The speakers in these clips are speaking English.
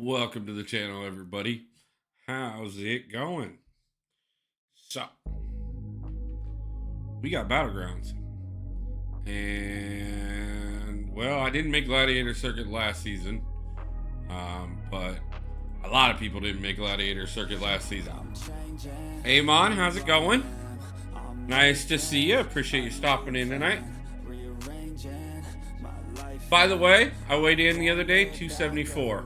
Welcome to the channel, everybody. How's it going? So, we got Battlegrounds. And, well, I didn't make Gladiator Circuit last season. But a lot of people didn't make Gladiator Circuit last season. Hey, Mon, how's it going? Nice to see you. Appreciate you stopping in tonight. By the way, I weighed in the other day, 274.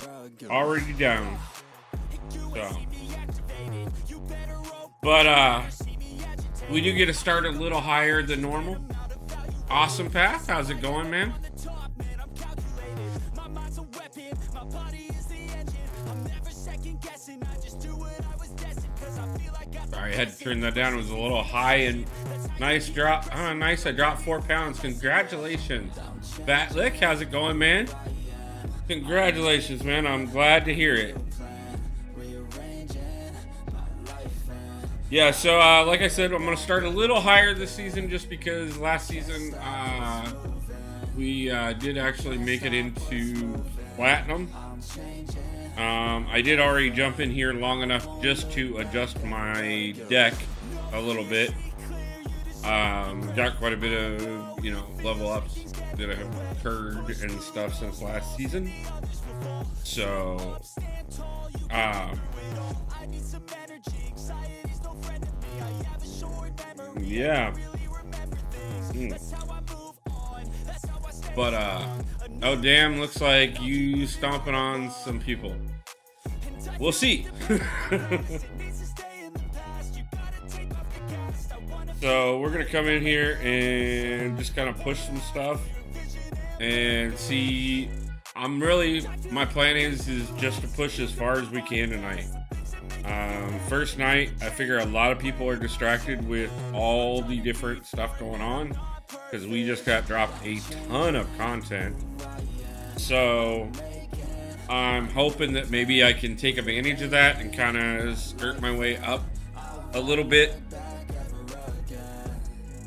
Already down. So. But, we do get to start a little higher than normal. Awesome Path, how's it going, man? Sorry, I had to turn that down. It was a little high and nice drop. Oh, nice. I dropped 4 pounds. Congratulations. Batlick, how's it going, man? Congratulations, man. I'm glad to hear it. Yeah, so like I said, I'm going to start a little higher this season just because last season we did actually make it into Platinum. I did already jump in here long enough just to adjust my deck a little bit. Got quite a bit of, level ups that have occurred and stuff since last season. So, yeah. But, oh damn, looks like you stomping on some people. We'll see. So we're gonna come in here and just kind of push some stuff and see. My plan is just to push as far as we can tonight. First night, I figure a lot of people are distracted with all the different stuff going on because we just got dropped a ton of content. So I'm hoping that maybe I can take advantage of that and kind of skirt my way up a little bit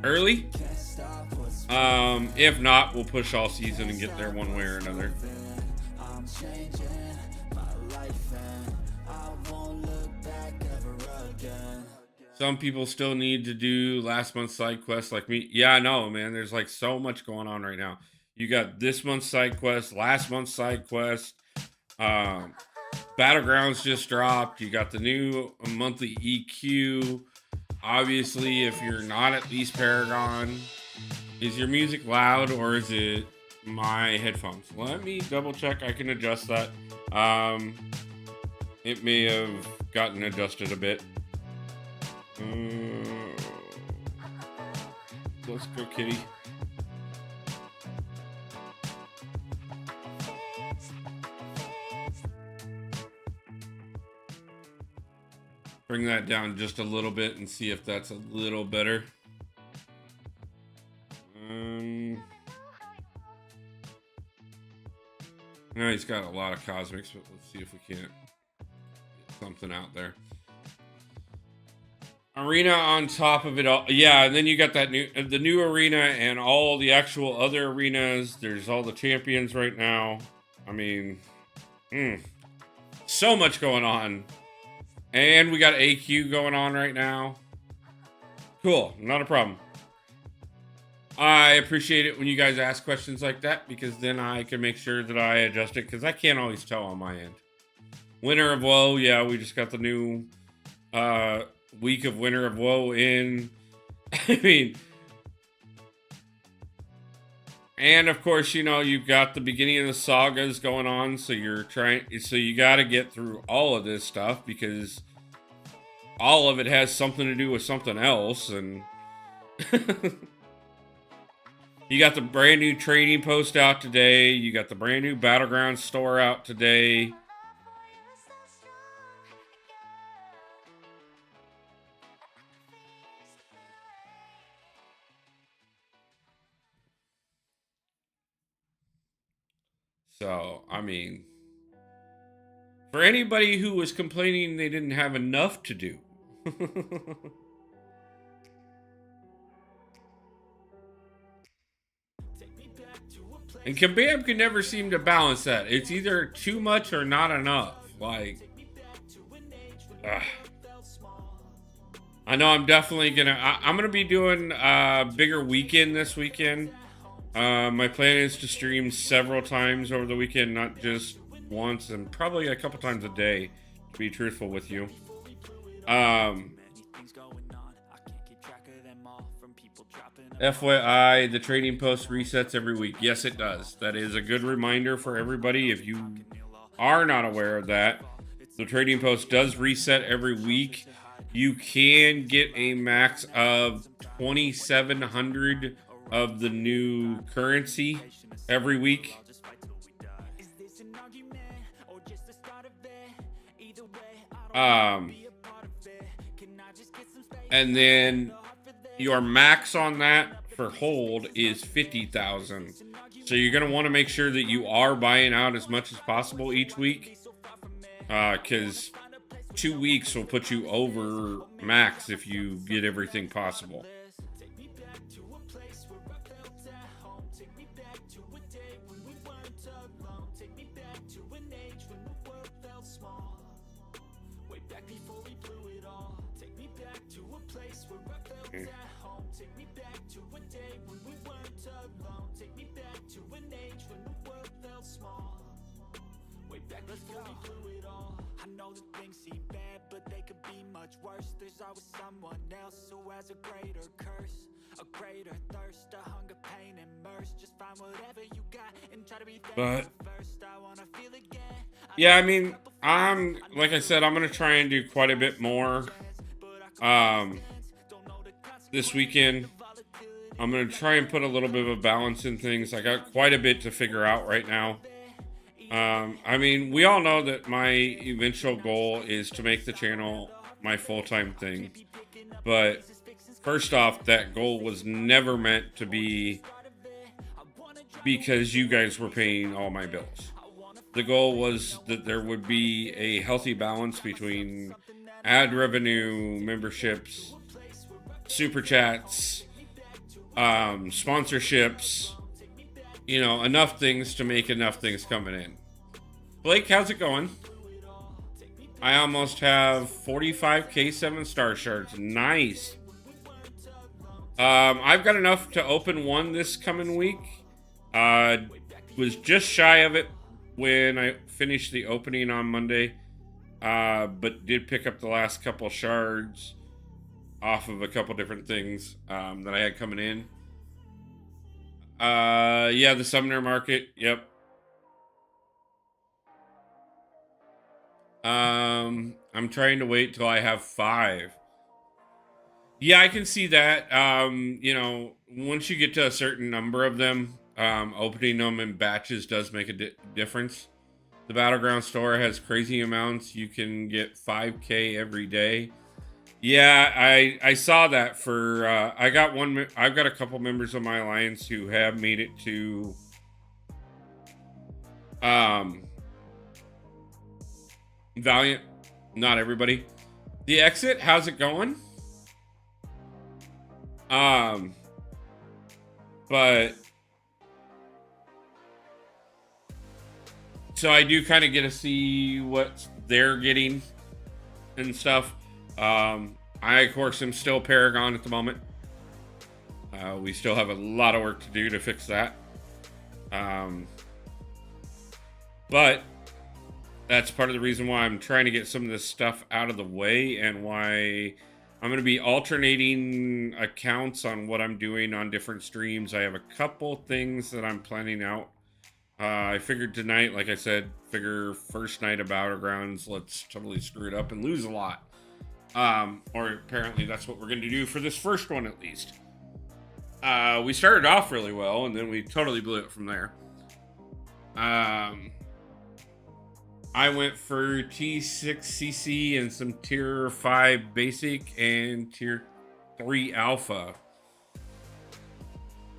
early. If not, we'll push all season and get there one way or another. Some people still need to do last month's side quest like me. Yeah, I know, man. There's like so much going on right now. You got this month's side quest, last month's side quest. Battlegrounds just dropped. You got the new monthly EQ. Obviously, if you're not at least Paragon, is your music loud or is it my headphones? Let me double check. I can adjust that. It may have gotten adjusted a bit. Let's go, kitty. Bring that down just a little bit and see if that's a little better. No, he's got a lot of cosmics, but let's see if we can't get something out there. Arena on top of it all. Yeah, and then you got that the new arena and all the actual other arenas. There's all the champions right now. I mean, so much going on. And we got AQ going on right now. Cool, not a problem. I appreciate it when you guys ask questions like that because then I can make sure that I adjust it because I can't always tell on my end. Winter of Woe, yeah, we just got the new week of Winter of Woe in. I mean, and of course, you've got the beginning of the sagas going on, so you got to get through all of this stuff because all of it has something to do with something else, and you got the brand new trading post out today. You got the brand new Battlegrounds store out today. So, I mean, for anybody who was complaining they didn't have enough to do. And Kabam can never seem to balance that. It's either too much or not enough. Like, I know I'm definitely I'm gonna be doing a bigger weekend this weekend. My plan is to stream several times over the weekend, not just once, and probably a couple times a day, to be truthful with you. FYI, the trading post resets every week. Yes, it does. That is a good reminder for everybody. If you are not aware of that, the trading post does reset every week. You can get a max of 2,700 of the new currency every week. And then your max on that for hold is 50,000. So you're going to want to make sure that you are buying out as much as possible each week. Because 2 weeks will put you over max if you get everything possible. Someone else who has a greater curse, a greater thirst, a hunger, pain, and mercy. Just find whatever you got and try to be there first. I wanna feel again. Yeah, I mean, like I said, I'm gonna try and do quite a bit more this weekend. I'm gonna try and put a little bit of a balance in things. I got quite a bit to figure out right now. I mean, we all know that my eventual goal is to make the channel my full-time thing, but first off, that goal was never meant to be because you guys were paying all my bills. The goal was that there would be a healthy balance between ad revenue, memberships, super chats, sponsorships, enough things to make enough things coming in. Blake, how's it going? I almost have 45k 7-star shards. Nice. I've got enough to open one this coming week. Was just shy of it when I finished the opening on Monday. But did pick up the last couple shards off of a couple different things that I had coming in. Yeah, the summoner market. Yep. I'm trying to wait till I have 5. Yeah, I can see that. Once you get to a certain number of them, opening them in batches does make a difference. The Battlegrounds store has crazy amounts. You can get 5k every day. Yeah, I saw that for, I've got a couple members of my alliance who have made it to, Valiant. Not everybody. The exit, how's it going? But so I do kind of get to see what they're getting and stuff. I, of course, am still Paragon at the moment. We still have a lot of work to do to fix that. But that's part of the reason why I'm trying to get some of this stuff out of the way and why I'm going to be alternating accounts on what I'm doing on different streams. I have a couple things that I'm planning out. I figured tonight, like I said, first night of Battlegrounds, let's totally screw it up and lose a lot. Or apparently that's what we're going to do for this first one, at least. We started off really well, and then we totally blew it from there. I went for T6CC and some Tier 5 Basic and Tier 3 Alpha.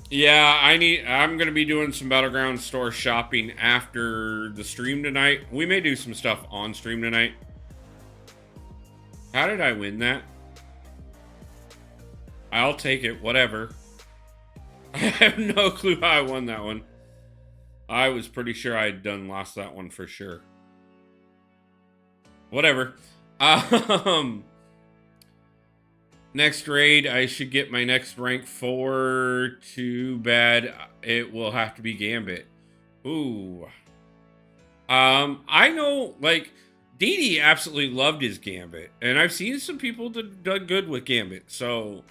Yeah, I'm going to be doing some Battlegrounds store shopping after the stream tonight. We may do some stuff on stream tonight. How did I win that? I'll take it, whatever. I have no clue how I won that one. I was pretty sure I had lost that one for sure. whatever. Um, next raid, I should get my next rank 4. Too bad it will have to be Gambit. Ooh. I know, like, Dee absolutely loved his Gambit, and I've seen some people that done good with Gambit, so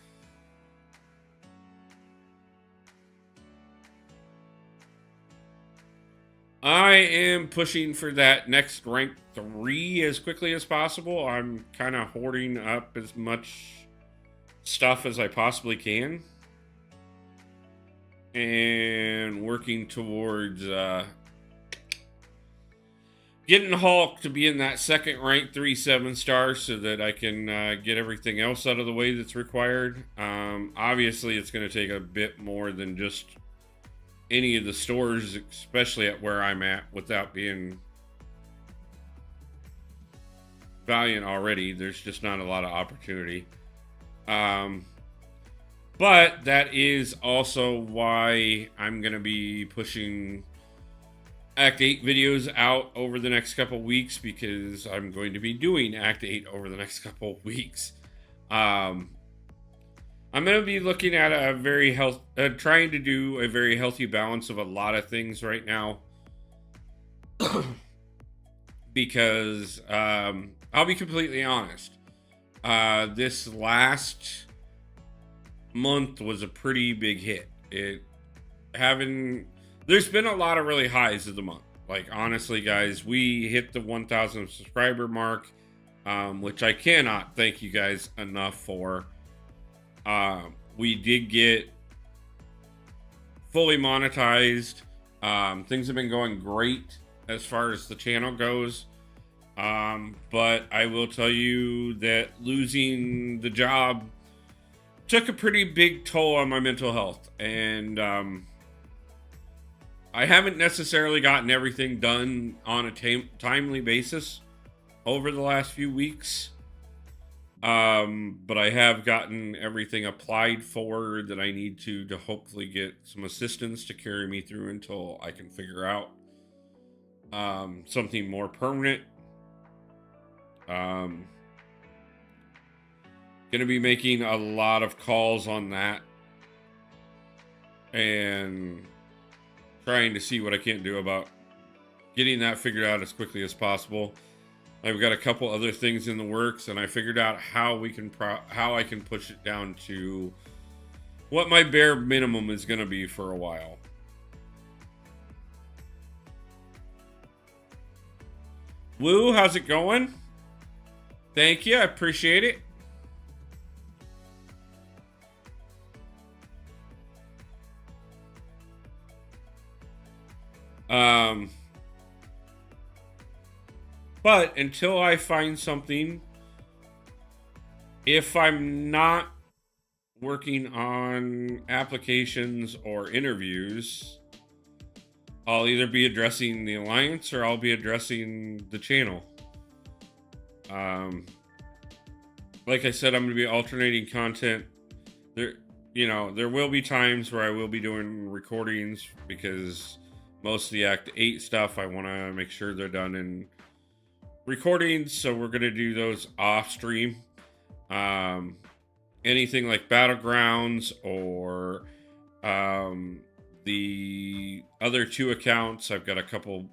I am pushing for that next rank 3 as quickly as possible. I'm kind of hoarding up as much stuff as I possibly can and working towards getting Hulk to be in that second rank 3-7 star so that I can get everything else out of the way that's required. Obviously, it's going to take a bit more than just any of the stores, especially at where I'm at, without being Valiant already. There's just not a lot of opportunity. But that is also why I'm going to be pushing Act 8 videos out over the next couple weeks, because I'm going to be doing Act 8 over the next couple weeks. I'm going to be looking at a very trying to do a very healthy balance of a lot of things right now. Because I'll be completely honest. This last month was a pretty big hit. There's been a lot of really highs of the month. Like, honestly, guys, we hit the 1,000 subscriber mark, which I cannot thank you guys enough for. We did get fully monetized. Things have been going great as far as the channel goes. But I will tell you that losing the job took a pretty big toll on my mental health. And I haven't necessarily gotten everything done on a timely basis over the last few weeks. But I have gotten everything applied for that I need to hopefully get some assistance to carry me through until I can figure out something more permanent. Gonna be making a lot of calls on that and trying to see what I can do about getting that figured out as quickly as possible. I've got a couple other things in the works, and I figured out how I can push it down to what my bare minimum is going to be for a while. Woo, how's it going? Thank you, I appreciate it. But until I find something, if I'm not working on applications or interviews, I'll either be addressing the Alliance or I'll be addressing the channel. Like I said, I'm going to be alternating content. There will be times where I will be doing recordings because most of the Act 8 stuff, I want to make sure they're done in recordings, so we're going to do those off stream. Anything like Battlegrounds or the other 2 accounts, I've got a couple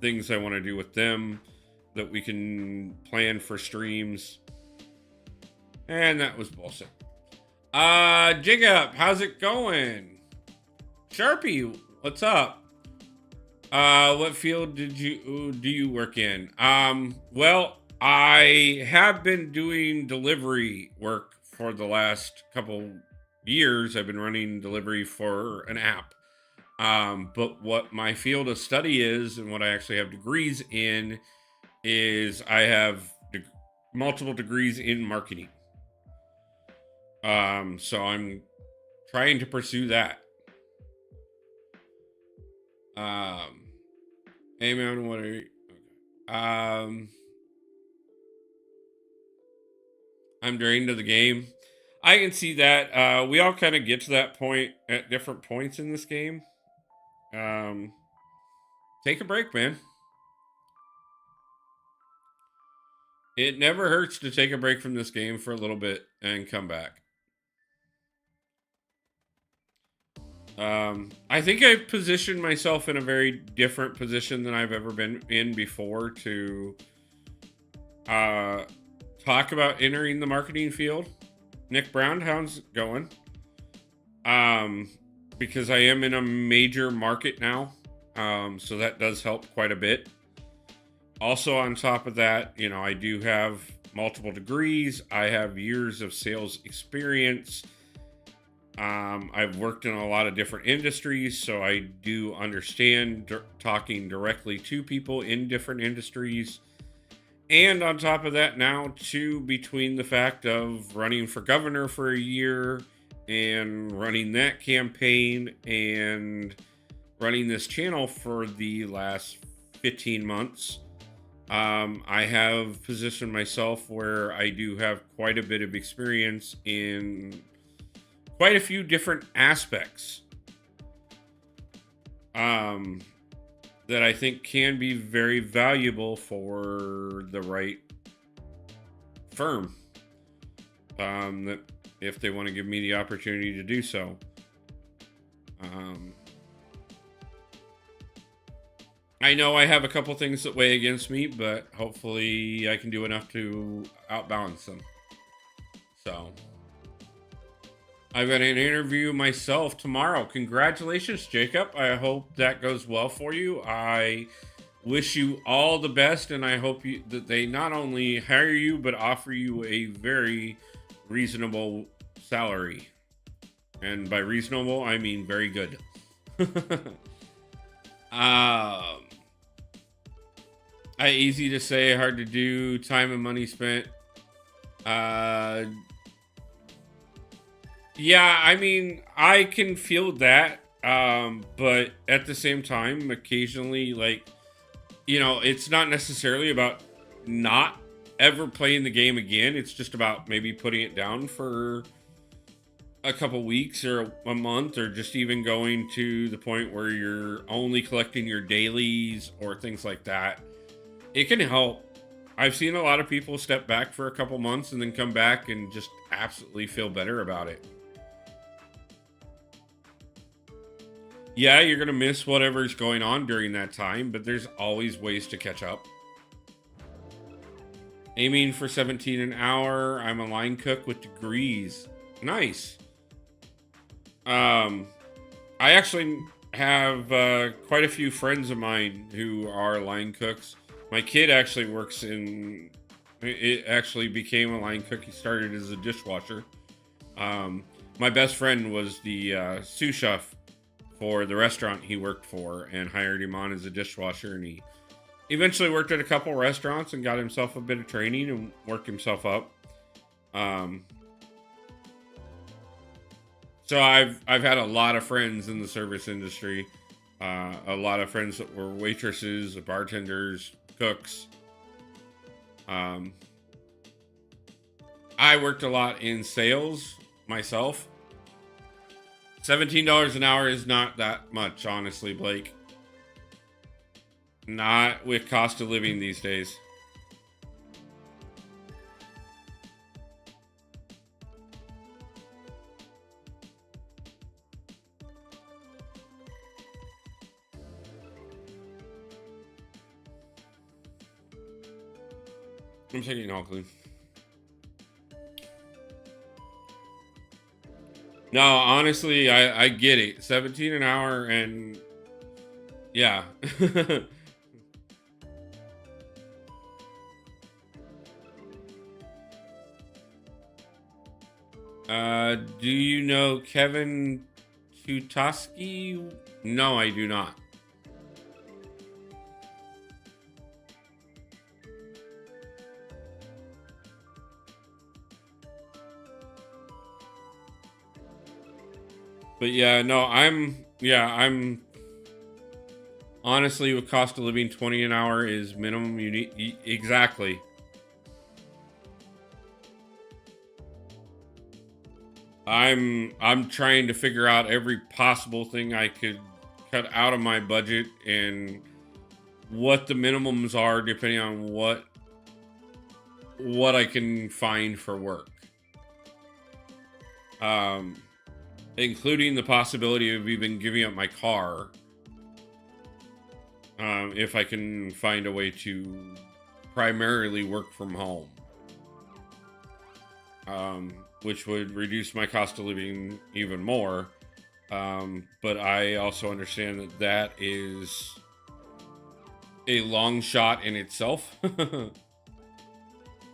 things I want to do with them that we can plan for streams. And that was bullshit. Jig Up, how's it going? Sharpie, what's up? What field do you work in? Well, I have been doing delivery work for the last couple years. I've been running delivery for an app. But what my field of study is, and what I actually have degrees in, is I have multiple degrees in marketing. So I'm trying to pursue that. Hey man, what are you? I'm drained of the game. I can see that. We all kind of get to that point at different points in this game. Take a break, man. It never hurts to take a break from this game for a little bit and come back. I think I've positioned myself in a very different position than I've ever been in before to uh, talk about entering the marketing field. Nick Brown, how's it going? Because I am in a major market now, so that does help quite a bit. Also, on top of that, I do have multiple degrees. I have years of sales experience. I've worked in a lot of different industries, so I do understand talking directly to people in different industries. And on top of that, now, too, between the fact of running for governor for a year and running that campaign and running this channel for the last 15 months, I have positioned myself where I do have quite a bit of experience in quite a few different aspects that I think can be very valuable for the right firm. That if they want to give me the opportunity to do so. I know I have a couple things that weigh against me, but hopefully I can do enough to outbalance them. So I've got an interview myself tomorrow. Congratulations, Jacob. I hope that goes well for you. I wish you all the best, and I hope that they not only hire you, but offer you a very reasonable salary. And by reasonable, I mean very good. Easy to say, hard to do, time and money spent. Yeah, I mean, I can feel that. But at the same time, occasionally, it's not necessarily about not ever playing the game again. It's just about maybe putting it down for a couple weeks or a month, or just even going to the point where you're only collecting your dailies or things like that. It can help. I've seen a lot of people step back for a couple months and then come back and just absolutely feel better about it. Yeah, you're going to miss whatever's going on during that time, but there's always ways to catch up. Aiming for 17 an hour. I'm a line cook with degrees. Nice. I actually have quite a few friends of mine who are line cooks. My kid actually actually became a line cook. He started as a dishwasher. My best friend was the sous chef for the restaurant he worked for and hired him on as a dishwasher. And he eventually worked at a couple restaurants and got himself a bit of training and worked himself up. So I've had a lot of friends in the service industry. A lot of friends that were waitresses, bartenders, cooks. I worked a lot in sales myself. $17 an hour is not that much, honestly, Blake. Not with cost of living these days. I'm taking all clean. No, honestly, I get it. 17 an hour, and yeah. Do you know Kevin Tutoski? No, I do not. But yeah, no, I'm honestly, with cost of living, 20 an hour is minimum. You need exactly. I'm trying to figure out every possible thing I could cut out of my budget and what the minimums are depending on what what I can find for work. Including the possibility of even giving up my car, if I can find a way to primarily work from home, which would reduce my cost of living even more. But I also understand that that is a long shot in itself.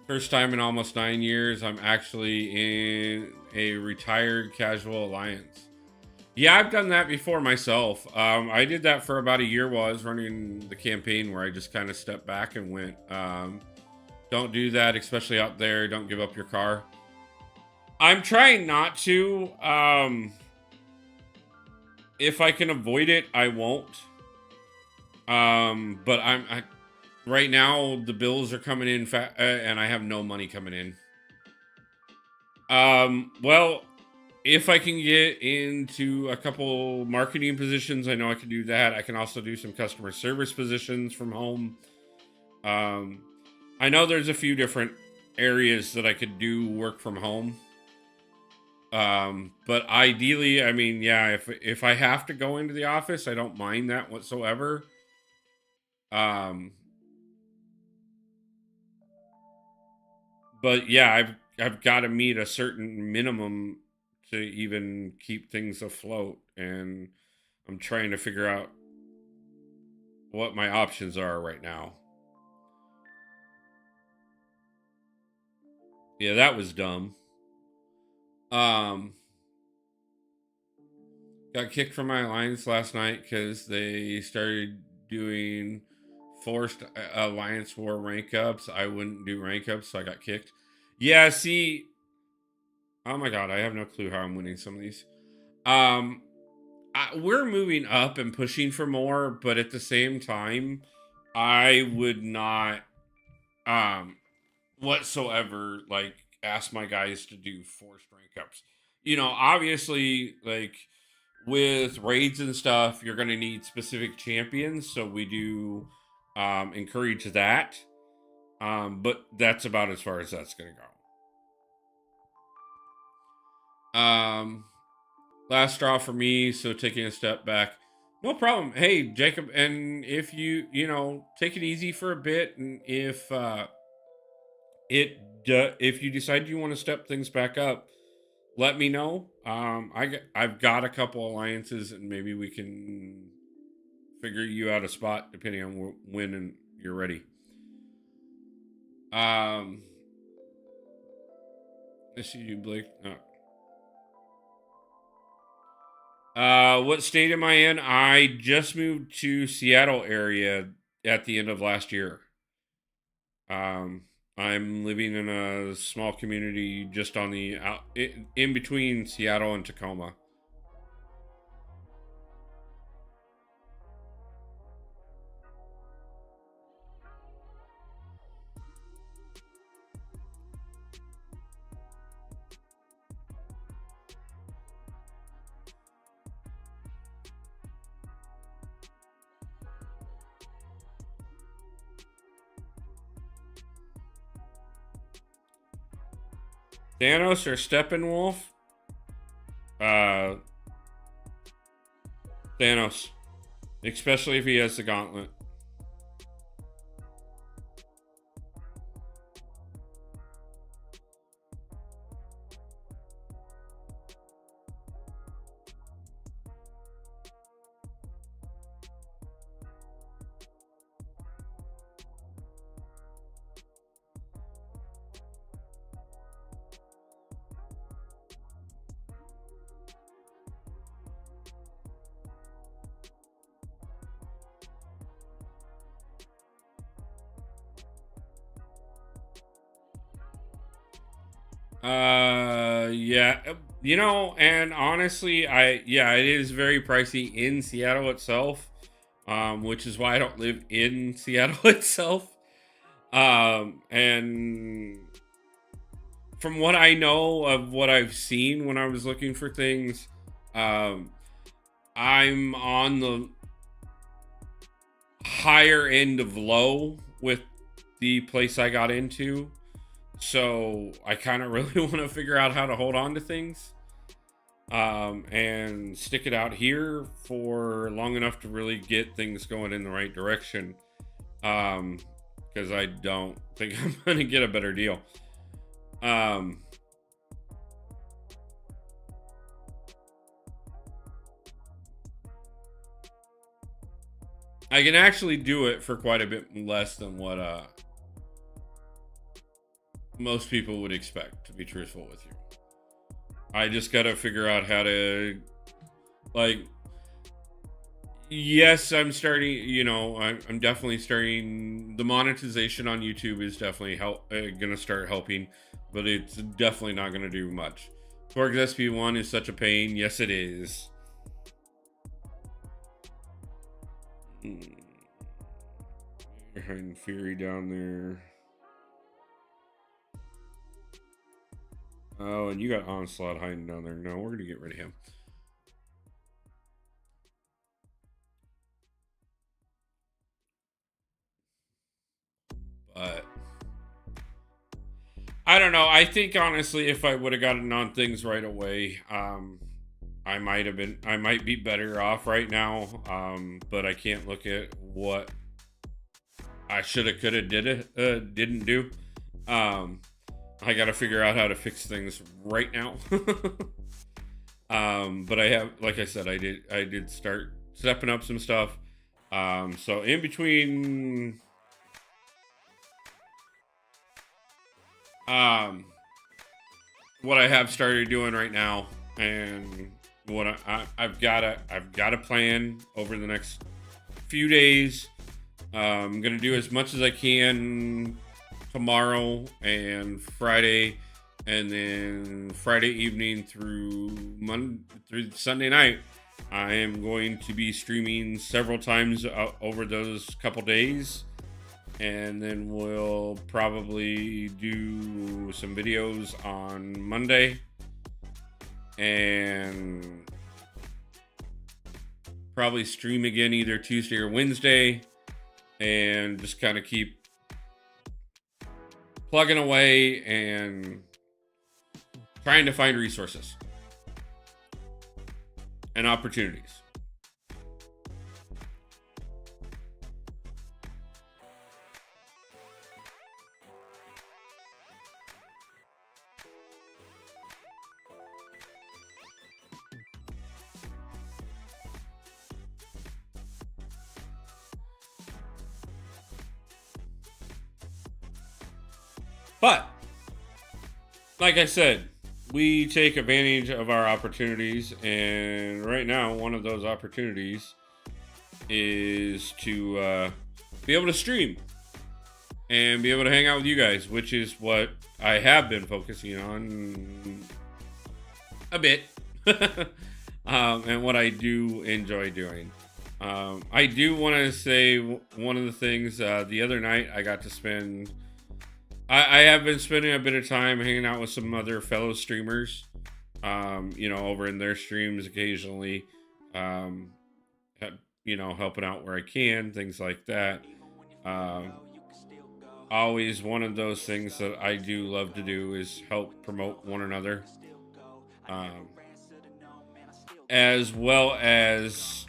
First time in almost 9 years, I'm actually in a retired casual alliance. Yeah, I've done that before myself. I did that for about a year while I was running the campaign, where I just kind of stepped back and went, don't do that, especially out there. Don't give up your car. I'm trying not to. If I can avoid it, I won't. But right now, the bills are coming in and I have no money coming in. Well, if I can get into a couple marketing positions, I know I can do that. I can also do some customer service positions from home. I know there's a few different areas that I could do work from home. But ideally, I mean, yeah, if I have to go into the office, I don't mind that whatsoever. But yeah, I've got to meet a certain minimum to even keep things afloat, and I'm trying to figure out what my options are right now. Yeah, that was dumb. Got kicked from my alliance last night because they started doing forced alliance war rank ups. I wouldn't do rank ups, so I got kicked. Yeah, see, oh my god, I have no clue how I'm winning some of these. We're moving up and pushing for more, but at the same time, I would not, whatsoever, like, ask my guys to do forced rank ups. You know, obviously, like, with raids and stuff, you're going to need specific champions, so we do encourage that. But that's about as far as that's going to go. Last straw for me, so taking a step back. No problem. Hey, Jacob, and if you take it easy for a bit, and if you decide you want to step things back up, let me know. I've got a couple alliances, and maybe we can figure you out a spot depending on when and you're ready. Let's see you, Blake. What state am I in? I just moved to Seattle area at the end of last year. I'm living in a small community just on the in between Seattle and Tacoma. Thanos or Steppenwolf? Thanos. Especially if he has the gauntlet. Yeah, and honestly, it is very pricey in Seattle itself, which is why I don't live in Seattle itself. And from what I know of what I've seen when I was looking for things, I'm on the higher end of low with the place I got into. So I kind of really want to figure out how to hold on to things, and stick it out here for long enough to really get things going in the right direction. Because I don't think I'm going to get a better deal. I can actually do it for quite a bit less than what most people would expect, to be truthful with you. I just got to figure out how to, like, yes, I'm starting, I'm definitely starting. The monetization on YouTube is definitely gonna start helping, but it's definitely not gonna do much. Torx SP1 is such a pain. Yes, it is. You're hiding Fury down there. Oh, and you got Onslaught hiding down there. No, we're gonna get rid of him. But I don't know. I think honestly, if I would have gotten on things right away, I might be better off right now. But I can't look at what I should have, could have, didn't do. I got to figure out how to fix things right now. But I have, like I said, I did start stepping up some stuff. So in between, what I have started doing right now, and what I've got a plan over the next few days. I'm gonna do as much as I can tomorrow and Friday, and then Friday evening through Sunday night. I am going to be streaming several times over those couple days, and then we'll probably do some videos on Monday, and probably stream again either Tuesday or Wednesday, and just kind of keep plugging away and trying to find resources and opportunities. But, like I said, we take advantage of our opportunities, and right now, one of those opportunities is to be able to stream and be able to hang out with you guys, which is what I have been focusing on a bit, and what I do enjoy doing. I do want to say one of the things, the other night I got to spend... I have been spending a bit of time hanging out with some other fellow streamers, over in their streams occasionally, helping out where I can, things like that. Always one of those things that I do love to do is help promote one another, as well as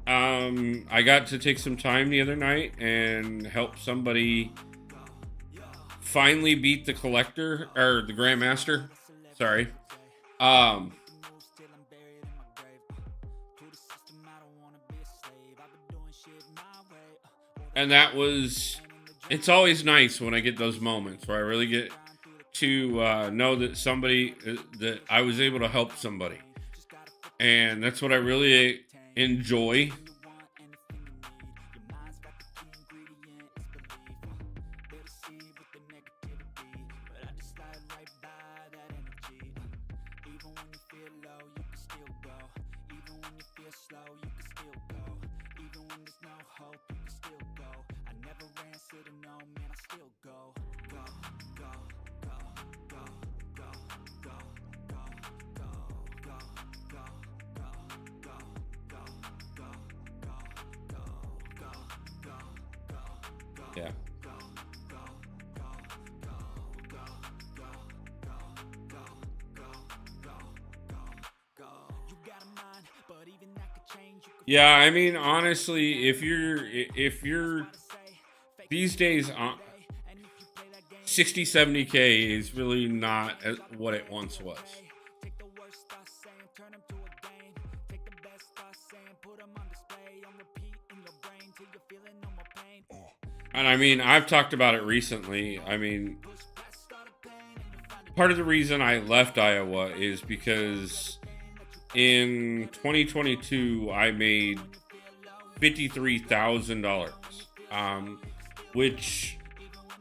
I got to take some time the other night and help somebody finally beat the collector, or the grandmaster, sorry. And it's always nice when I get those moments where I really get to know that that I was able to help somebody. And that's what I really enjoy. Yeah. Yeah, I mean, honestly, if you're these days, 60, 70K is really not what it once was. And I mean, I've talked about it recently. I mean, part of the reason I left Iowa is because in 2022 I made $53,000, which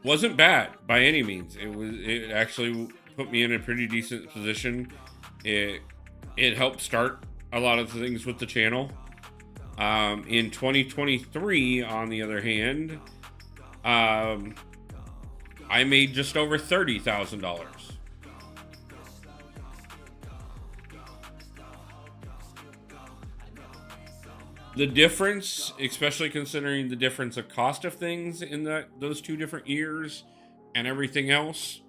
wasn't bad by any means. It actually put me in a pretty decent position. It helped start a lot of things with the channel. In 2023, on the other hand, I made just over $30,000. The difference, especially considering the difference of cost of things in those 2 different years and everything else,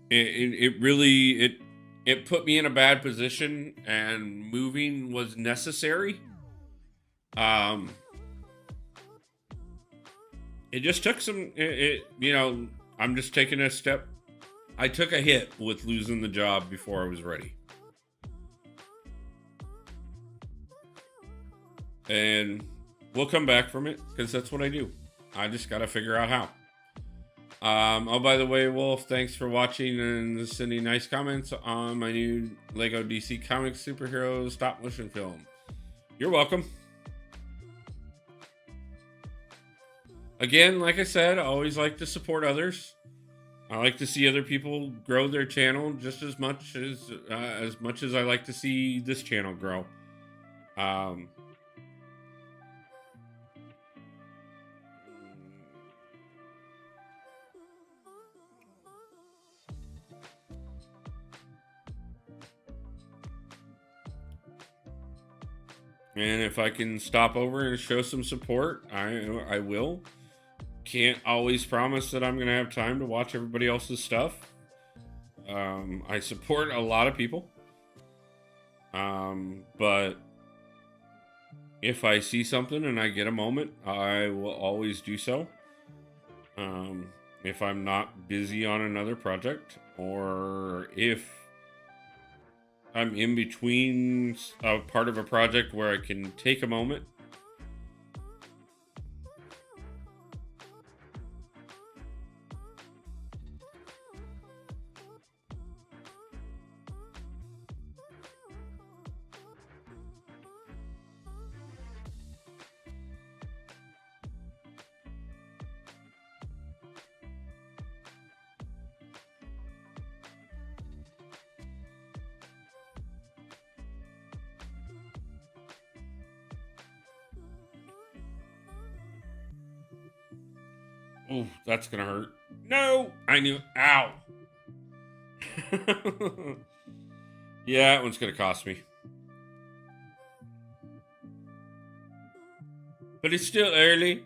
it really it put me in a bad position, and moving was necessary. It just took some. I'm just taking a step. I took a hit with losing the job before I was ready. And we'll come back from it, because that's what I do. I just got to figure out how. Oh, by the way, Wolf, thanks for watching and sending nice comments on my new Lego DC Comics superhero stop motion film. You're welcome. Again, like I said, I always like to support others. I like to see other people grow their channel just as much as I like to see this channel grow. And if I can stop over and show some support, I will. Can't always promise that I'm going to have time to watch everybody else's stuff. I support a lot of people. But if I see something and I get a moment, I will always do so. If I'm not busy on another project, or if I'm in between a part of a project where I can take a moment. Ooh, that's gonna hurt. No! I knew. Ow! Yeah, that one's gonna cost me. But it's still early.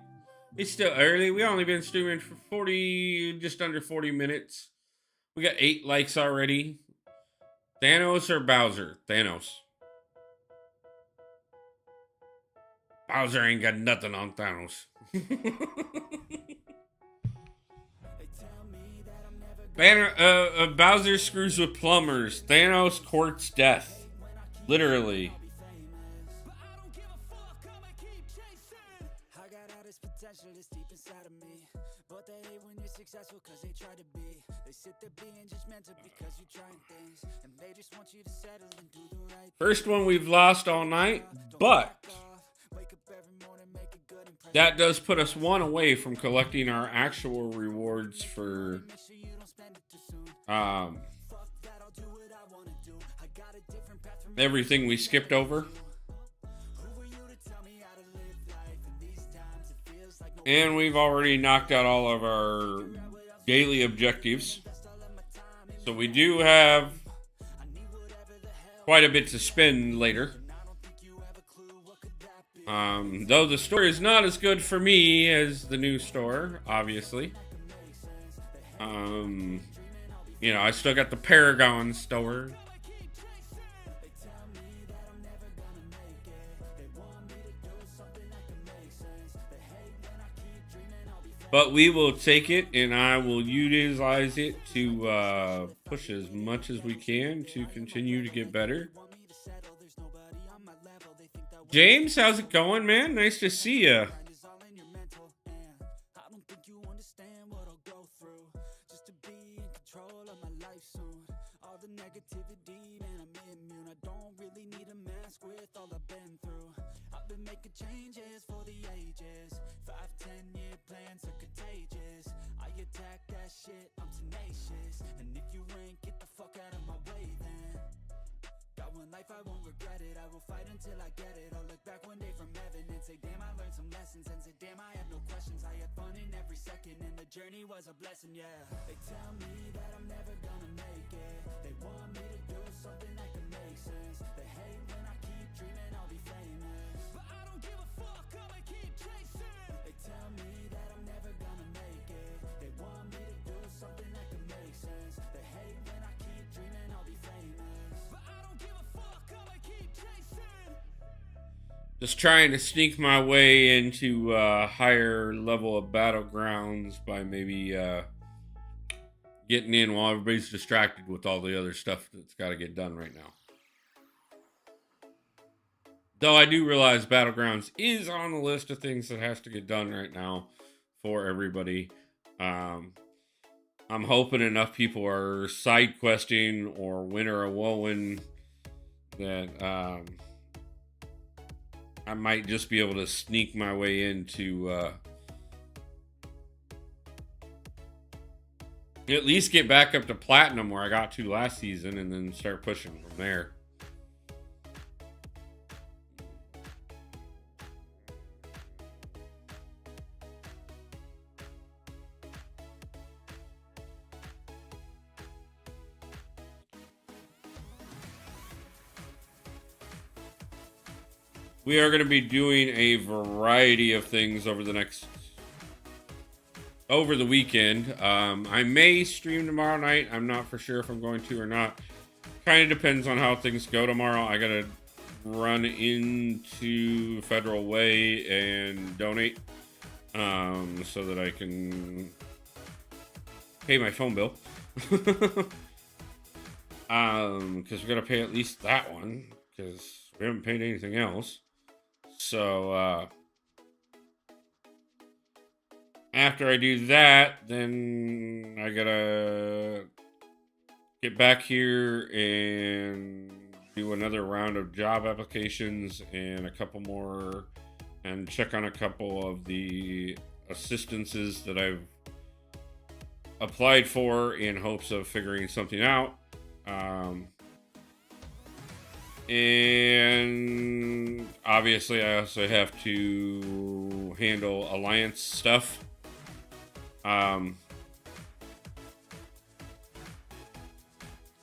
It's still early. We only been streaming for just under 40 minutes. We got 8 likes already. Thanos or Bowser? Thanos. Bowser ain't got nothing on Thanos. Bowser screws with plumbers. Thanos courts death. Literally. First one we've lost all night, but that does put us one away from collecting our actual rewards for everything we skipped over. And we've already knocked out all of our daily objectives. So we do have quite a bit to spend later. Though the store is not as good for me as the new store, obviously. you know, I still got the Paragon store. But we will take it, and I will utilize it to push as much as we can to continue to get better. James, how's it going, man? Nice to see you. Changes for the ages. 5-10 year plans are contagious. I attack that shit, I'm tenacious. And if you ain't, get the fuck out of my way then. Got one life, I won't regret it. I will fight until I get it. I'll look back one day from heaven and say, damn, I learned some lessons. And say, damn, I have no questions. I had fun in every second, and the journey was a blessing, yeah. They tell me that I'm never gonna make it. They want me to do something that can make sense. They hate when I keep dreaming I'll be famous, but I don't give a fuck, I'ma keep chasing. They tell me that I'm never gonna make it. They want me to do something that can make sense. They hate when I keep dreaming I'll be famous, but I don't give a fuck, I'ma keep chasing. Just trying to sneak my way into a higher level of Battlegrounds by maybe getting in while everybody's distracted with all the other stuff that's got to get done right now. Though I do realize Battlegrounds is on the list of things that has to get done right now for everybody. I'm hoping enough people are side questing or winter or woeing that I might just be able to sneak my way into at least get back up to platinum where I got to last season, and then start pushing from there. We are going to be doing a variety of things over the weekend. I may stream tomorrow night. I'm not for sure if I'm going to or not. Kind of depends on how things go tomorrow. I got to run into Federal Way and donate so that I can pay my phone bill. Because we got to pay at least that one, because we haven't paid anything else. So, after I do that, then I gotta get back here and do another round of job applications and a couple more, and check on a couple of the assistances that I've applied for in hopes of figuring something out. And obviously I also have to handle alliance stuff. But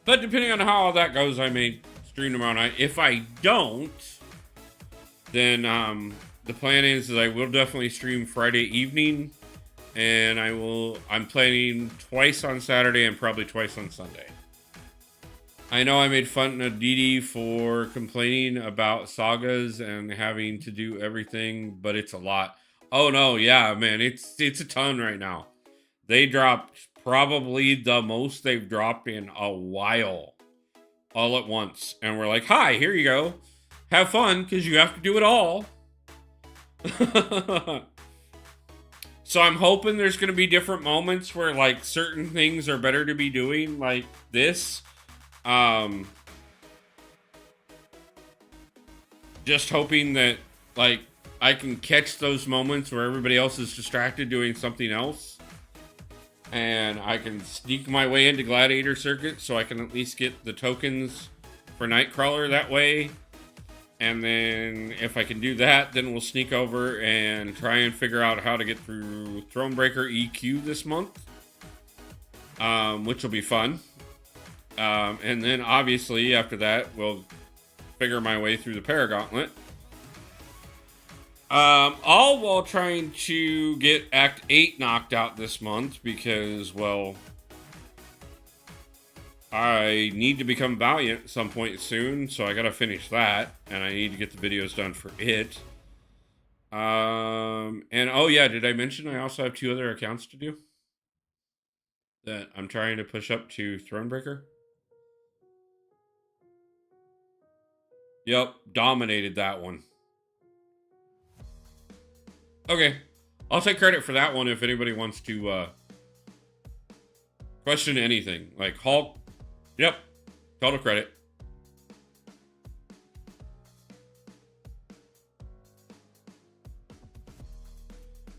depending on how all that goes, I may stream tomorrow night. If I don't, then the plan is that I will definitely stream Friday evening, and I'm planning twice on Saturday and probably twice on Sunday. I know I made fun of Didi for complaining about sagas and having to do everything, but it's a lot. Oh no, yeah, man, it's a ton right now. They dropped probably the most they've dropped in a while, all at once. And we're like, hi, here you go. Have fun, because you have to do it all. So I'm hoping there's going to be different moments where, like, certain things are better to be doing, like this. Just hoping that, like, I can catch those moments where everybody else is distracted doing something else, and I can sneak my way into Gladiator Circuit so I can at least get the tokens for Nightcrawler that way. And then if I can do that, then we'll sneak over and try and figure out how to get through Thronebreaker EQ this month, which will be fun. And then obviously after that, we'll figure my way through the Paragauntlet. All while trying to get Act 8 knocked out this month because, well, I need to become Valiant at some point soon, so I gotta finish that, and I need to get the videos done for it. And oh yeah, did I mention I also have 2 other accounts to do that I'm trying to push up to Thronebreaker? Yep, dominated that one. Okay, I'll take credit for that one if anybody wants to question anything. Like Hulk, yep, total credit.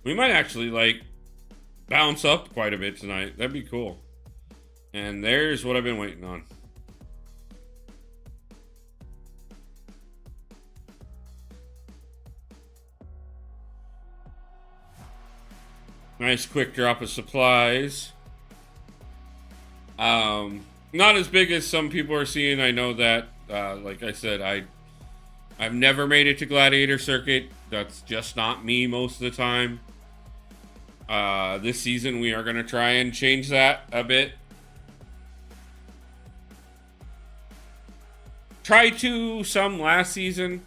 We might actually like bounce up quite a bit tonight. That'd be cool. And there's what I've been waiting on. Nice quick drop of supplies. Not as big as some people are seeing. I know that. Like I said, I've never made it to Gladiator Circuit. That's just not me most of the time. This season we are going to try and change that a bit. Tried to some last season,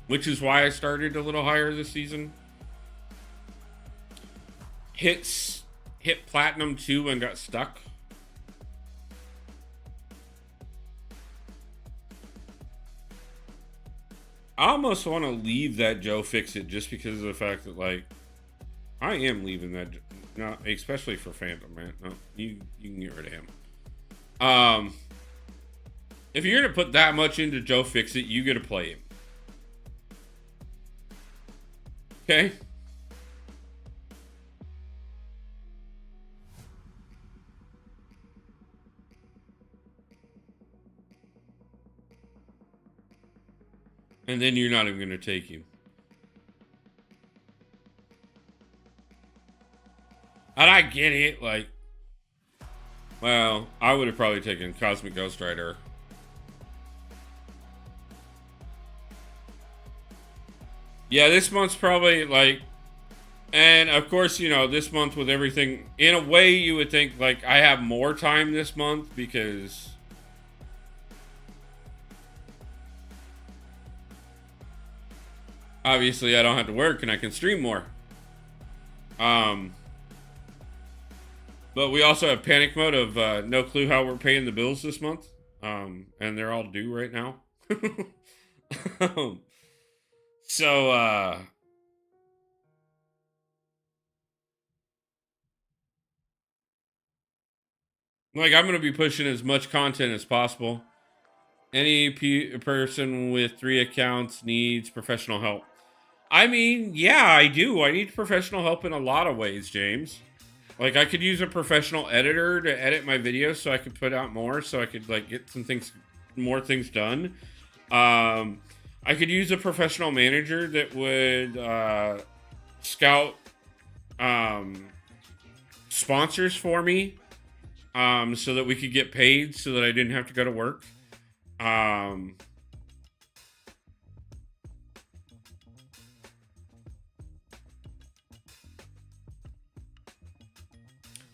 which is why I started a little higher this season. Hit Platinum 2 and got stuck. I almost want to leave that Joe Fix-It just because of the fact that, like, I am leaving that, no, especially for Phantom, man. No, you can get rid of him. If you're gonna put that much into Joe Fix-It, you get to play him. Okay? And then you're not even gonna take him. And I get it, like, well, I would have probably taken Cosmic Ghost Rider. Yeah, this month's probably, like, and of course, you know, this month with everything, in a way you would think, like, I have more time this month because obviously I don't have to work and I can stream more. But we also have panic mode of no clue how we're paying the bills this month. And they're all due right now. So, like, I'm going to be pushing as much content as possible. Any person with 3 accounts needs professional help. I mean, yeah, I do. I need professional help in a lot of ways, James. Like, I could use a professional editor to edit my videos so I could put out more, so I could, like, get more things done. I could use a professional manager that would scout sponsors for me, so that we could get paid so that I didn't have to go to work.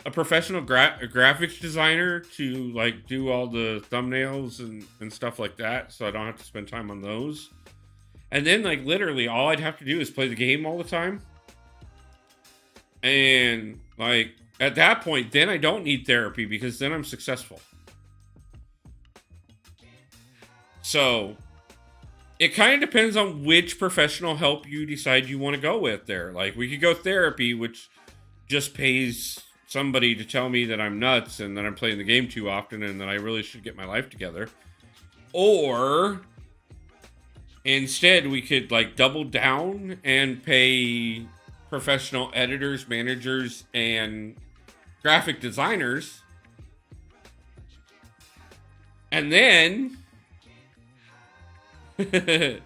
A professional graphics designer to, like, do all the thumbnails and stuff like that, so I don't have to spend time on those. And then, like, literally all I'd have to do is play the game all the time. And, like, at that point, then I don't need therapy because then I'm successful. So it kind of depends on which professional help you decide you want to go with there. Like, we could go therapy, which just pays somebody to tell me that I'm nuts and that I'm playing the game too often and that I really should get my life together. Or instead, we could, like, double down and pay professional editors, managers, and graphic designers. And then and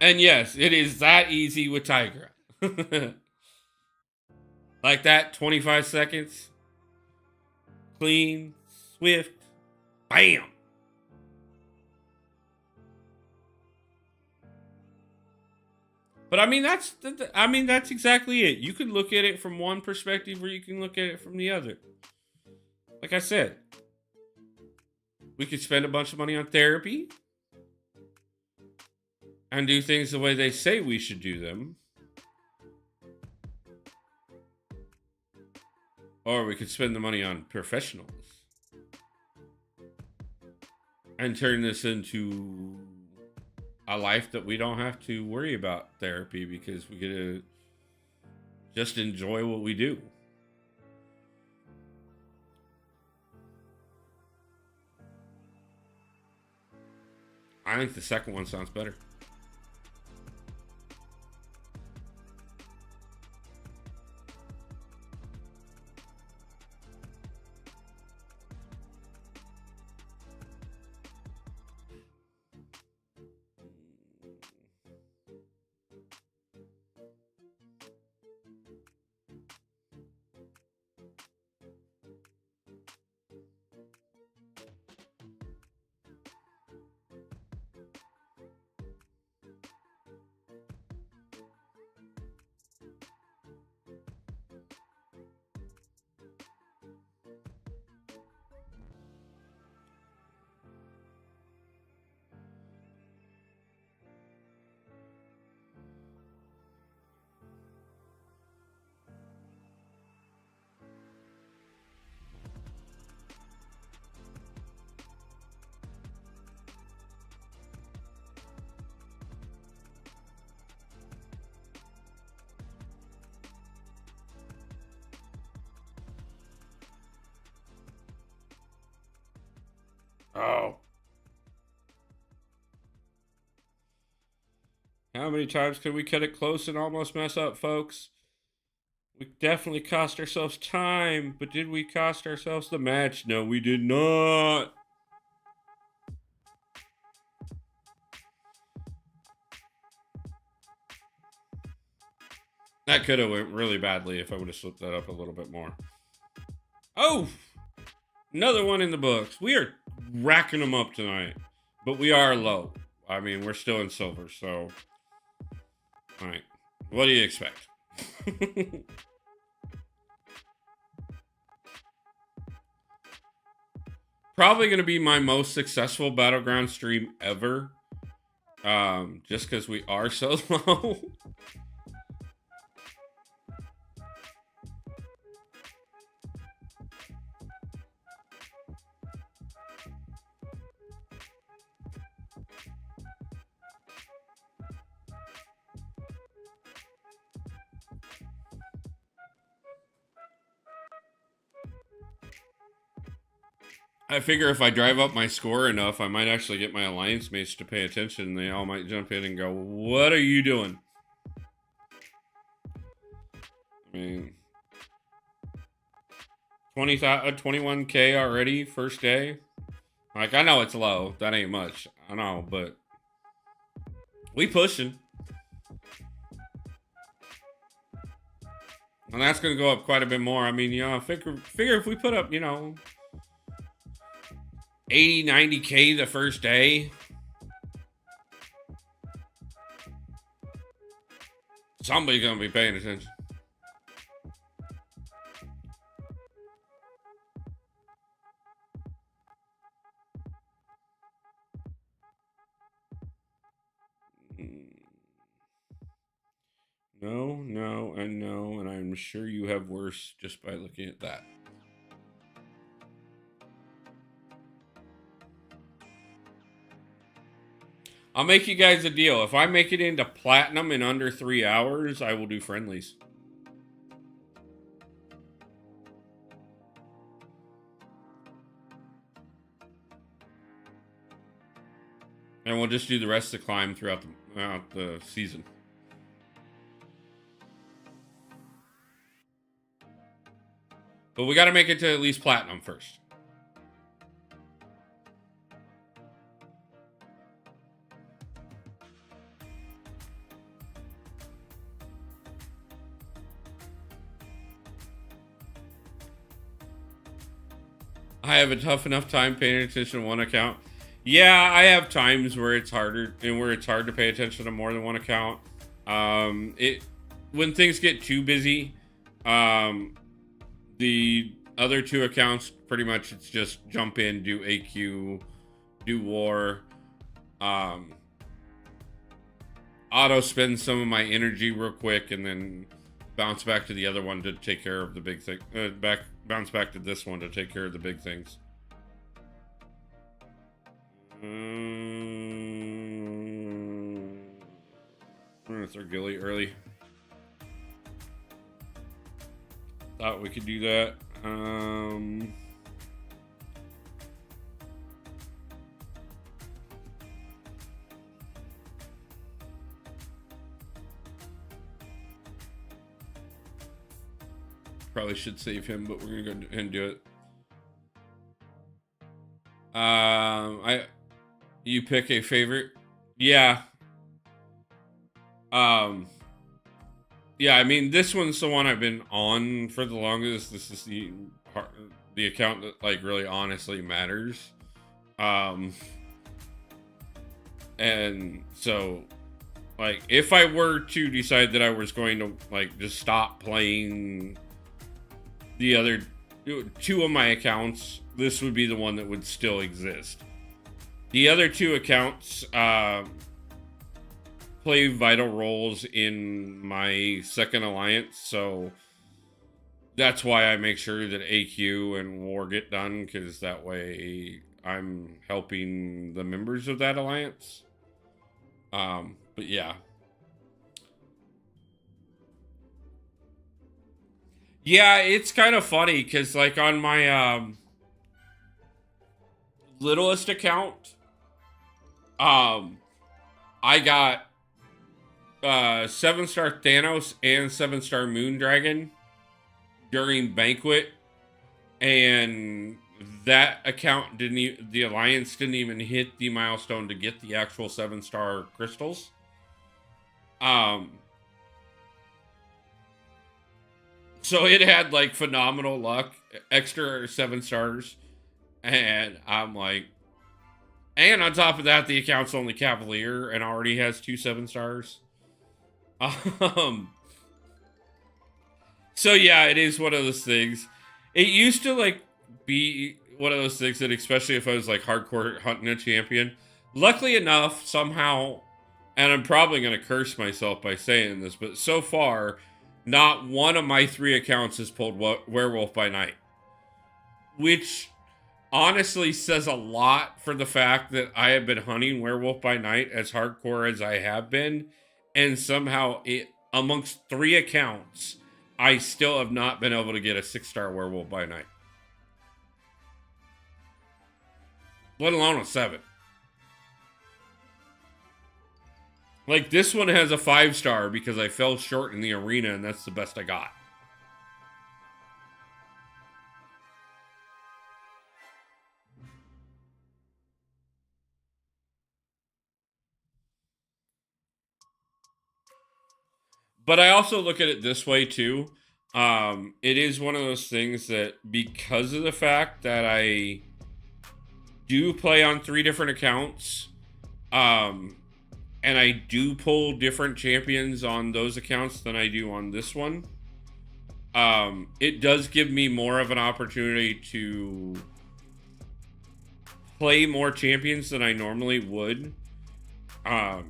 yes, it is that easy with Tigra. Like that, 25 seconds. Clean, swift, bam. But that's exactly it. You can look at it from one perspective or you can look at it from the other. Like I said, we could spend a bunch of money on therapy and do things the way they say we should do them. Or we could spend the money on professionals and turn this into a life that we don't have to worry about therapy because we get to just enjoy what we do. I think the second one sounds better. Oh. How many times could we cut it close and almost mess up, folks? We definitely cost ourselves time, but did we cost ourselves the match? No, we did not. That could have went really badly if I would have slipped that up a little bit more. Oh! Another one in the books. We are racking them up tonight, but we are low. I mean, we're still in silver, so... All right. What do you expect? Probably going to be my most successful Battleground stream ever. Just because we are so low. I figure if I drive up my score enough, I might actually get my alliance mates to pay attention. They all might jump in and go, "What are you doing?" I mean, 21K already, first day. Like, I know it's low. That ain't much. I know, but we pushing. And that's going to go up quite a bit more. I mean, figure if we put up, 80, 90K the first day. Somebody's going to be paying attention. No, and I'm sure you have worse just by looking at that. I'll make you guys a deal. If I make it into platinum in under 3 hours, I will do friendlies. And we'll just do the rest of the climb throughout the season. But we got to make it to at least platinum first. I have a tough enough time paying attention to one account. Yeah, I have times where it's harder and where it's hard to pay attention to more than one account. It when things get too busy, the other two accounts pretty much it's just jump in, do AQ, do war, auto spend some of my energy real quick, and then bounce back to the other one to take care of the big thing. Bounce back to this one to take care of the big things. I'm gonna throw Gilly early. Thought we could do that. Probably should save him, but we're gonna go and do it. You pick a favorite? Yeah. Yeah, I mean, this one's the one I've been on for the longest. This is the account that, like, really honestly matters. And so, like, if I were to decide that I was going to, like, just stop playing the other two of my accounts, this would be the one that would still exist. The other two accounts, play vital roles in my second alliance, so that's why I make sure that AQ and war get done, because that way I'm helping the members of that alliance. But yeah. Yeah, it's kind of funny, because like on my littlest account, I got 7-star Thanos and 7-star Moondragon during Banquet, and that account the Alliance didn't even hit the milestone to get the actual 7-star crystals. So it had like phenomenal luck, extra 7 stars, and I'm like, and on top of that, the account's only Cavalier and already has 2 7 stars. So yeah, it is one of those things. It used to like be one of those things that, especially if I was like hardcore hunting a champion, luckily enough, somehow, and I'm probably going to curse myself by saying this, but so far, not one of my 3 accounts has pulled Werewolf by Night, which honestly says a lot for the fact that I have been hunting Werewolf by Night as hardcore as I have been, and somehow amongst 3 accounts, I still have not been able to get a 6-star Werewolf by Night, let alone a 7. Like, this one has a 5-star because I fell short in the arena, and that's the best I got. But I also look at it this way, too. It is one of those things that, because of the fact that I do play on 3 different accounts, and I do pull different champions on those accounts than I do on this one, it does give me more of an opportunity to play more champions than I normally would. I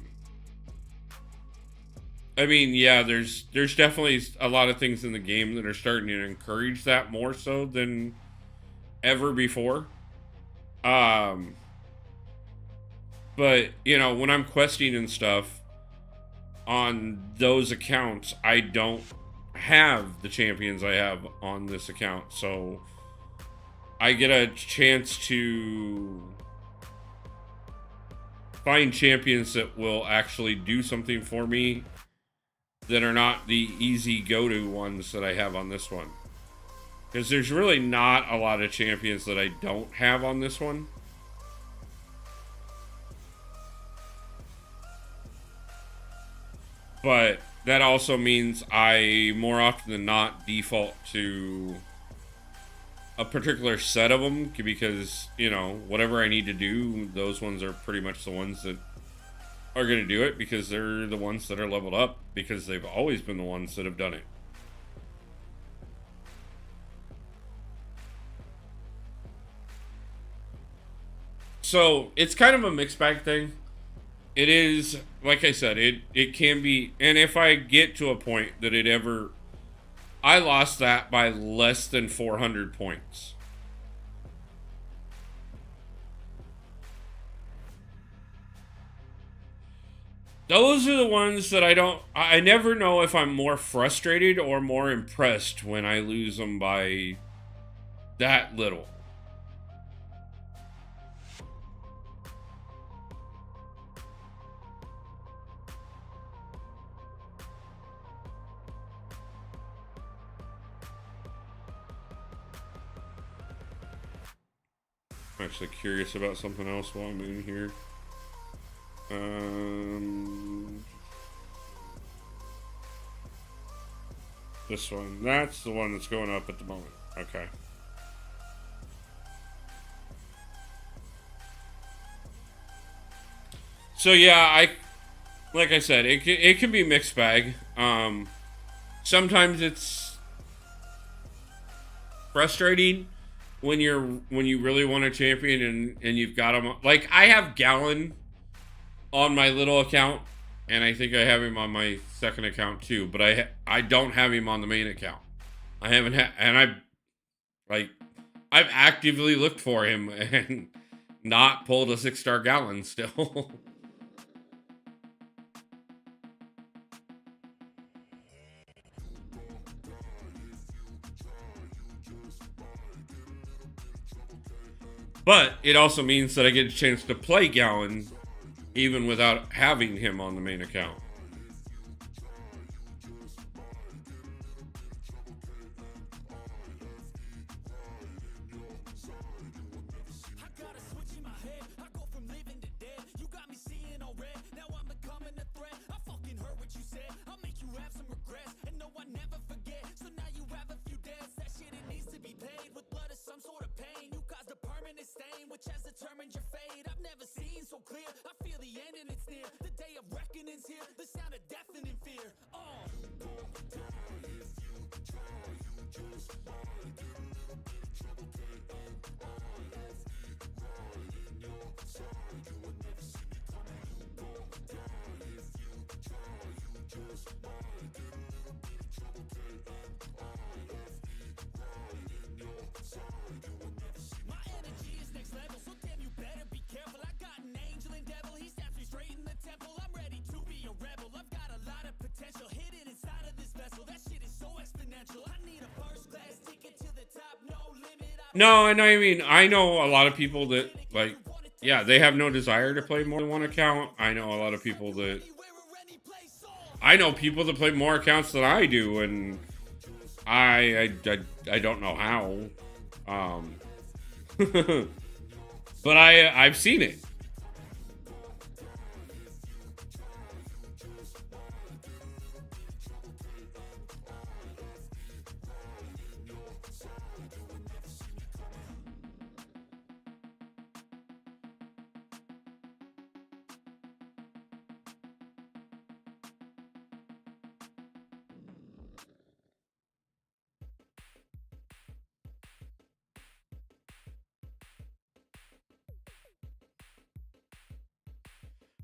mean, yeah, there's definitely a lot of things in the game that are starting to encourage that more so than ever before. But, you know, when I'm questing and stuff on those accounts, I don't have the champions I have on this account. So I get a chance to find champions that will actually do something for me that are not the easy go-to ones that I have on this one. Because there's really not a lot of champions that I don't have on this one. But that also means I, more often than not, default to a particular set of them, because, you know, whatever I need to do, those ones are pretty much the ones that are going to do it because they're the ones that are leveled up, because they've always been the ones that have done it. So it's kind of a mixed bag thing. It is, like I said, it can be, and if I get to a point that I lost that by less than 400 points. Those are the ones that I never know if I'm more frustrated or more impressed when I lose them by that little. I'm actually curious about something else while I'm in here. This one. That's the one that's going up at the moment. Okay. So yeah, like I said, it can be mixed bag. Sometimes it's frustrating when you really want a champion and you've got them. Like, I have Gallon on my little account, and I think I have him on my second account too, but I don't have him on the main account. I haven't and I've actively looked for him and not pulled a 6-star Gallon still. But it also means that I get a chance to play Gallon even without having him on the main account. No, and I mean, I know a lot of people that, like, yeah, they have no desire to play more than one account. I know a lot of people that play more accounts than I do, and I don't know how. But I've seen it.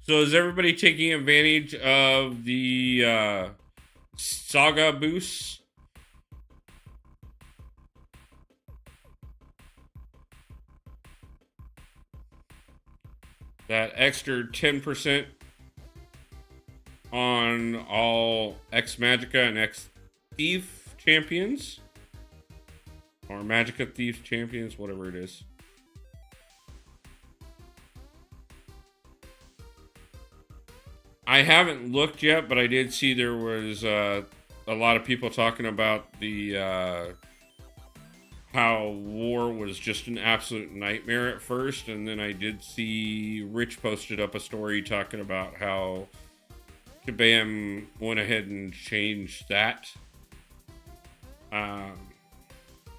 So is everybody taking advantage of the saga boosts? That extra 10% on all X Magica and X Thief champions. Or Magica Thief champions, whatever it is. I haven't looked yet, but I did see there was a lot of people talking about the how war was just an absolute nightmare at first, and then I did see Rich posted up a story talking about how Kabam went ahead and changed that.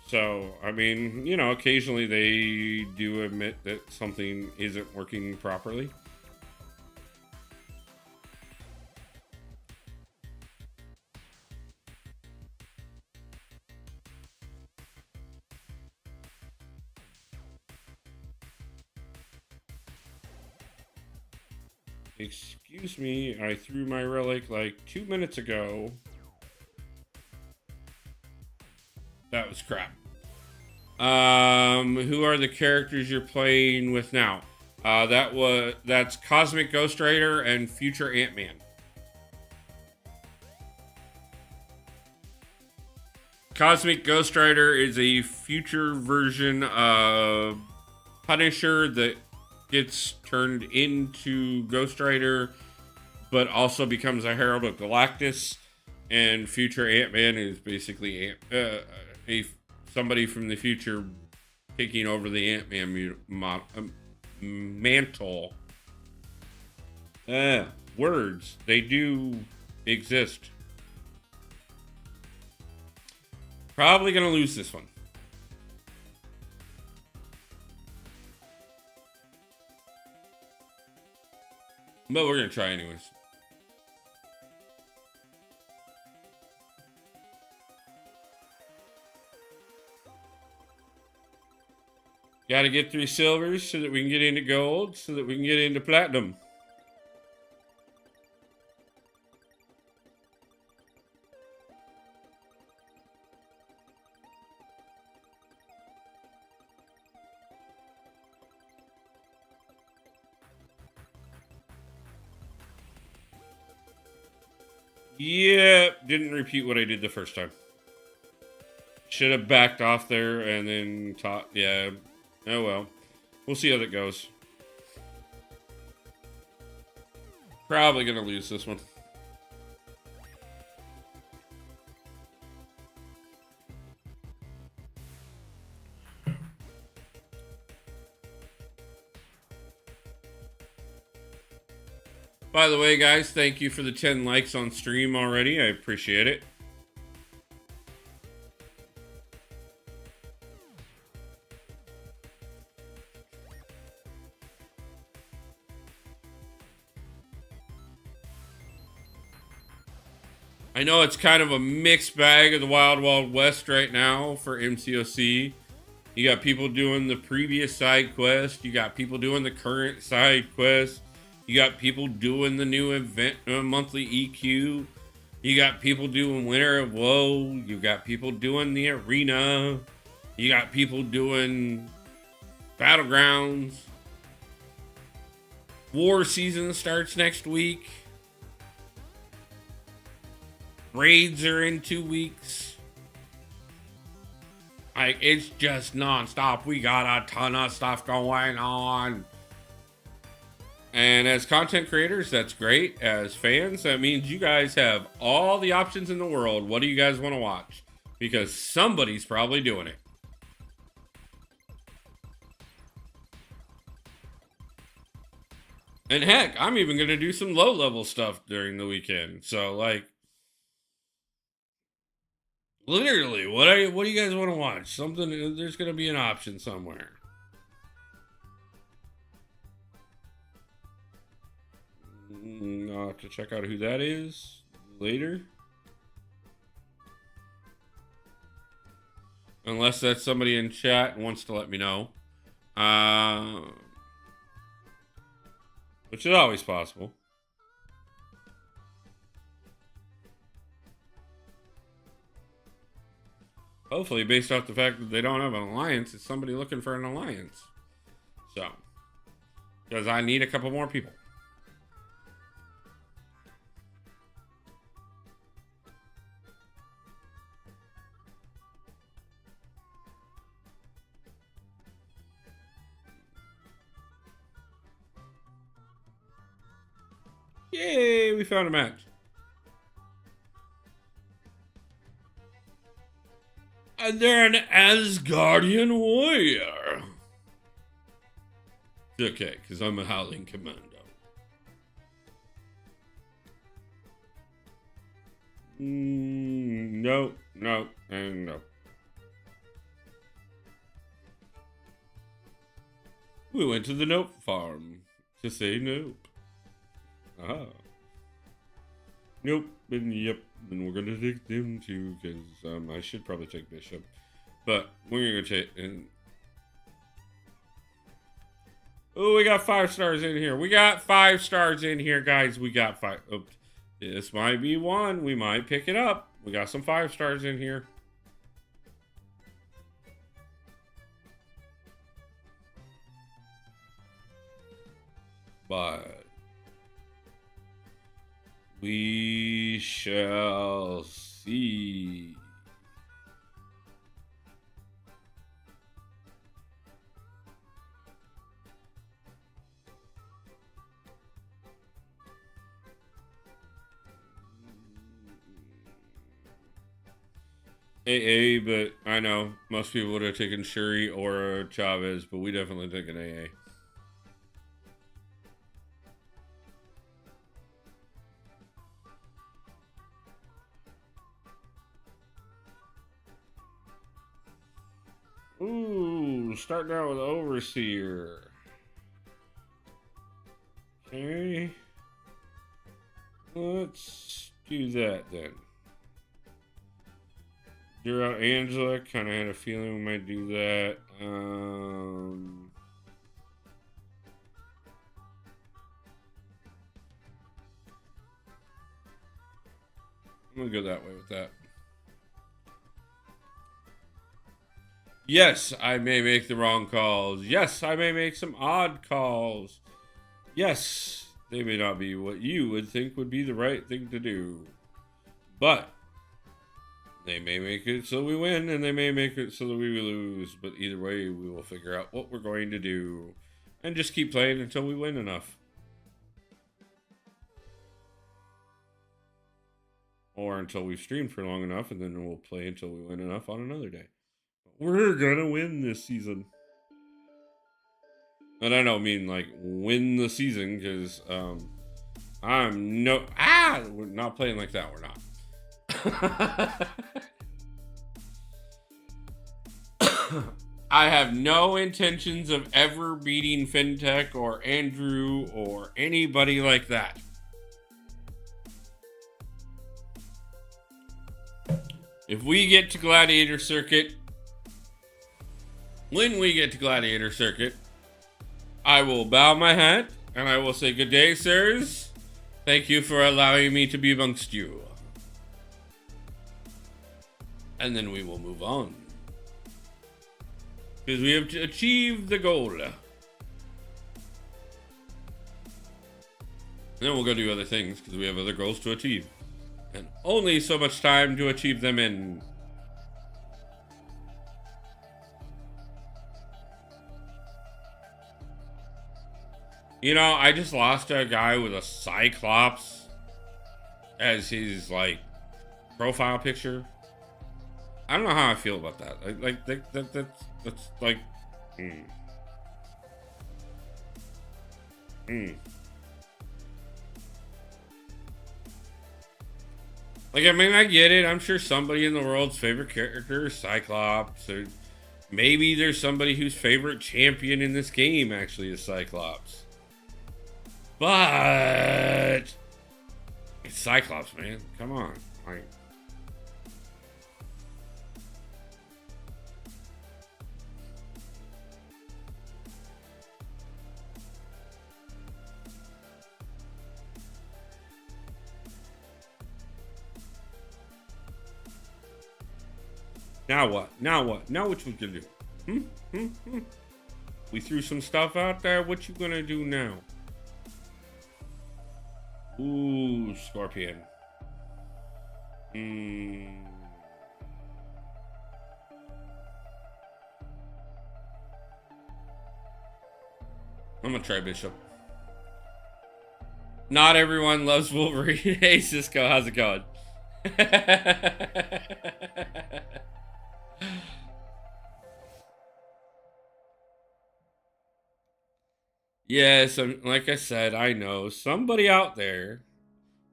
So, I mean, you know, occasionally they do admit that something isn't working properly. Excuse me, I threw my relic like 2 minutes ago. That was crap. Who are the characters you're playing with now? That's Cosmic Ghost Rider and Future Ant-Man. Cosmic Ghost Rider is a future version of Punisher that gets turned into Ghost Rider, but also becomes a Herald of Galactus. And Future Ant-Man is basically somebody from the future taking over the Ant-Man mantle. Words. They do exist. Probably gonna lose this one. But we're gonna try anyways. Gotta get 3 silvers so that we can get into gold, so that we can get into platinum. Yeah, didn't repeat what I did the first time. Should have backed off there and then taught. Yeah. Oh well. We'll see how that goes. Probably gonna lose this one. By the way, guys, thank you for the 10 likes on stream already. I appreciate it. I know it's kind of a mixed bag of the Wild Wild West right now for MCOC. You got people doing the previous side quest. You got people doing the current side quest. You got people doing the new event, monthly EQ. You got people doing Winter of Woe. You got people doing the arena. You got people doing Battlegrounds. War season starts next week. Raids are in 2 weeks. Like, it's just nonstop. We got a ton of stuff going on. And as content creators, that's great. As fans, that means you guys have all the options in the world. What do you guys want to watch? Because somebody's probably doing it. And heck, I'm even going to do some low-level stuff during the weekend. So, like, literally, what do you guys want to watch? Something, there's going to be an option somewhere. I'll have to check out who that is later. Unless that's somebody in chat and wants to let me know. Which is always possible. Hopefully, based off the fact that they don't have an alliance, it's somebody looking for an alliance. So, because I need a couple more people. Yay, we found a match. And they're an Asgardian warrior. It's okay, because I'm a Howling Commando. No, and no. We went to the Nope farm to say nope. Ah. Nope, and yep, and we're gonna take them too, because I should probably take Bishop. But we're gonna take, and Oh, we got 5 stars in here. We got 5 stars in here, guys. We got 5. Oops. This might be one. We might pick it up. We got some 5 stars in here. But we shall see. AA, but I know most people would have taken Shuri or Chavez, but we definitely took an AA. Ooh, starting out with Overseer. Okay. Let's do that then. Zero Angela, kind of had a feeling we might do that. I'm gonna go that way with that. Yes, I may make the wrong calls. Yes, I may make some odd calls. Yes, they may not be what you would think would be the right thing to do. But they may make it so we win, and they may make it so that we lose. But either way, we will figure out what we're going to do. And just keep playing until we win enough. Or until we've streamed for long enough, and then we'll play until we win enough on another day. We're gonna win this season. And I don't mean like win the season, because we're not playing like that. We're not. I have no intentions of ever beating FinTech or Andrew or anybody like that. If we get to Gladiator Circuit, when we get to Gladiator Circuit, I will bow my hat and I will say, good day, sirs. Thank you for allowing me to be amongst you. And then we will move on. Because we have achieved the goal. And then we'll go do other things because we have other goals to achieve. And only so much time to achieve them in. You know, I just lost to a guy with a Cyclops as his, like, profile picture. I don't know how I feel about that. That's like, Like, I mean, I get it. I'm sure somebody in the world's favorite character is Cyclops. Or maybe there's somebody whose favorite champion in this game actually is Cyclops. But it's Cyclops, man. Come on. Like, now what? Now what? Now what you gonna do? We threw some stuff out there. What you gonna do now? Ooh, Scorpion. I'm gonna try Bishop. Not everyone loves Wolverine. Hey, Cisco, how's it going? Yes, like I said, I know somebody out there.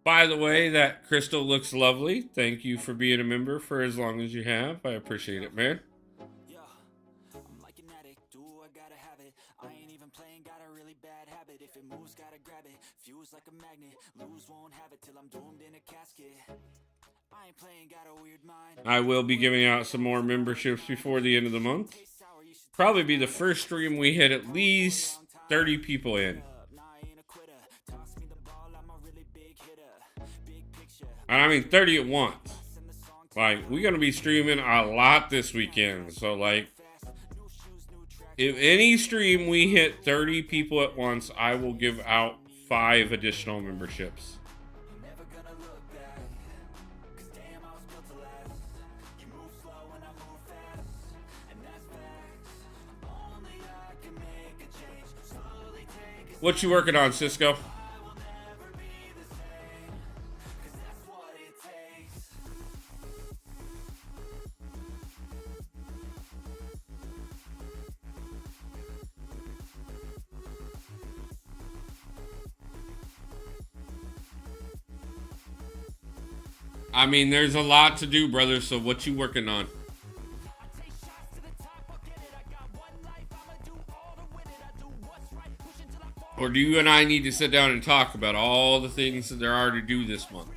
By the way, that crystal looks lovely. Thank you for being a member for as long as you have. I appreciate it, man. Yeah, I'm like an addict, do I gotta have it. I ain't even playing, got a really bad habit. If it moves, gotta grab it. Fuse like a magnet, lose, won't have it till I'm doomed in a casket. I will be giving out some more memberships before the end of the month. Probably be the first stream we hit at least 30 people in. And I mean 30 at once. Like, we're going to be streaming a lot this weekend. So, like, if any stream we hit 30 people at once, I will give out 5 additional memberships. What you working on, Cisco? I mean, there's a lot to do, brother, so what you working on? Or do you and I need to sit down and talk about all the things that there are to do this month?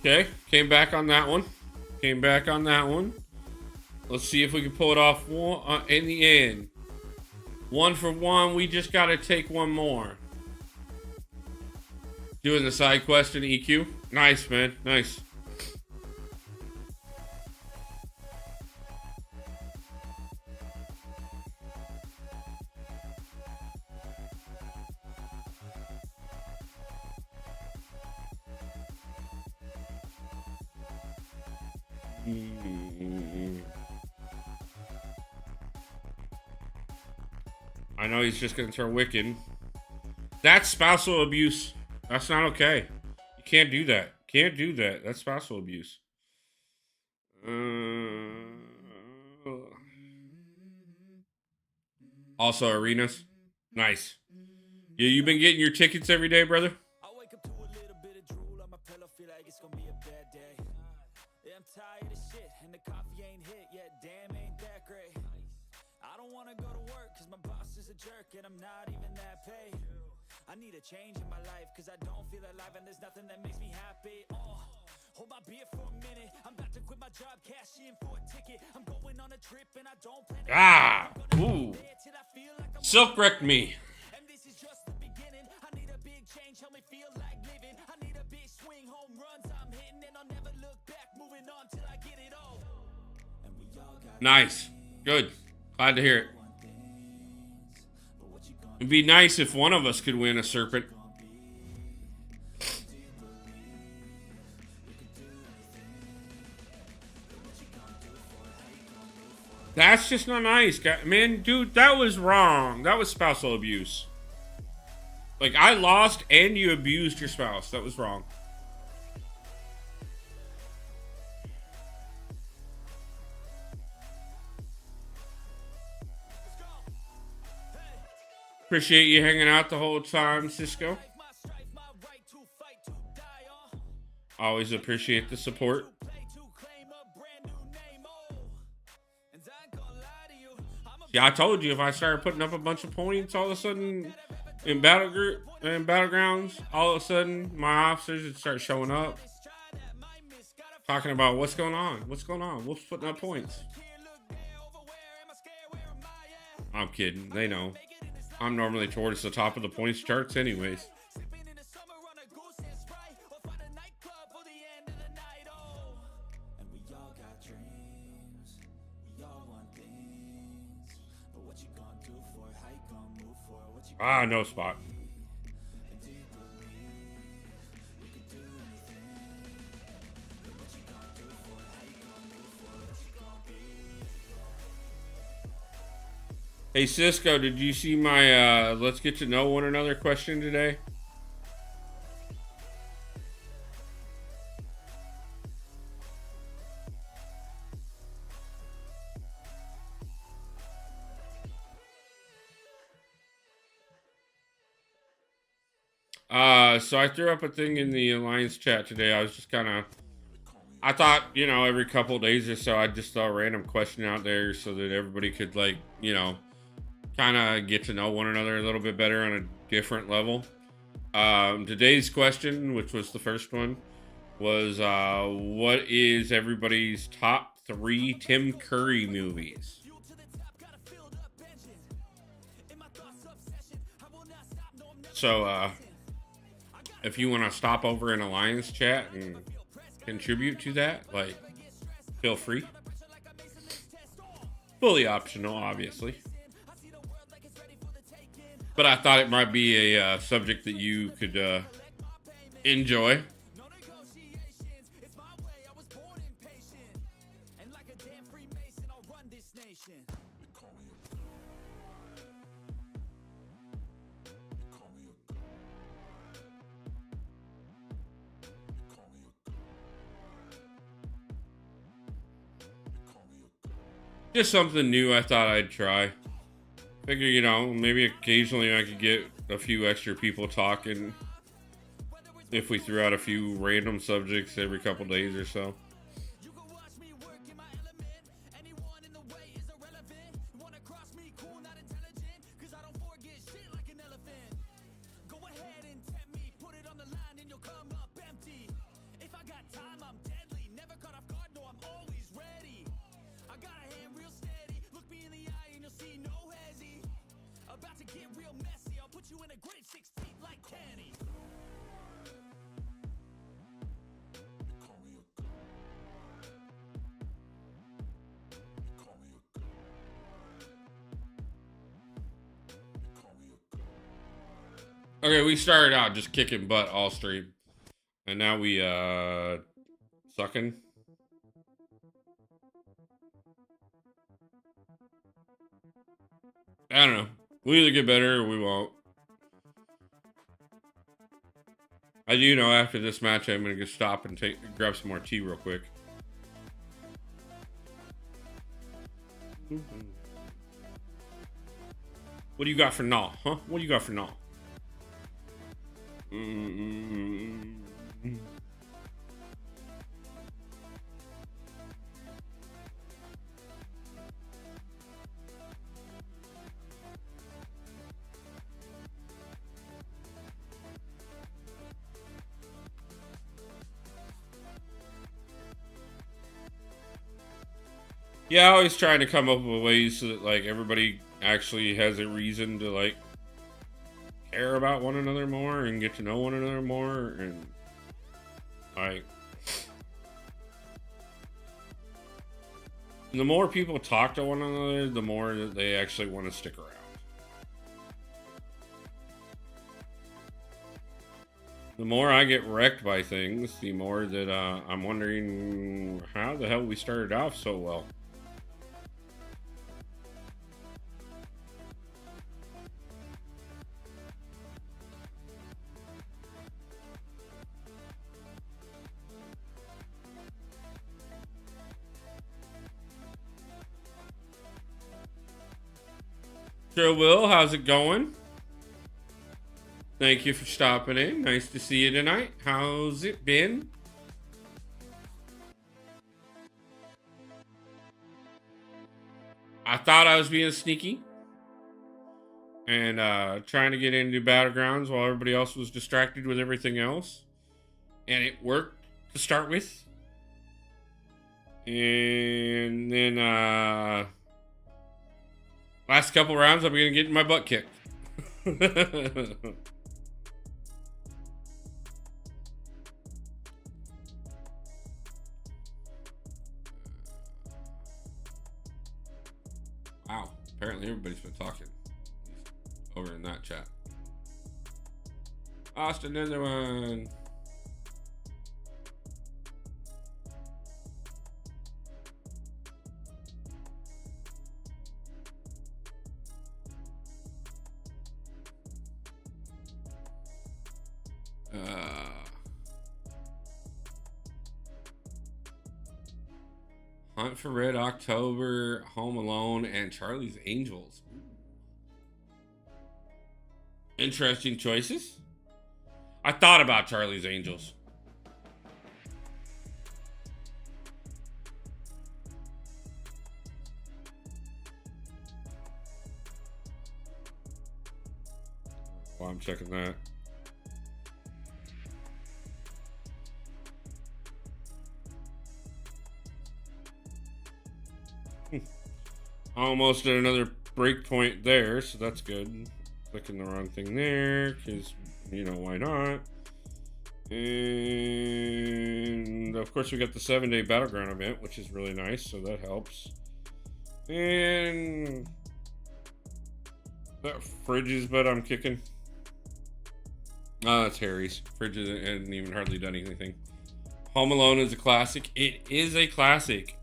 Okay, came back on that one. Came back on that one. Let's see if we can pull it off in the end. 1 for 1. We just got to take one more. Doing the side quest in EQ. Nice, man. Nice. I know he's just going to turn wicked. That's spousal abuse. That's not okay. You can't do that. Can't do that. That's spousal abuse. Also, arenas. Nice. Yeah, you been getting your tickets every day, brother? And I'm not even that paid. I need a change in my life, cause I don't feel alive and there's nothing that makes me happy. Hold my beer for a minute. I'm about to quit my job, cash in for a ticket. I'm going on a trip and I don't plan ooh. Silk wrecked me. And this is just the beginning. I need a big change, help me feel like living. I need a big swing, home runs I'm hitting, and I'll never look back, moving on till I get it all. And we all got nice. Good. Glad to hear it. It'd be nice if one of us could win a serpent. That's just not nice, man. Dude, that was wrong. That was spousal abuse. Like, I lost and you abused your spouse. That was wrong. Appreciate you hanging out the whole time, Cisco. Always appreciate the support. Yeah, I told you if I started putting up a bunch of points, all of a sudden in Battlegrounds, all of a sudden my officers would start showing up, talking about what's going on, what's putting up points. I'm kidding. They know. I'm normally towards the top of the points charts anyways. No spot. Hey Cisco, did you see my let's get to know one another question today? So I threw up a thing in the Alliance chat today. I was just kind of, I thought, you know, every couple days or so, I'd just throw a random question out there so that everybody could, like, you know, kind of get to know one another a little bit better on a different level. Today's question, which was the first one, was what is everybody's top 3 Tim Curry movies? So, if you want to stop over in Alliance chat and contribute to that, like, feel free. Fully optional, obviously. But I thought it might be a subject that you could enjoy. Just something new I thought I'd try. Figure, you know, maybe occasionally I could get a few extra people talking if we threw out a few random subjects every couple days or so. Okay, we started out just kicking butt all stream. And now we, sucking. I don't know. We'll either get better or we won't. I do know after this match I'm gonna go stop and grab some more tea real quick. What do you got for now, huh? What do you got for now? Yeah, I always try to come up with ways so that, like, everybody actually has a reason to, like, care about one another more and get to know one another more, and, like, the more people talk to one another, the more that they actually want to stick around. The more I get wrecked by things, the more that I'm wondering how the hell we started off so well. Sure, Will, how's it going? Thank you for stopping in. Nice to see you tonight. How's it been? I thought I was being sneaky and trying to get into Battlegrounds while everybody else was distracted with everything else. And it worked to start with. And then last couple rounds I'm going to get my butt kicked. Wow, apparently everybody's been talking over in that chat. Austin, another one. Hunt for Red October, Home Alone, and Charlie's Angels. Interesting choices. I thought about Charlie's Angels. While I'm checking that. Almost at another break point there, so that's good. Clicking the wrong thing there, because, you know, why not? And, of course, we got the 7-day Battleground event, which is really nice, so that helps. And that Fridge's butt I'm kicking. Oh, that's Harry's. Fridge hasn't even hardly done anything. Home Alone is a classic. It is a classic.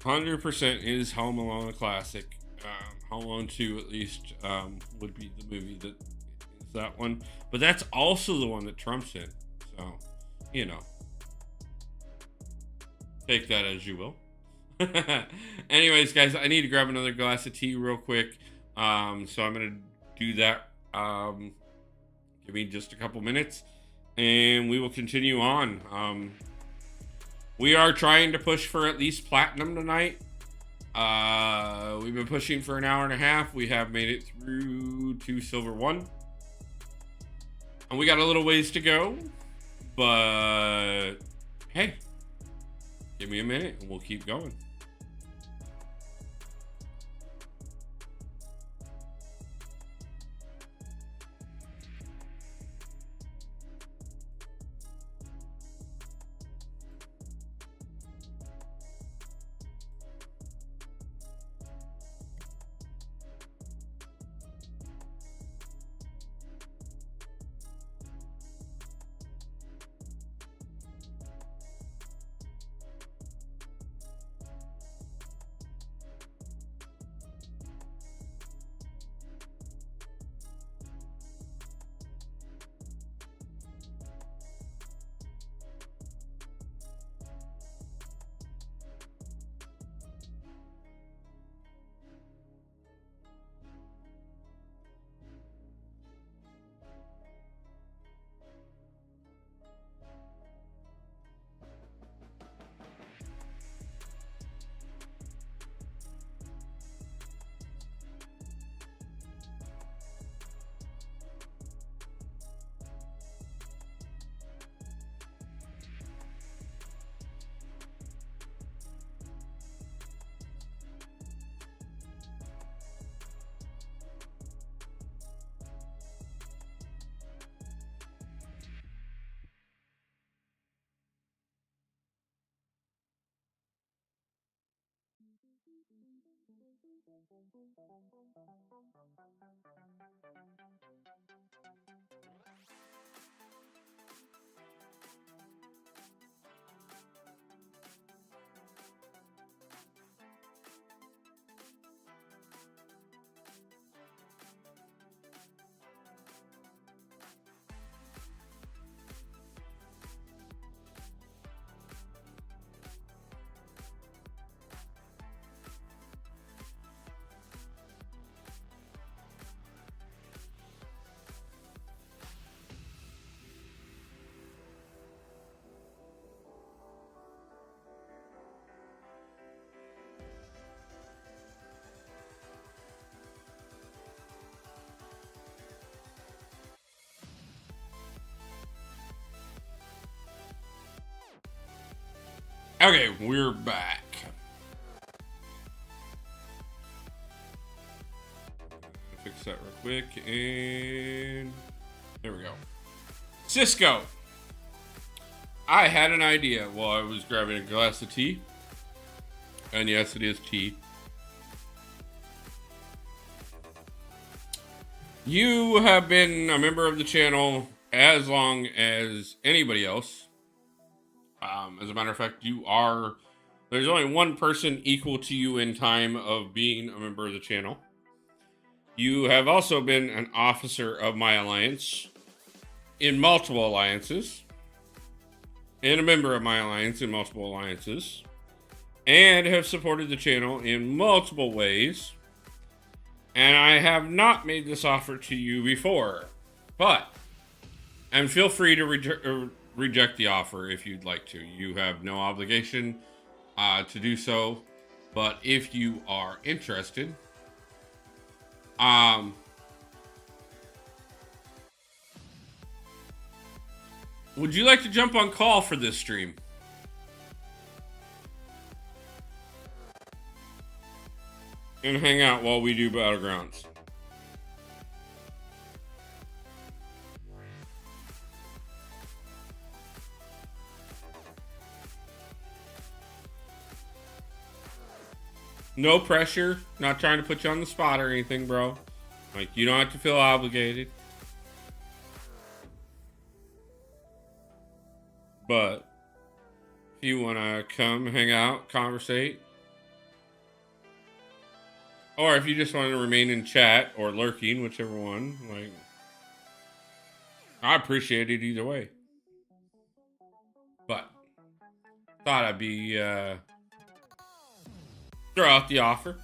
100% is Home Alone a classic. Home Alone 2 at least would be the movie that is that one. But that's also the one that Trump's in. So, you know. Take that as you will. Anyways, guys, I need to grab another glass of tea real quick. So I'm going to do that. Give me just a couple minutes. And we will continue on. We are trying to push for at least platinum tonight. We've been pushing for an hour and a half. We have made it through to silver 1. And we got a little ways to go. But hey, give me a minute and we'll keep going. Okay, we're back. Fix that real quick, and there we go. Cisco. I had an idea while I was grabbing a glass of tea. And yes, it is tea. You have been a member of the channel as long as anybody else. As a matter of fact, there's only one person equal to you in time of being a member of the channel. You have also been an officer of my alliance in multiple alliances, and a member of my alliance in multiple alliances, and have supported the channel in multiple ways. And I have not made this offer to you before, But, and feel free to reject the offer if you'd like to. You have no obligation to do so. But if you are interested, would you like to jump on call for this stream? And hang out while we do Battlegrounds. No pressure. Not trying to put you on the spot or anything, bro. Like, you don't have to feel obligated. But if you want to come, hang out, conversate, or if you just want to remain in chat or lurking, whichever one, like, I appreciate it either way. But thought I'd be throw out the offer.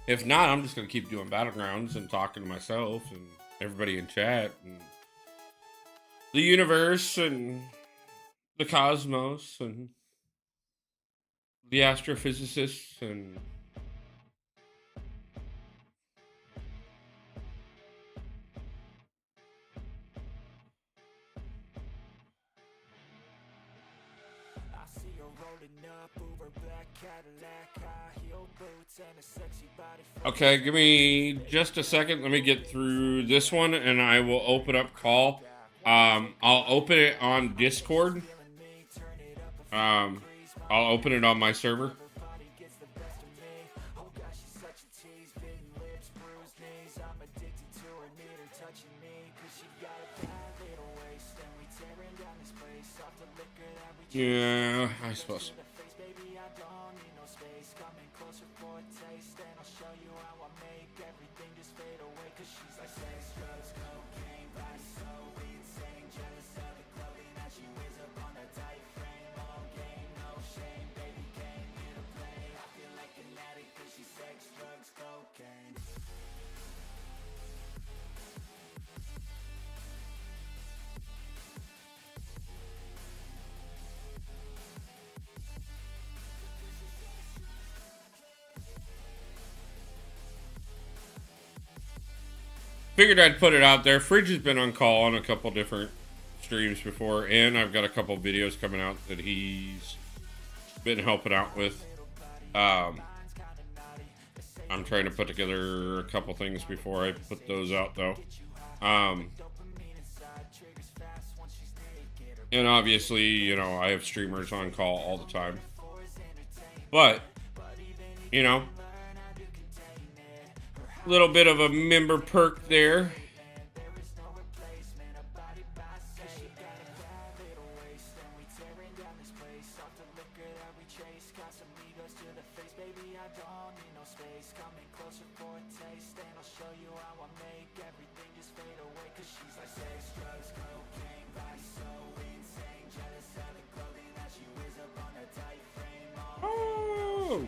If not, I'm just going to keep doing Battlegrounds and talking to myself and everybody in chat and the universe and the cosmos and the astrophysicists and okay, give me just a second. Let me get through this one and I will open up call. I'll open it on Discord. I'll open it on my server. Yeah, I suppose. Figured I'd put it out there. Fridge has been on call on a couple different streams before, and I've got a couple videos coming out that he's been helping out with. I'm trying to put together a couple things before I put those out, though. And obviously, you know, I have streamers on call all the time. But, you know, little bit of a member perk there. Oh.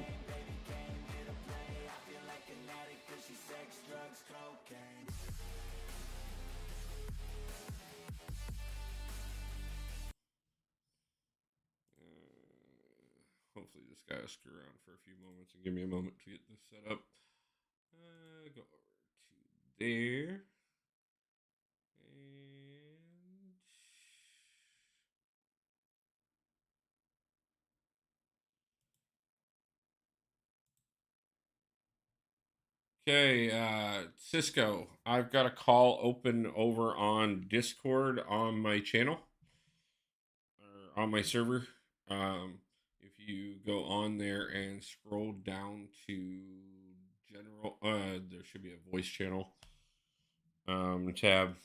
Hopefully this guy will screw around for a few moments and give me a moment to get this set up. Go over to there. Okay, Cisco, I've got a call open over on Discord on my channel, or on my server. If you go on there and scroll down to general. There should be a voice channel tab.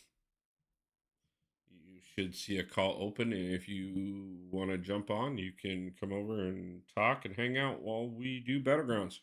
You should see a call open, and if you want to jump on, you can come over and talk and hang out while we do Battlegrounds.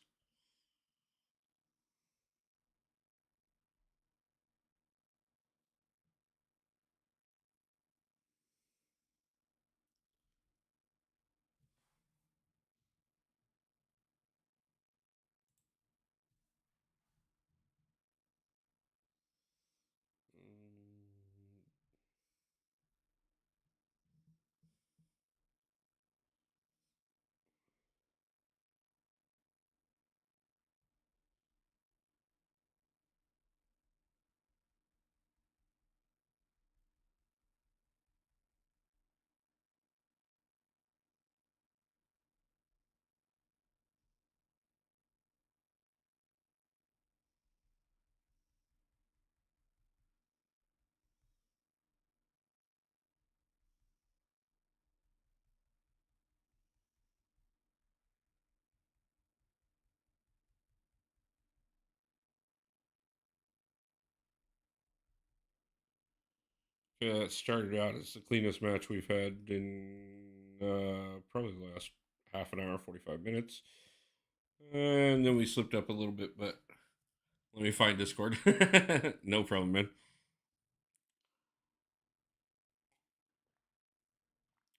It started out as the cleanest match we've had in probably the last half an hour, 45 minutes. And then we slipped up a little bit, but let me find Discord. No problem, man.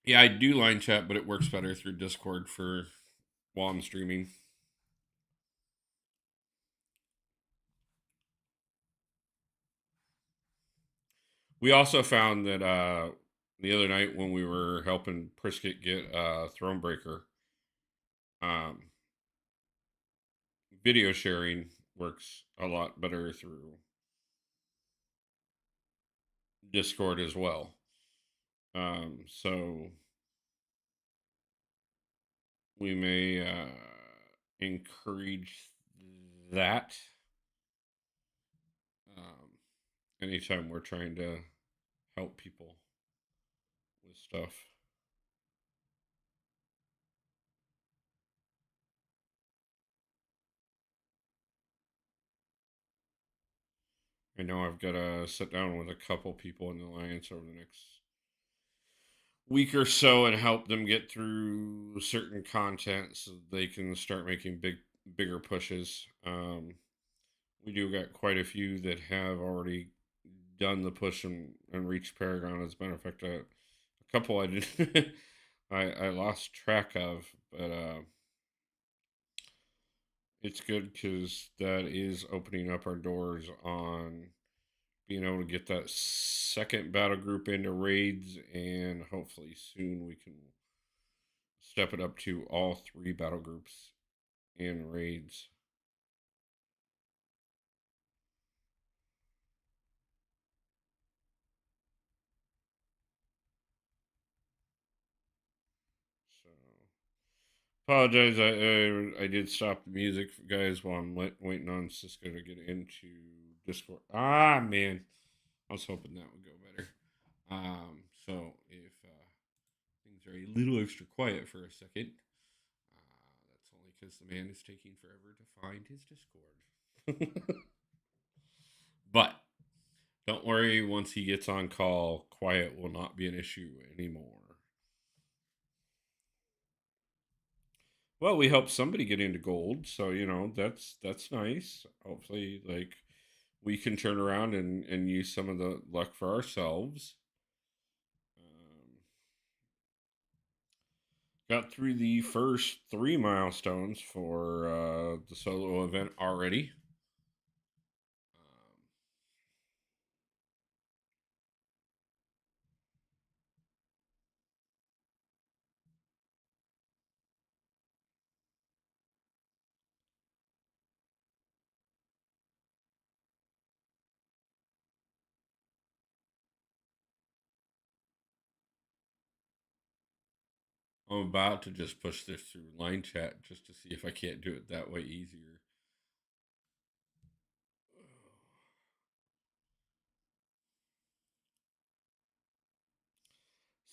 Yeah, I do line chat, but it works better through Discord for while I'm streaming. We also found that the other night when we were helping Prisket get Thronebreaker, um, video sharing works a lot better through Discord as well. So we may encourage that anytime we're trying to help people with stuff. I know I've got to sit down with a couple people in the alliance over the next week or so and help them get through certain content so they can start making bigger pushes. We do got quite a few that have already done the push and reached Paragon. As a matter of fact, a couple I did I lost track of, but it's good because that is opening up our doors on being able to get that second battle group into raids, and hopefully soon we can step it up to all three battle groups in raids. So apologize. I did stop the music, guys, while I'm waiting on Cisco to get into Discord. Ah, man, I was hoping that would go better. So if things are a little extra quiet for a second, that's only because the man is taking forever to find his Discord. But don't worry, once he gets on call, quiet will not be an issue anymore. Well, we helped somebody get into gold, so that's nice. Hopefully, like we can turn around and use some of the luck for ourselves. Got through the first three milestones for the solo event already. I'm about to just push this through line chat just to see if I can't do it that way easier.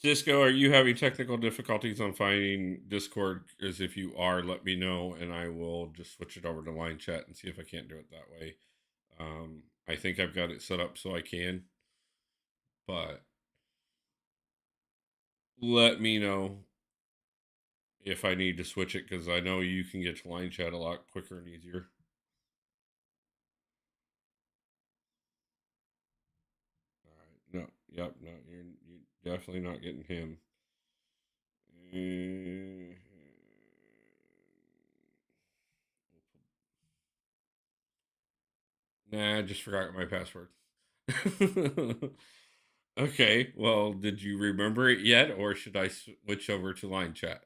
Cisco, are you having technical difficulties on finding Discord? Because if you are, let me know, and I will just switch it over to line chat and see if I can't do it that way. I think I've got it set up so I can, but let me know if I need to switch it because I know you can get to line chat a lot quicker and easier. All right. No. Yep. No. You're definitely not getting him. Uh, Nah, I just forgot my password. Okay. Well, did you remember it yet, or should I switch over to line chat?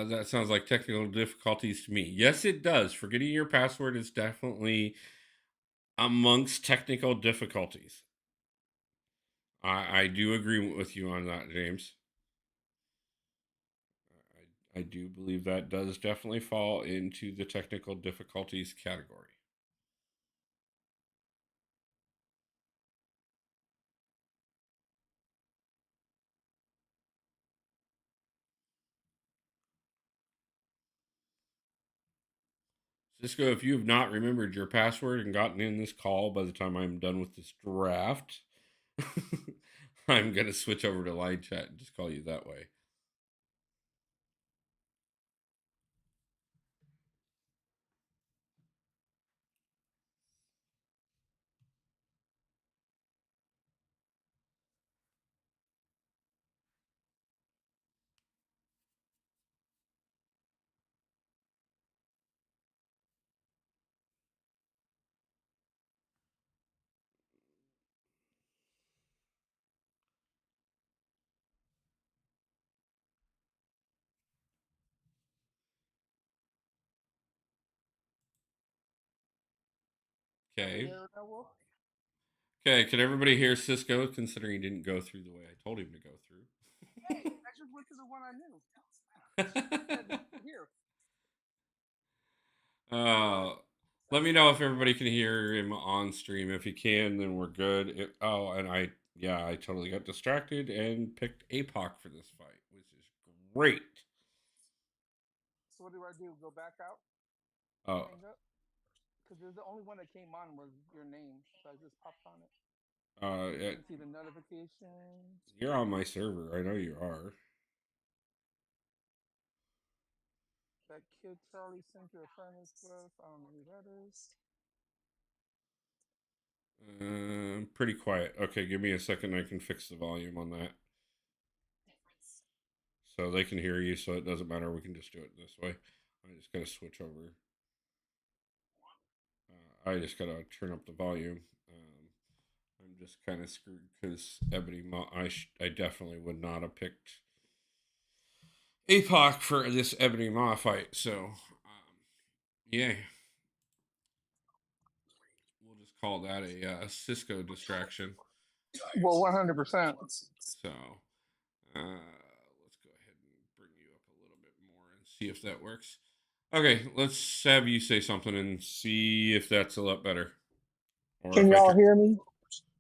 That sounds like technical difficulties to me. Yes, it does. Forgetting your password is definitely amongst technical difficulties. I do agree with you on that, James. I do believe that does definitely fall into the technical difficulties category. Cisco, if you have not remembered your password and gotten in this call by the time I'm done with this draft, I'm going to switch over to line chat and just call you that way. Okay. Okay, can everybody hear Cisco considering he didn't go through the way I told him to go through? Hey, I just went to the one I knew. Here. Let me know if everybody can hear him on stream. If you can, then we're good. Oh, and I totally got distracted and picked APOC for this fight, which is great. So what do I do? Go back out? Oh, Hang up? Because the only one that came on was your name, so I just popped on it. You can see the notifications. you're on my server. I know you are. That kid Charlie sent you a friend request. I don't know who that is. Pretty quiet. Okay, give me a second. I can fix the volume on that. So they can hear you, so it doesn't matter. We can just do it this way. I just gotta switch over. I just gotta turn up the volume. I'm just kind of screwed because I definitely would not have picked APOC for this Ebony Maw fight. So, yeah, we'll just call that a Cisco distraction. Well, 100%. So, let's go ahead and bring you up a little bit more and see if that works. Okay, let's have you say something and see if that's a lot better. Or Can if I y'all hear me?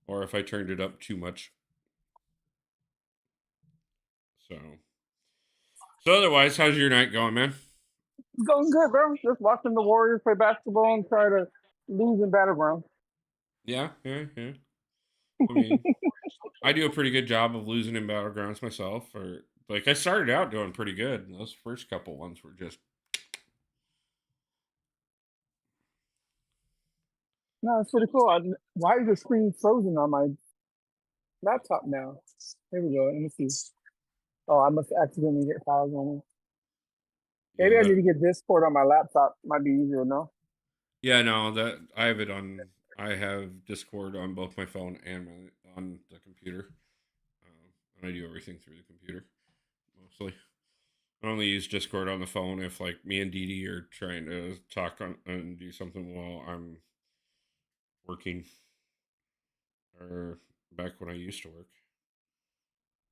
or if I turned it up too much. So, otherwise, how's your night going, man? It's going good, bro. Just watching the Warriors play basketball and try to lose in Battlegrounds. Yeah. I mean, I do a pretty good job of losing in Battlegrounds myself. Or like I started out doing pretty good. Those first couple ones were just No, it's pretty cool. Why is the screen frozen on my laptop now? Here we go. Let me see. Oh, I must accidentally hit pause on it. Maybe Yeah, I need to get Discord on my laptop. Might be easier, no? yeah, no, that I have it on. I have Discord on both my phone and on the computer. And I do everything through the computer mostly. I only use Discord on the phone if like me and Dee Dee are trying to talk on and do something while I'm working, or back when I used to work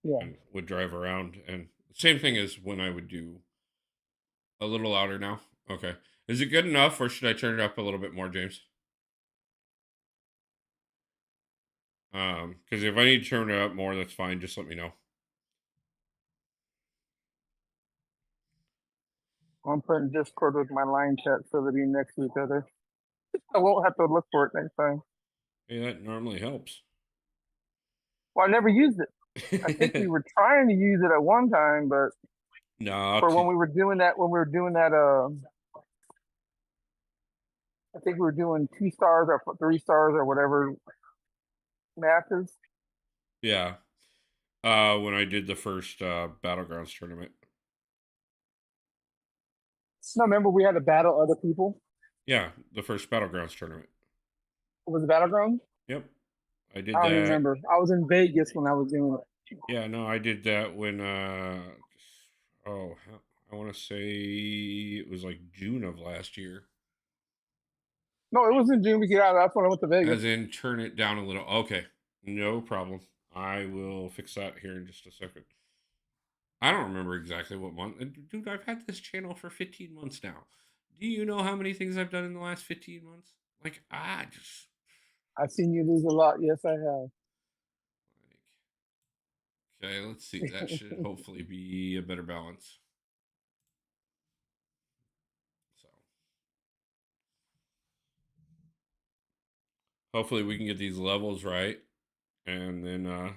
Yeah. and would drive around. And same thing as when I would do a little louder now. Okay. Is it good enough or should I turn it up a little bit more, James? Because if I need to turn it up more, that's fine. Just let me know. I'm putting Discord with my line chat so they'll be next to each other. I won't have to look for it next time. Hey, that normally helps. Well, I never used it. I think we were trying to use it at one time, but No, for when we were doing that, I think we were doing 2 stars or 3 stars or whatever matches. yeah. When I did the first Battlegrounds tournament. No, remember we had to battle other people. Yeah, the first Battlegrounds tournament. Was it Battleground? Yep, I did I don't even that. remember. I was in Vegas when I was doing it. Yeah, no, I did that when oh, I want to say it was like June of last year. No, it was in June. We get out. That's when I went to Vegas. As in, turn it down a little. Okay, no problem. I will fix that here in just a second. I don't remember exactly what month. Dude, I've had this channel for 15 months now. Do you know how many things I've done in the last 15 months? Like, I just. I've seen you lose a lot. Yes, I have. Like, okay, let's see. That should hopefully be a better balance. So. Hopefully we can get these levels right. And then I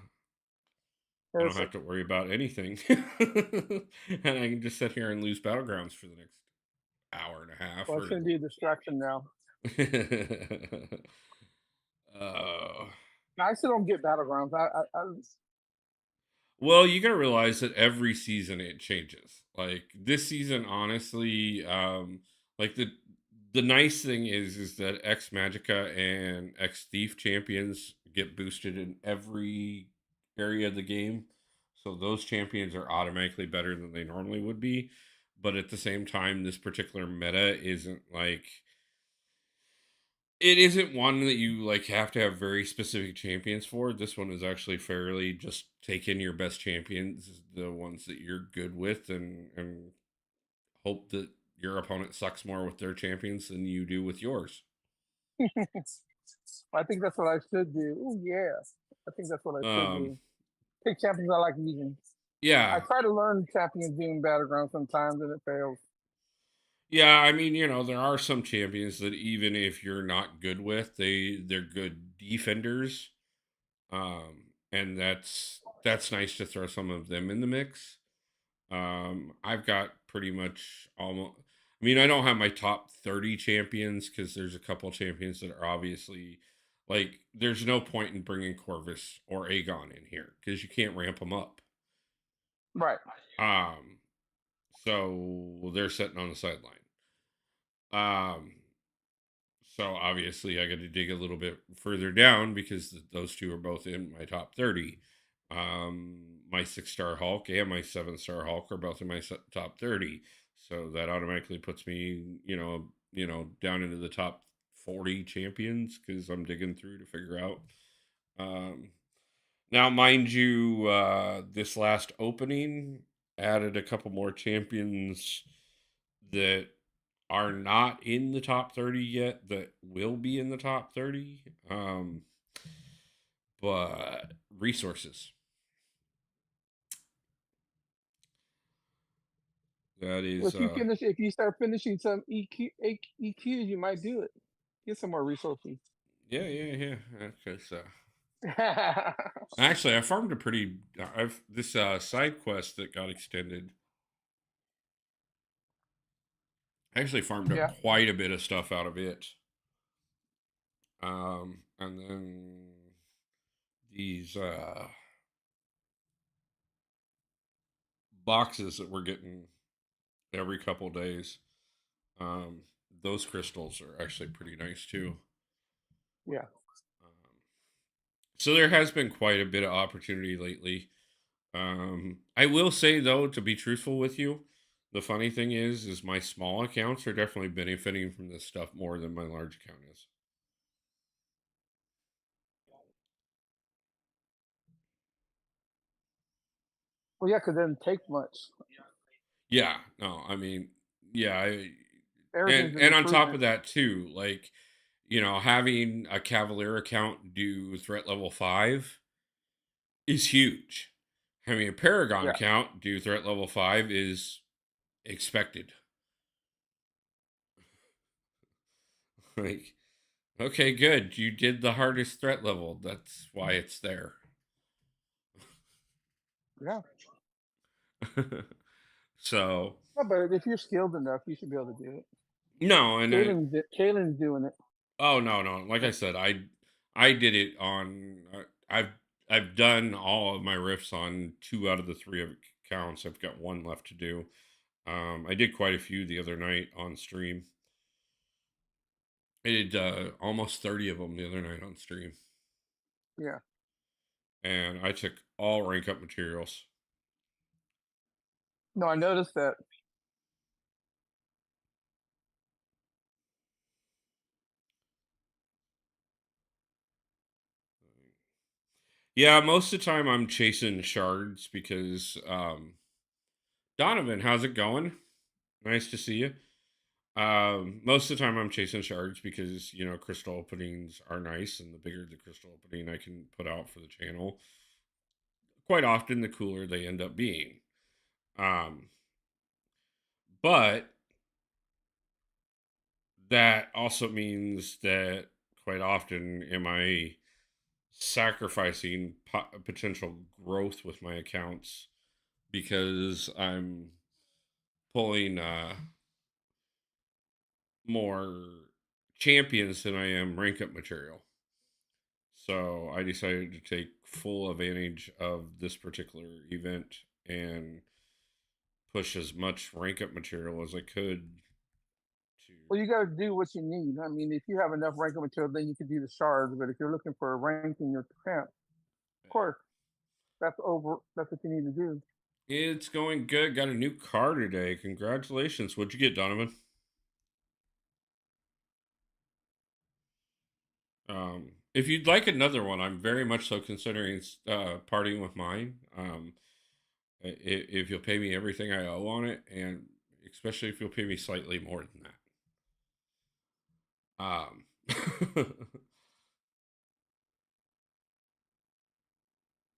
don't have to worry about anything. And I can just sit here and lose Battlegrounds for the next hour and a half. Well, it's going to be a distraction now. uh, I still don't get Battlegrounds. well, you gotta realize that every season it changes. Like this season, honestly, like the nice thing is that X Magica and X Thief champions get boosted in every area of the game. So those champions are automatically better than they normally would be. But at the same time, this particular meta isn't like it isn't one that you like have to have very specific champions for. This one is actually fairly just take in your best champions, the ones that you're good with, and hope that your opponent sucks more with their champions than you do with yours. I think that's what I should do. Oh yeah, I think that's what I should do. Pick champions I like using. Yeah. I try to learn champions doing Battlegrounds sometimes, and it fails. Yeah, I mean, there are some champions that even if you're not good with, they're good defenders. And that's nice to throw some of them in the mix. I've got pretty much almost. I mean, I don't have my top 30 champions because there's a couple champions that are obviously like. There's no point in bringing Corvus or Aegon in here because you can't ramp them up. Right. So they're sitting on the sideline. So obviously I got to dig a little bit further down because those two are both in my top 30. My 6-star Hulk and my 7-star Hulk are both in my top 30. So that automatically puts me, down into the top 40 champions because I'm digging through to figure out. Now, mind you, this last opening added a couple more champions that are not in the top 30 yet that will be in the top 30. But resources. That is. If you start finishing some EQs, you might do it. Get some more resources. Yeah. Okay, so. Actually, I farmed a pretty. This side quest that got extended. I actually farmed up quite a bit of stuff out of it. And then these boxes that we're getting every couple days. Um, those crystals are actually pretty nice too. Yeah. So there has been quite a bit of opportunity lately. I will say though, to be truthful with you, the funny thing is my small accounts are definitely benefiting from this stuff more than my large account is. Well, yeah, because it didn't take much. Yeah, no, I mean, yeah, Everything's an and on top improvement. of that too, like having a Cavalier account do threat level 5 is huge. Having a Paragon Yeah. account do threat level 5 is expected. Like, okay, good. You did the hardest threat level. That's why it's there. Yeah. So, No, but if you're skilled enough, you should be able to do it. no, and Kalen's doing it. oh no, no. Like I said, I did it on. I've done all of my riffs on 2 out of the 3 of accounts. I've got one left to do. I did quite a few the other night on stream. I did almost 30 of them the other night on stream, Yeah. and I took all rank up materials. No, I noticed that. Yeah, most of the time I'm chasing shards because Donovan, how's it going? Nice to see you. Most of the time I'm chasing shards because crystal openings are nice, and the bigger the crystal opening I can put out for the channel, quite often the cooler they end up being. Um, but that also means that quite often am I sacrificing potential growth with my accounts because I'm pulling more champions than I am rank up material. So I decided to take full advantage of this particular event and push as much rank up material as I could to. Well, you got to do what you need. I mean, if you have enough ranking material, then you can do the shards. But if you're looking for a rank in your camp, of course, that's over. That's what you need to do. It's going good. Got a new car today. Congratulations. What'd you get, Donovan? If you'd like another one, I'm very much so considering partying with mine. If you'll pay me everything I owe on it, and especially if you'll pay me slightly more than that.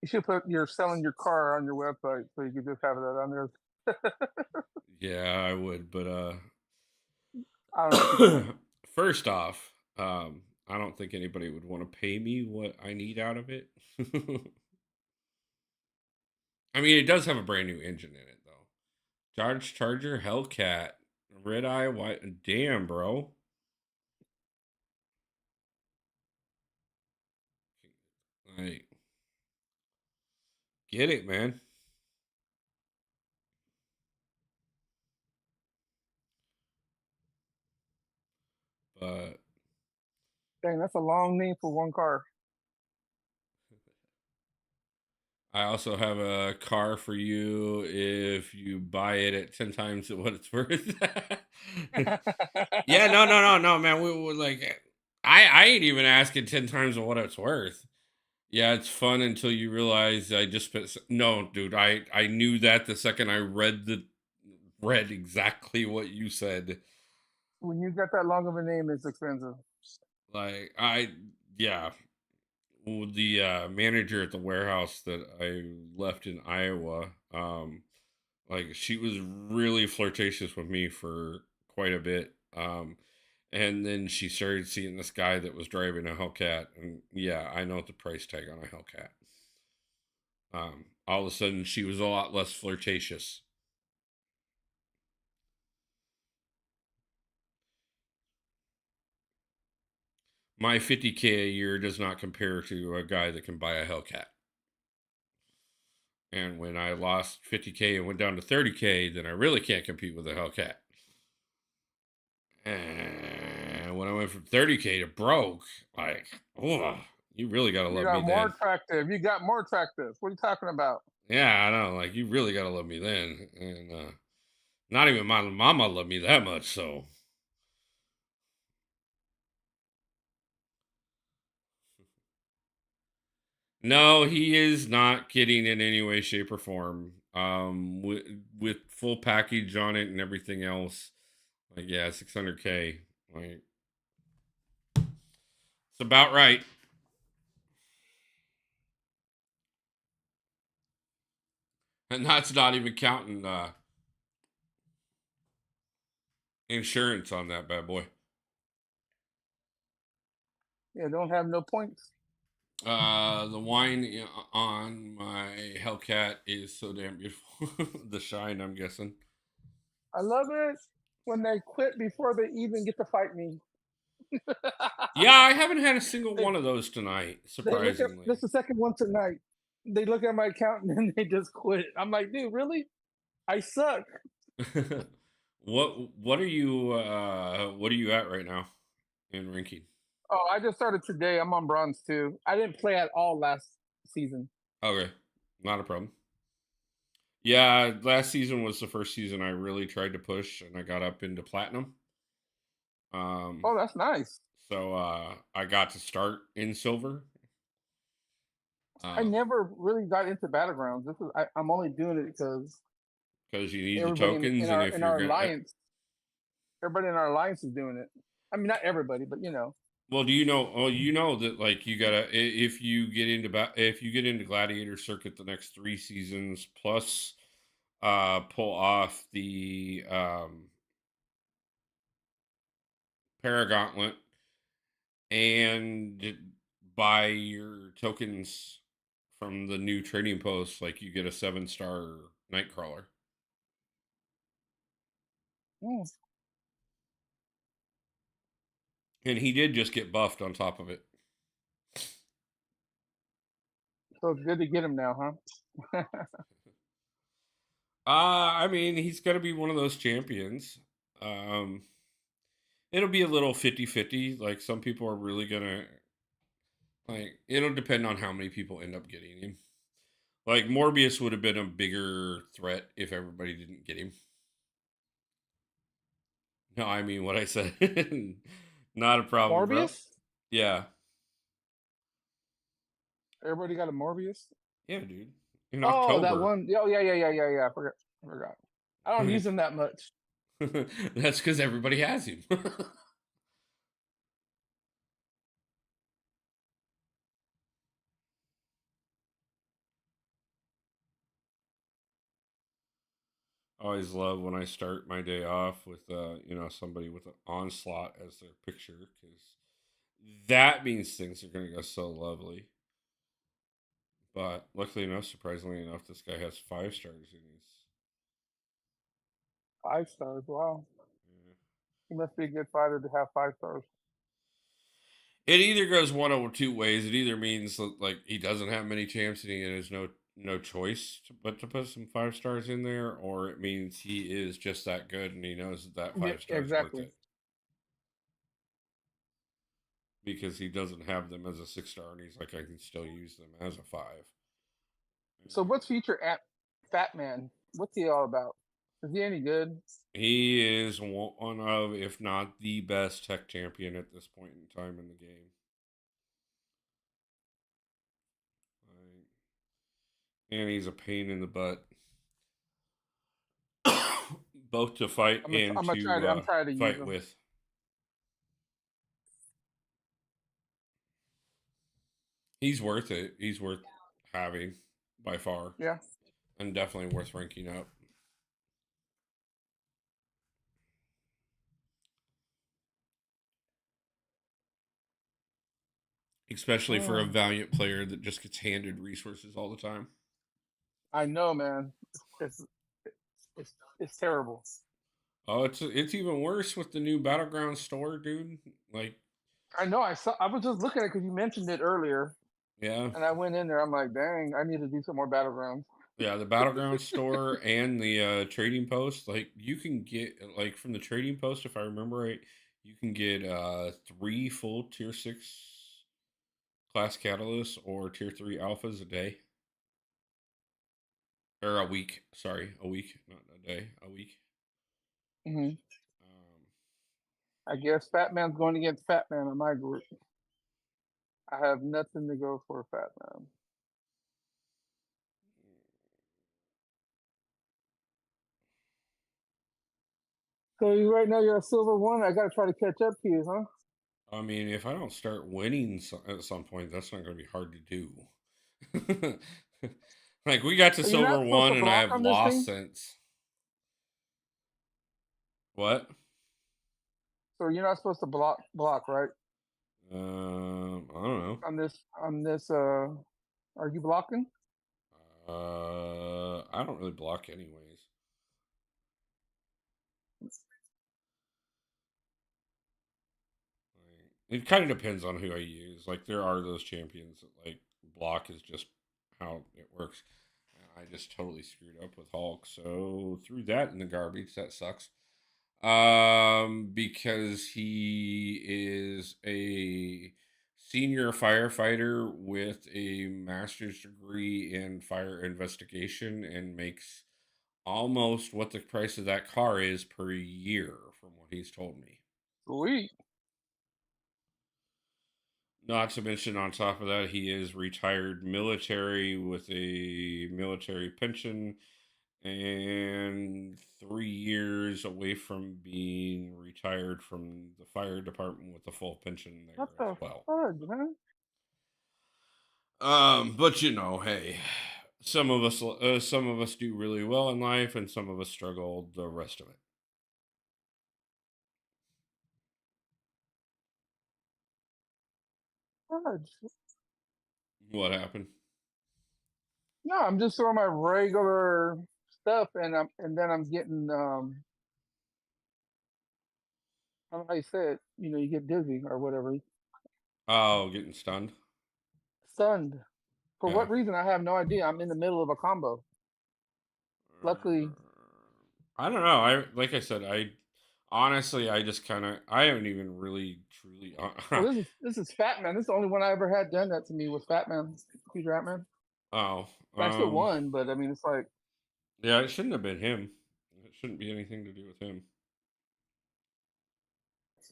You should put you're selling your car on your website so you can just have that on there. Yeah, I would, but I don't know if people would. first off, I don't think anybody would want to pay me what I need out of it. I mean, it does have a brand new engine in it, though. Dodge Charger, Hellcat, Red Eye, White. Damn, bro. Like, get it, man. But Dang, that's a long name for one car. I also have a car for you if you buy it at 10 times what it's worth. Yeah, no, no, no, no, man. We like, I ain't even asking 10 times what it's worth. Yeah, it's fun until you realize I just spent. No, dude, I knew that the second I read exactly what you said. When you got that long of a name, it's expensive. Like yeah, well, the manager at the warehouse that I left in Iowa, like she was really flirtatious with me for quite a bit. And then she started seeing this guy that was driving a Hellcat, and yeah, I know the price tag on a Hellcat. All of a sudden, she was a lot less flirtatious. My 50K a year does not compare to a guy that can buy a Hellcat. And when I lost 50K and went down to 30K, then I really can't compete with a Hellcat. And when I went from 30K to broke, like, oh, you really got to You love me got more then. attractive. You got more attractive. What are you talking about? Yeah, I know. Like, you really got to love me then. And not even my mama loved me that much. So, no, he is not kidding in any way, shape, or form. With full package on it and everything else, like, yeah, 600K. Like, it's about right. And that's not even counting insurance on that bad boy. Yeah, don't have no points. The wine on my Hellcat is so damn beautiful. The shine, I'm guessing. I love it when they quit before they even get to fight me. Yeah, I haven't had a single they one of those tonight, they look at this surprisingly. the second one tonight. They look at my account and then they just quit. I'm like, dude, really? I suck. What are you at right now in ranking? Oh, I just started today. I'm on bronze too. I didn't play at all last season. Okay, not a problem. Yeah, last season was the first season I really tried to push, and I got up into platinum. Um, Oh, that's nice. so I got to start in silver. I Um, never really got into Battlegrounds. I'm only doing it because because you need the everybody tokens, and if in you're our gonna, alliance, everybody in our alliance is doing it. I mean, not everybody, but you know. well, do you know? Oh, you know that like you gotta if you get into if you get into Gladiator Circuit the next 3 seasons plus, pull off the Paragauntlet and buy your tokens from the new trading post, like you get a 7-star Nightcrawler. Mm, And he did just get buffed on top of it. so it's good to get him now, huh? I mean, he's got to be one of those champions. Um, it'll be a little 50-50. Like, some people are really going to, like, it'll depend on how many people end up getting him. Like, Morbius would have been a bigger threat if everybody didn't get him. No, I mean what I said. Not a problem, bro. Morbius? Yeah. Everybody got a Morbius? Yeah, dude. In Oh, that October. one. Oh, yeah. I forgot. I don't use him that much. That's because everybody has him. Always love when I start my day off with somebody with an onslaught as their picture, because that means things are going to go so lovely. But luckily enough, surprisingly enough, this guy has 5 stars in his. 5 stars. Wow. Yeah. He must be a good fighter to have 5 stars. It either goes one or two ways. It either means that, like, he doesn't have many champs and he has no choice but to put some 5 stars in there, or it means he is just that good and he knows that Yeah, 5 stars worth exactly. it because he doesn't have them as a 6 star and he's like, I can still use them as a 5. So what's future at Fat Man? What's he all about? Is he any good? He is one of, if not the best tech champion at this point in time in the game. Like, and he's a pain in the butt, both to fight and I'm gonna try to to. I'm trying to use fight him. with. He's worth it. He's worth having by far, Yeah. and definitely worth ranking up. Especially for a Mm, valiant player that just gets handed resources all the time. I know, man. It's it's terrible. Oh, it's even worse with the new Battlegrounds store, dude. Like, I know. I saw. I was just looking at it because you mentioned it earlier, yeah, and I went in there. I'm like, dang, I need to do some more battlegrounds. Yeah, the Battlegrounds store and the trading post. Like you can get like from the trading post, if I remember right, you can get 3 full tier 6 class catalysts or tier 3 alphas a day. Or a week. Sorry, a week, not a day, a week. Hmm. Um, I guess Fat Man's going against Fat Man in my group. I have nothing to go for Fat Man. So you right now you're a silver one. I gotta try to catch up to you, huh? I mean, if I don't start winning at some point, that's not going to be hard to do. Like we got to So you're silver not supposed to one, and I block have on this lost thing. since what? So you're not supposed to block, right? I don't know. On this. Are you blocking? I don't really block anyways. Like, it kind of depends on who I use. Like there are those champions that like block is just how it works. And I just totally screwed up with Hulk, so threw that in the garbage. That sucks. Because he is a senior firefighter with a master's degree in fire investigation and makes almost what the price of that car is per year, from what he's told me. Sweet. Not to mention, on top of that, he is retired military with a military pension and 3 years away from being retired from the fire department with a full pension there What as the well. fudge, man? But hey, some of us do really well in life, and some of us struggle the rest of it. Fudge. What happened? No, I'm just throwing my regular stuff, and then I'm getting I don't know how you say it. You get dizzy or whatever. Oh, getting stunned. Stunned. For Yeah. what reason? I have no idea. I'm in the middle of a combo. Luckily, I don't know. I like I said, I honestly, I just kind of, I haven't even really truly. well, this is Fat Man. This is the only one I ever had done that to me was Fat Man. He's Rat Man. Oh, I still won, but I mean, it's like yeah, it shouldn't have been him. It shouldn't be anything to do with him.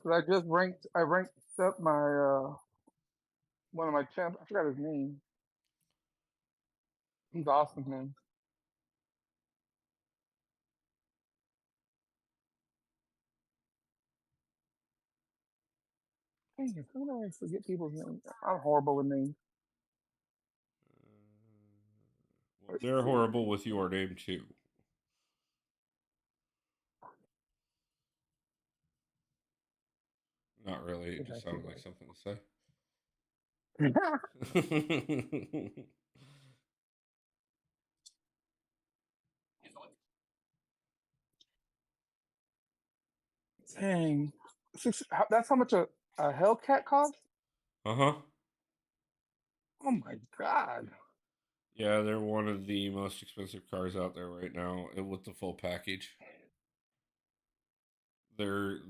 'cause I ranked up my one of my champs. I forgot his name. He's awesome, man. Dang it, how do I forget people's names? I'm horrible with names. Well, Let's they're see. horrible with your name too. Not really. It If I just see sounded like something that. to say. Dang, that's how much a Hellcat costs? Uh huh. Oh my god. Yeah, they're one of the most expensive cars out there right now with the full package. They're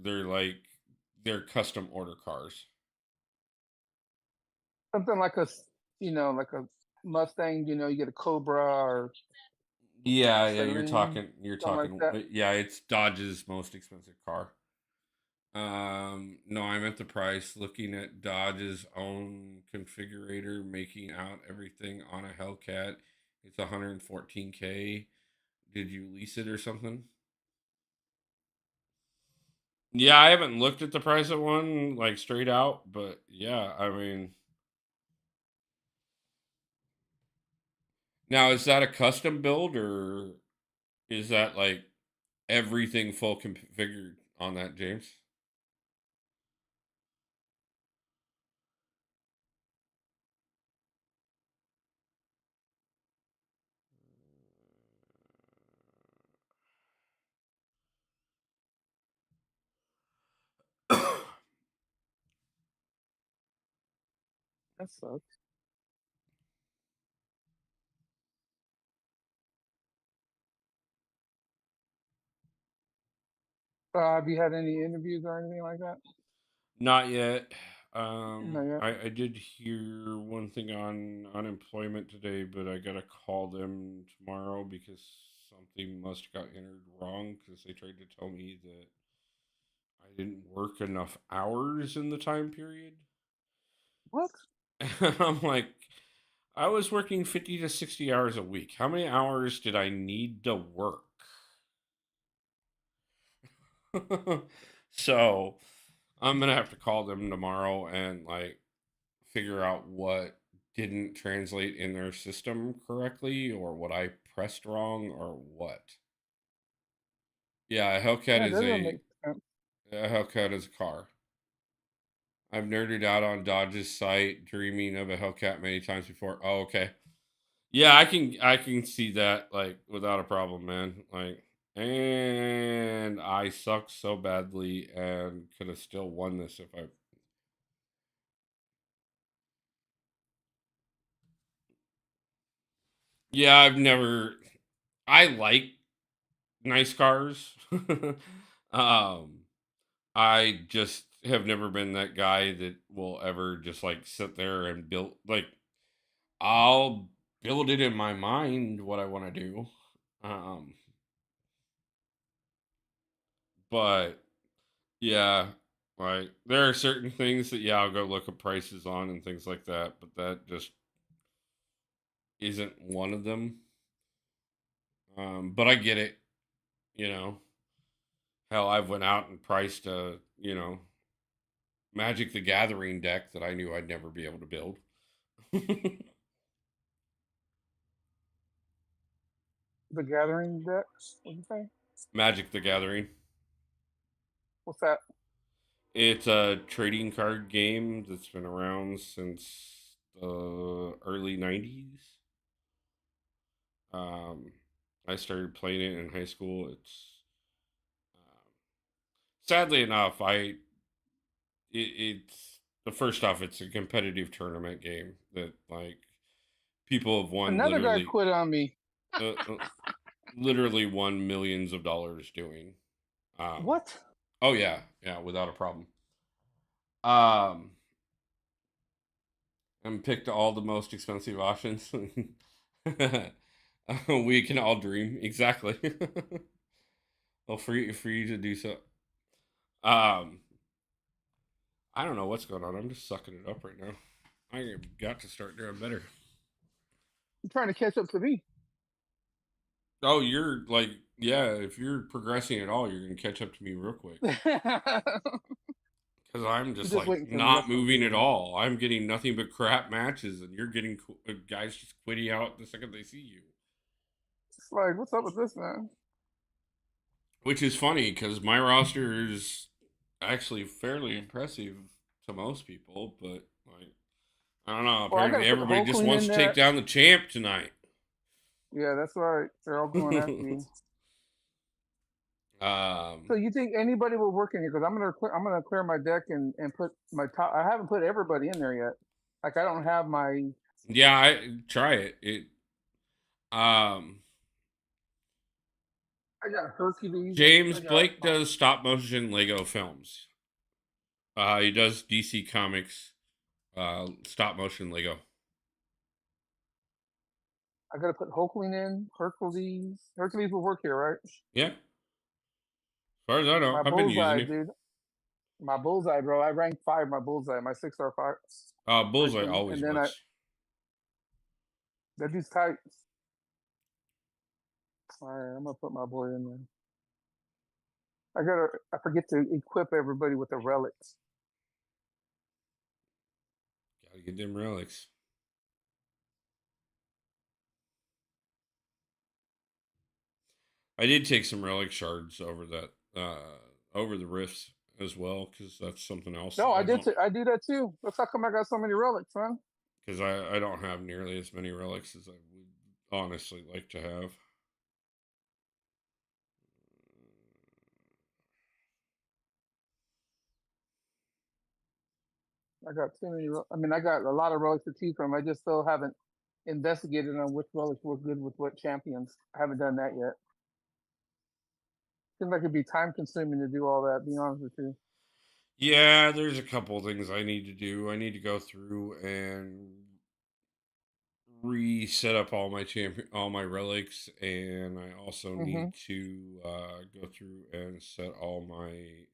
custom order cars. Something like like a Mustang. You get a Cobra or Yeah, yeah, Saline, you're something like talking. that. Yeah, it's Dodge's most expensive car. No, I'm at the price. Looking at Dodge's own configurator, making out everything on a Hellcat. It's 114K. Did you lease it or something? Yeah, I haven't looked at the price of one like straight out, but yeah, I mean, now is that a custom build or is that like everything full configured on that, James? That sucks. Have you had any interviews or anything like that? Not yet. Not yet. I did hear one thing on unemployment today, but I gotta call them tomorrow because something must have got entered wrong because they tried to tell me that I didn't work enough hours in the time period. What? I'm like, I was working 50 to 60 hours a week. How many hours did I need to work? So I'm gonna have to call them tomorrow and like figure out what didn't translate in their system correctly or what I pressed wrong or what. Yeah, a Hellcat Yeah, it is doesn't make sense. a Hellcat is a car. I've nerded out on Dodge's site, dreaming of a Hellcat many times before. Oh, okay. Yeah, I can see that like without a problem, man. Like, and I suck so badly and could have still won this if I. Yeah, I've never. I like nice cars. um, I just have never been that guy that will ever just like sit there and build like I'll build it in my mind what I want to do. Um, but yeah, like there are certain things that yeah, I'll go look at prices on and things like that, but that just isn't one of them. But I get it, you know. Hell, I've went out and priced a, Magic the Gathering deck that I knew I'd never be able to build. The Gathering decks. What you say? Magic the Gathering. What's that? It's a trading card game that's been around since the early 90s. Um, I started playing it in high school. Um, Sadly enough, it's the first off, it's a competitive tournament game that like people have won Another guy quit on me. uh, uh, literally won millions of dollars doing. Um, What? oh yeah, yeah, without a problem. Um, and picked all the most expensive options. We can all dream exactly. Well, free to do so. Um, I don't know what's going on. I'm just sucking it up right now. I got to start doing better. You're trying to catch up to me. Oh, you're like, yeah. If you're progressing at all, you're gonna catch up to me real quick. Because I'm You're just just like waiting for the not rest of moving the at all. I'm getting nothing but crap matches, and you're getting guys just quitting out the second they see you. It's like, what's up with this, man? Which is funny because my roster is actually fairly impressive to most people, but like I don't know. Well, I got Apparently, to put everybody just Hoklin wants in to take there. down the champ tonight. Yeah, that's right. They're all going after you. So um, you think anybody will work in here? Because I'm gonna clear my deck and put my top. I haven't put everybody in there yet. Like I don't have my. yeah, I try it. Um, I got Hercules. James I got. Blake does stop motion Lego films. He does DC Comics stop motion Lego. I got to put Hoklin in. Hercules. Hercules will work here, right? Yeah, as far as I know, My I've been using bullseye, him. dude. My bullseye, bro. I ranked 5. My bullseye. My 6 star 5. Bullseye Hercules, always and then I works. that dude's tight. All right, I'm gonna put my boy in there. I forget to equip everybody with the relics. Gotta get them relics. I did take some relic shards over the rifts as well because that's something else No, that I I did. don't I do that too. That's how come I got so many relics, man. because I don't have nearly as many relics as I would honestly like to have. I got too many. I mean, I got a lot of relics to choose from. I just still haven't investigated on which relics work good with what champions. I haven't done that yet. Seems like it'd be time consuming to do all that. Be honest with you. Yeah, there's a couple things I need to do. I need to go through and reset up all my relics, and I also Hmm. need to go through and set all my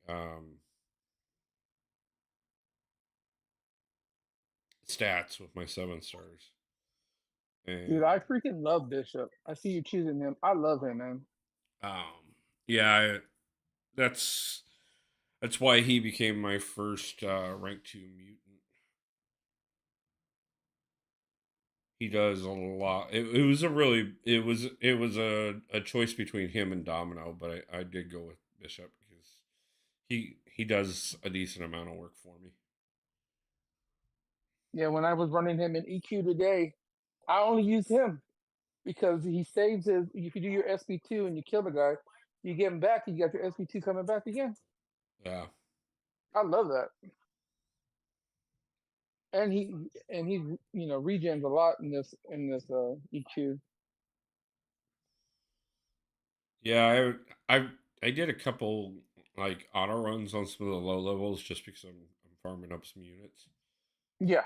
stats with my 7 stars. Dude, And I freaking love Bishop. I see you choosing him. I love him, man. yeah, that's that's why he became my first rank 2 mutant. He does a lot. It was a choice between him and Domino, but I did go with Bishop because he does a decent amount of work for me. Yeah, when I was running him in EQ today, I only used him because he saves his. If you do your SB2 and you kill the guy, you get him back. You got your SB2 coming back again. Yeah. I love that. And he regens a lot in this EQ. Yeah, I did a couple like auto runs on some of the low levels just because I'm farming up some units. Yeah,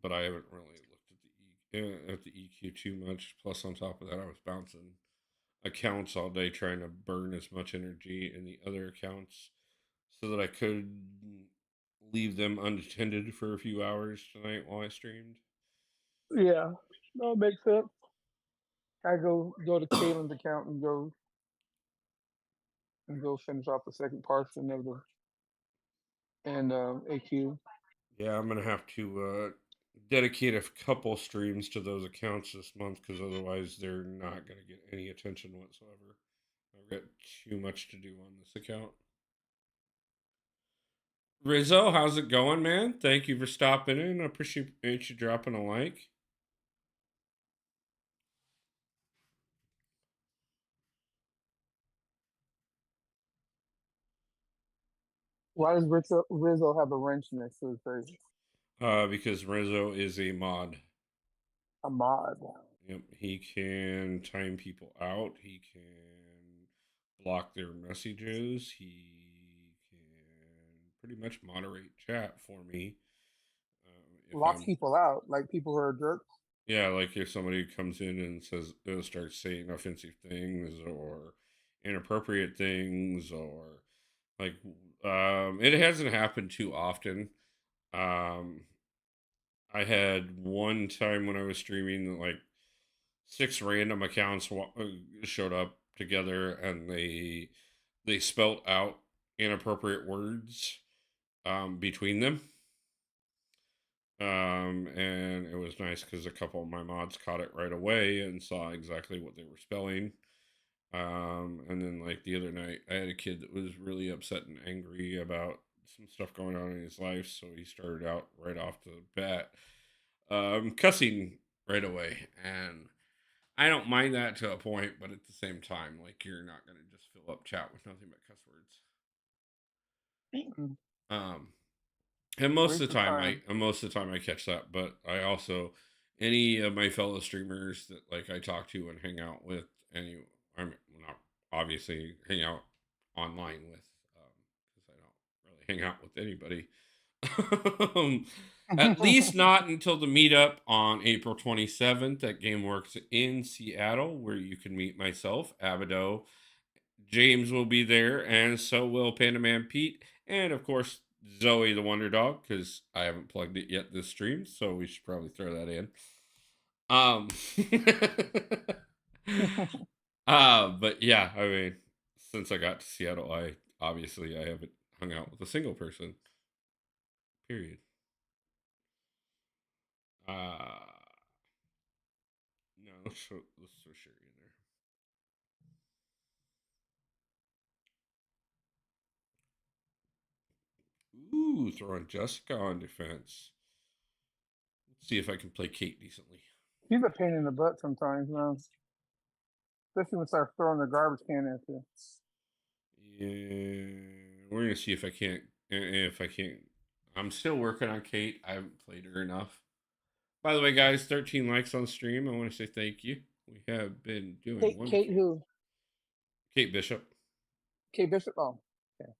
But I haven't really looked at the EQ too much. Plus, on top of that, I was bouncing accounts all day trying to burn as much energy in the other accounts so that I could leave them unattended for a few hours tonight while I streamed. yeah, no, it makes sense. I go to Kalen's account and go finish off the second portion of the and AQ. Yeah, I'm gonna have to dedicate a couple streams to those accounts this month because otherwise they're not gonna get any attention whatsoever. I've got too much to do on this account. Rizzo, how's it going, man? Thank you for stopping in. I appreciate you dropping a like. Why does Rizzo have a wrench next to his face? Because Rizzo is a mod. A mod. Yep, he can time people out. He can block their messages. He can pretty much moderate chat for me. If Locks I'm people out, like people who are jerks. Yeah, like if somebody comes in and says starts saying offensive things or inappropriate things or like it hasn't happened too often. Um I had one time when I was streaming like 6 random accounts showed up together and they spelt out inappropriate words between them. And it was nice because a couple of my mods caught it right away and saw exactly what they were spelling. And then like the other night, I had a kid that was really upset and angry about some stuff going on in his life, so he started out right off the bat, cussing right away, and I don't mind that to a point, but at the same time, like you're not gonna just fill up chat with nothing but cuss words. Mm. Um, and most of Waste the of time time. I catch that, but I also any of my fellow streamers that like I talk to and hang out with, any I'm not obviously hang out online with because I don't really hang out with anybody. um, at least not until the meetup on April 27th at GameWorks in Seattle, where you can meet myself, Abido. James will be there, and so will Panda Man Pete, and of course Zoe the Wonder Dog, because I haven't plugged it yet this stream, so we should probably throw that in. Um, but yeah, I mean, since I got to Seattle, I haven't hung out with a single person. Period. Uh, no, let's throw Sherry in there. Ooh, throwing Jessica on defense. Let's see if I can play Kate decently. He's a pain in the butt sometimes, man. Especially when they start throwing the garbage can at you. Yeah, we're gonna see if I can't. If I can't, I'm still working on Kate. I haven't played her enough. By the way, guys, 13 likes on stream. I want to say thank you. We have been doing Kate wonderful. who? Kate Bishop. K Bishop. Oh, okay.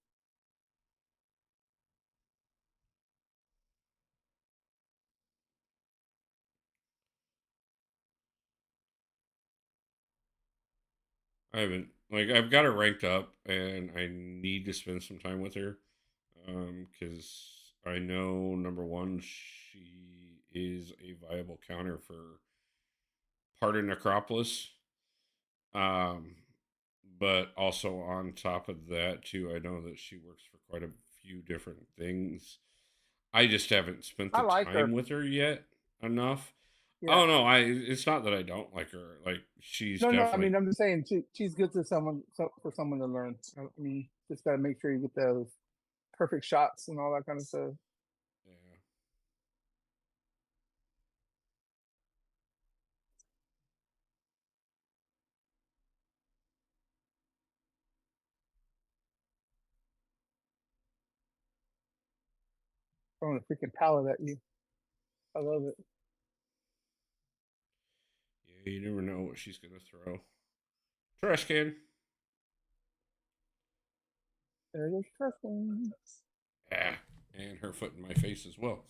I've got her ranked up, and I need to spend some time with her, because I know number one, she is a viable counter for part of Necropolis. Um, but also on top of that too, I know that she works for quite a few different things. I just haven't spent I the like time her. with her yet enough. Yeah. Oh no, I it's not that I don't like her. Like she's No, no. I definitely mean, I'm just saying she's good to someone for someone to learn. I mean, just gotta make sure you get those perfect shots and all that kind of stuff. yeah. Throwing a freaking pallet at you. I love it. Yeah, you never know what she's gonna throw. Trash can. There goes Tristan. Yeah. And her foot in my face as well.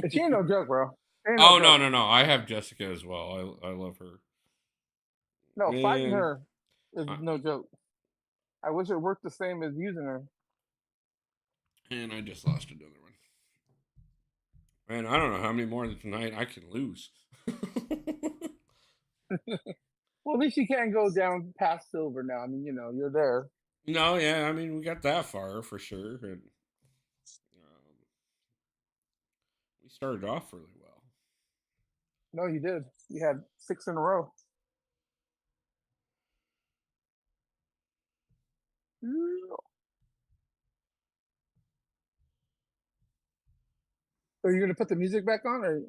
And she ain't no joke, bro. She ain't no Oh no joke. no no! I have Jessica as well. I love her. No, fighting Man, her is I, no joke. I wish it worked the same as using her. and I just lost another one. Man, I don't know how many more tonight I can lose. Well, at least you can't go down past silver now. I mean, you're there. No, yeah, I mean we got that far for sure, and we started off really well. No, you did. You had 6 in a row. Are you gonna put the music back on, or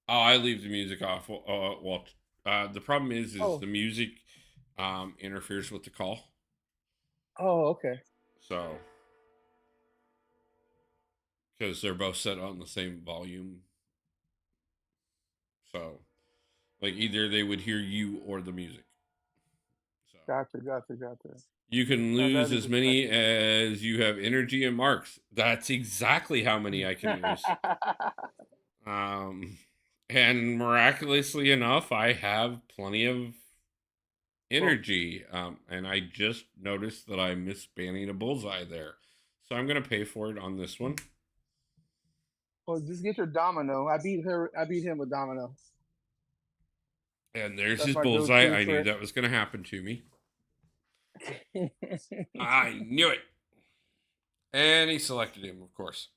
Oh, I leave the music off. The problem is oh, the music interferes with the call, oh, okay, so because they're both set on the same volume, so like either they would hear you or the music. So gotcha. you can Now lose that is as many expected. as you have energy and marks. That's exactly how many I can lose. Um, and miraculously enough, I have plenty of well, energy. And I just noticed that I missed banning a bullseye there. So I'm going to pay for it on this one. well, just get your domino. I beat her. I beat him with domino. And there's That's his my bullseye. go-to I knew trick. that was going to happen to me. I knew it. And he selected him, of course.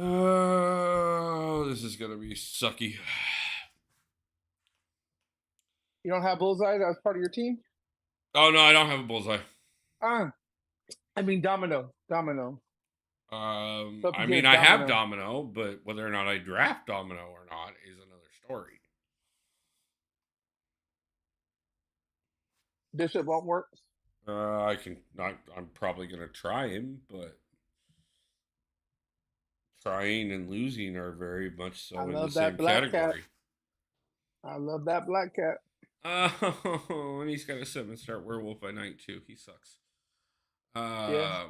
Oh, this is going to be sucky. You don't have bullseye. That was part of your team. Oh, no, I don't have a bullseye. Ah, I mean domino. So up I mean, against I have domino. Domino, but whether or not I draft Domino or not is another story. Bishop won't work. I can not. I'm probably gonna try him, but trying and losing are very much I so in the love that same black cat. category. I love that black cat. Oh, and he's got a 7-star werewolf by night too. He sucks. Yeah.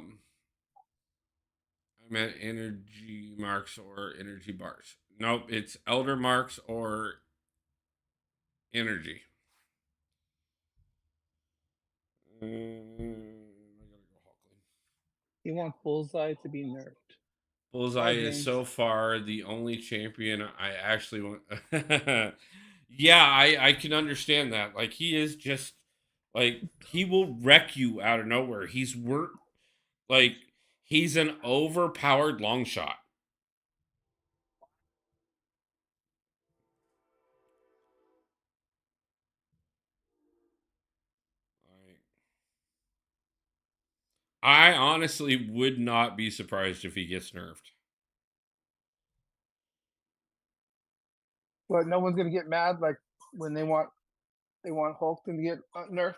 I meant energy marks or energy bars. Nope, it's elder marks or energy. I gotta go Hulkling. He wants bullseye to be nerfed. Bullseye Bye, is James. so far the only champion I actually want. Yeah, I can understand that. Like he is just like he will wreck you out of nowhere. Like he's an overpowered long shot. Like, I honestly would not be surprised if he gets nerfed. But no one's gonna get mad like when they want Hulkling to get nerfed.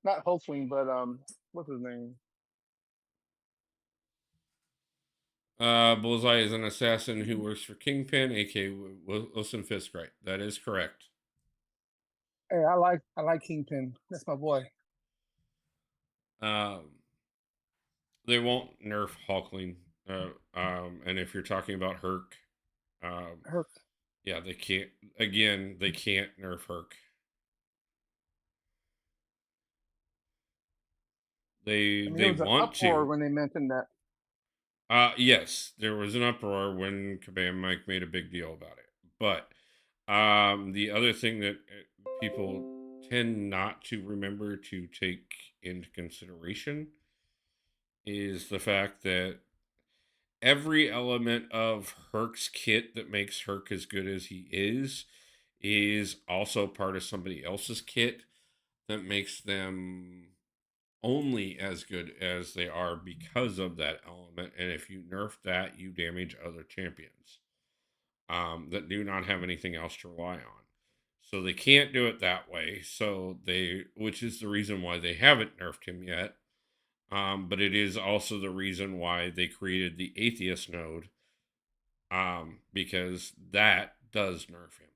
Not Hulkling, but what's his name? Bullseye is an assassin who works for Kingpin, aka Wilson Fisk. Right, that is correct. Hey, I like Kingpin. That's my boy. Um, they won't nerf Hulkling. And if you're talking about Herc, um, Her. yeah, they can't. Again, they can't nerf Herc. They I mean, there they was an want uproar to. when they mentioned that. Yes, there was an uproar when Kabam Mike made a big deal about it. But the other thing that people tend not to remember to take into consideration is the fact that every element of Herc's kit that makes Herc as good as he is also part of somebody else's kit that makes them only as good as they are because of that element. And if you nerf that, you damage other champions that do not have anything else to rely on. So they can't do it that way. Which is the reason why they haven't nerfed him yet. But it is also the reason why they created the atheist node, because that does nerf him.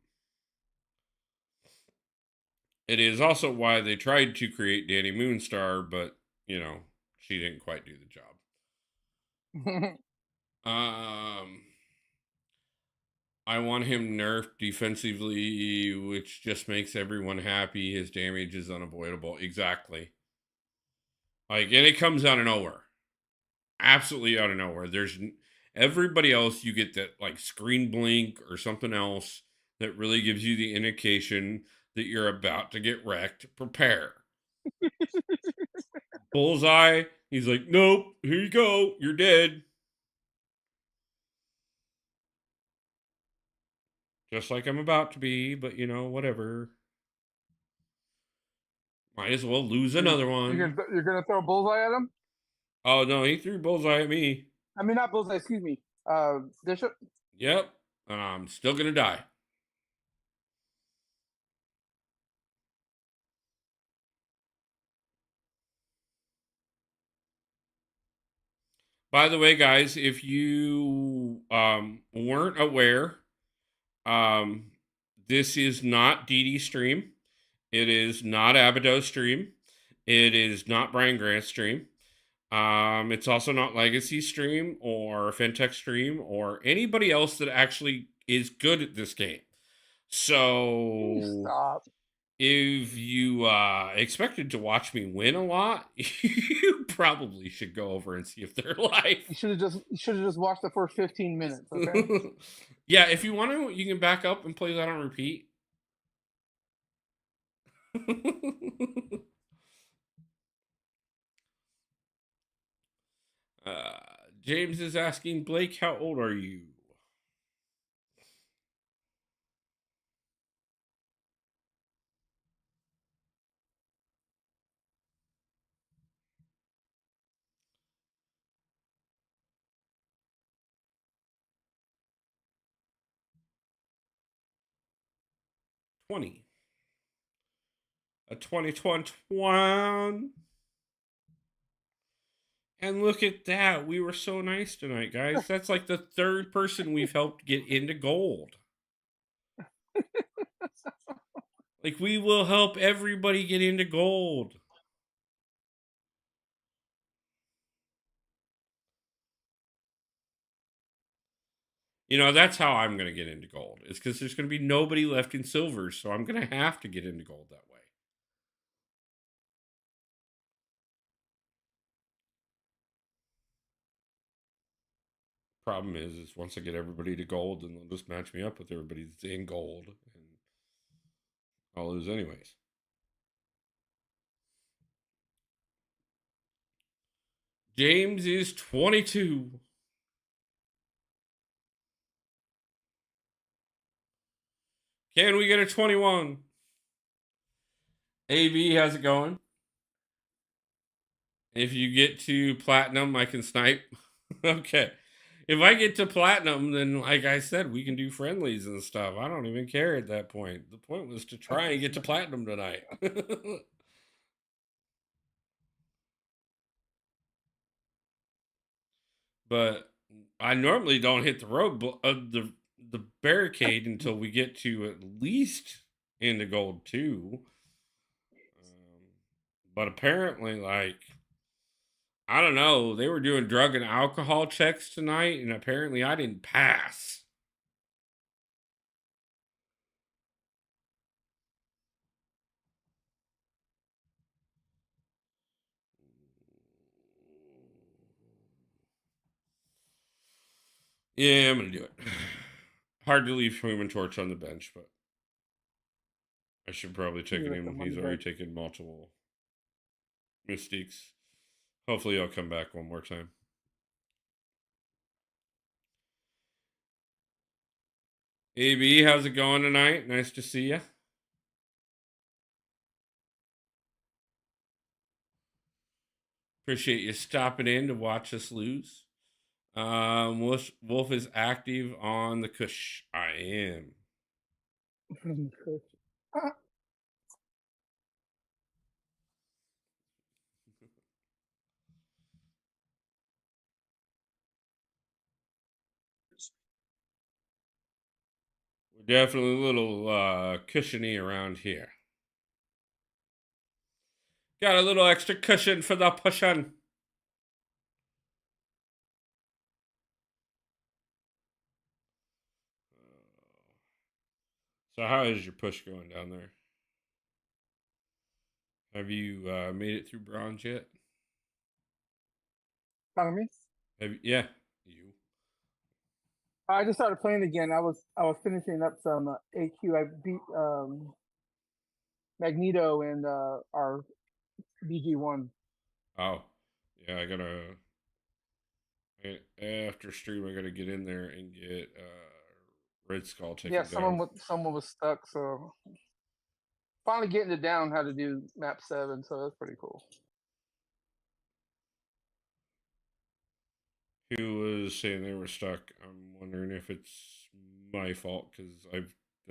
It is also why they tried to create Danny Moonstar, but she didn't quite do the job. I want him nerfed defensively, which just makes everyone happy. His damage is unavoidable. Exactly. And it comes out of nowhere. Absolutely out of nowhere. Everybody else, you get that screen blink or something else that really gives you the indication that you're about to get wrecked. Prepare. Bullseye, he's like, nope, here you go. You're dead. Just like I'm about to be, but whatever. Might as well lose another one. You're gonna throw a bullseye at him? Oh no, he threw bullseye at me. I mean, not bullseye. Excuse me. Bishop. Yep. And I'm still gonna die. By the way, guys, if you weren't aware, um, this is not DD stream. It is not Abaddon stream. It is not Brian Grant stream. It's also not Legacy stream or Fintech stream or anybody else that actually is good at this game. So Stop. if you expected to watch me win a lot, you probably should go over and see if they're live. You should have just watched the first 15 minutes. Okay. Yeah, if you want to, you can back up and play that on repeat. uh, James is asking Blake, how old are you? $20. A 2021. And look at that. We were so nice tonight, guys. That's like the third person we've helped get into gold. We will help everybody get into gold. That's how I'm going to get into gold. It's because there's going to be nobody left in silver, so I'm going to have to get into gold that way. Problem is once I get everybody to gold, then they'll just match me up with everybody that's in gold, and I'll lose anyways. James is 22. Can we get a 21? AV, how's it going? If you get to platinum, I can snipe. Okay. If I get to platinum, then like I said, we can do friendlies and stuff. I don't even care at that point. The point was to try and get to platinum tonight. But I normally don't hit the road the barricade until we get to at least into gold too. But apparently, like, I don't know, they were doing drug and alcohol checks tonight, and apparently I didn't pass. Yeah, I'm gonna do it. Hard to leave Human Torch on the bench, but I should probably check You in left him. them on He's the already bench. taken multiple mistakes. Hopefully, I'll come back one more time. AB, how's it going tonight? Nice to see you. Appreciate you stopping in to watch us lose. Wolf is active on the Kush. I am. We're definitely a little cushiony around here. Got a little extra cushion for the push-on. So how is your push going down there? Have you made it through bronze yet? Pardon me? Yeah, you. I just started playing again. I was finishing up some AQ. I beat Magneto and our BG1. Oh, yeah. After stream. I gotta get in there and get Red Skull Yeah, taken down. someone was stuck, so finally getting it down how to do map 7. So that's pretty cool. Who was saying they were stuck? I'm wondering if it's my fault because I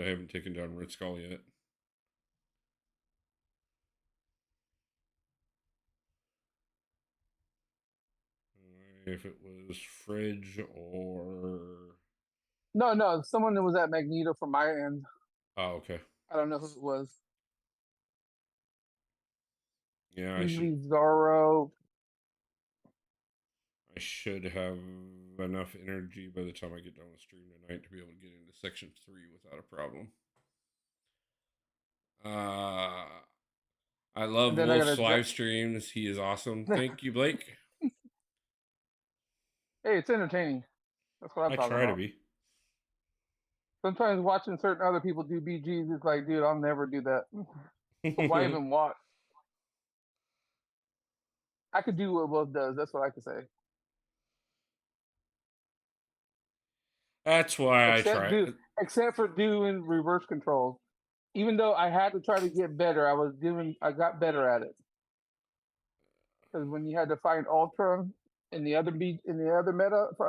haven't taken down Red Skull yet. If it was Fridge or No, someone that was at Magneto from my end. oh, okay. I don't know who it was. Yeah, Usually Zorro. I should have enough energy by the time I get done with stream tonight to be able to get into section 3 without a problem. I And love then I Wolf's gotta. live streams. He is awesome. Thank you, Blake. Hey, it's entertaining. That's what I'm I talking try to about. be. Sometimes watching certain other people do BGs, it's like, dude, I'll never do that. So why even watch? I could do what Wolf does. That's what I could say. That's why I Except try. do, except for doing reverse controls. Even though I had to try to get better, I got better at it. Because when you had to find Ultra in the other meta,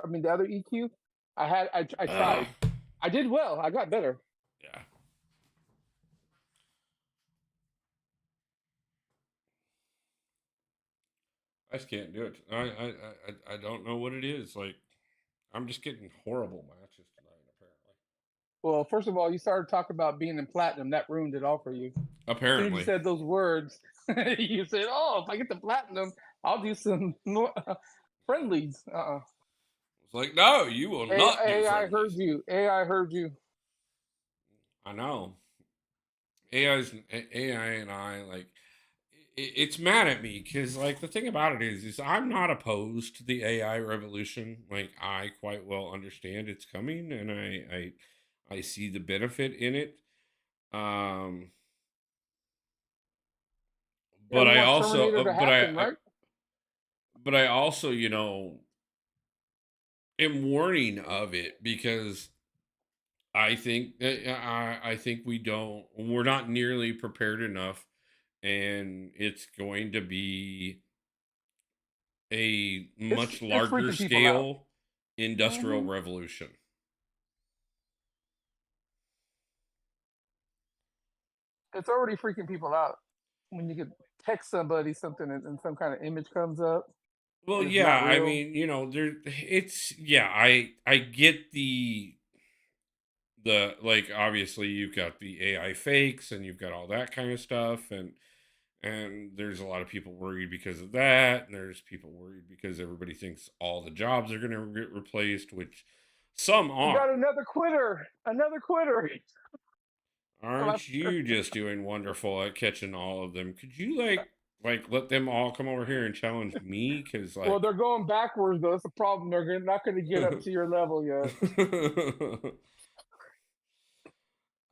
I mean the other EQ, I tried. I did well. I got better. Yeah. I just can't do it. I don't know what it is. Like I'm just getting horrible matches tonight. Apparently. Well, first of all, you started talking about being in platinum. That ruined it all for you. As soon as you Apparently. said those words, you said, "Oh, if I get the platinum, I'll do some friendlies." It's like no, you will not do AI heard friendlies. you. AI heard you. I know. AI and I like it's mad at me because like the thing about it is I'm not opposed to the AI revolution. Like I quite well understand it's coming, and I see the benefit in it. Um, Yeah, but we I want also, Terminator to happen, right? but I also, am warning of it because I think we're not nearly prepared enough, and it's going to be a much It's larger freaking people out. scale industrial Hmm. revolution. It's already freaking people out when you could text somebody something and some kind of image comes up Well, and it's yeah, not I real. mean, there it's yeah, I get the like obviously you've got the AI fakes and you've got all that kind of stuff, and there's a lot of people worried because of that, and there's people worried because everybody thinks all the jobs are going to get replaced, which some We are. got another quitter. Another quitter. Aren't you just doing wonderful at catching all of them? Could you like let them all come over here and challenge me? Cause Well, like, they're going backwards though. That's the problem. Not going to get up to your level yet.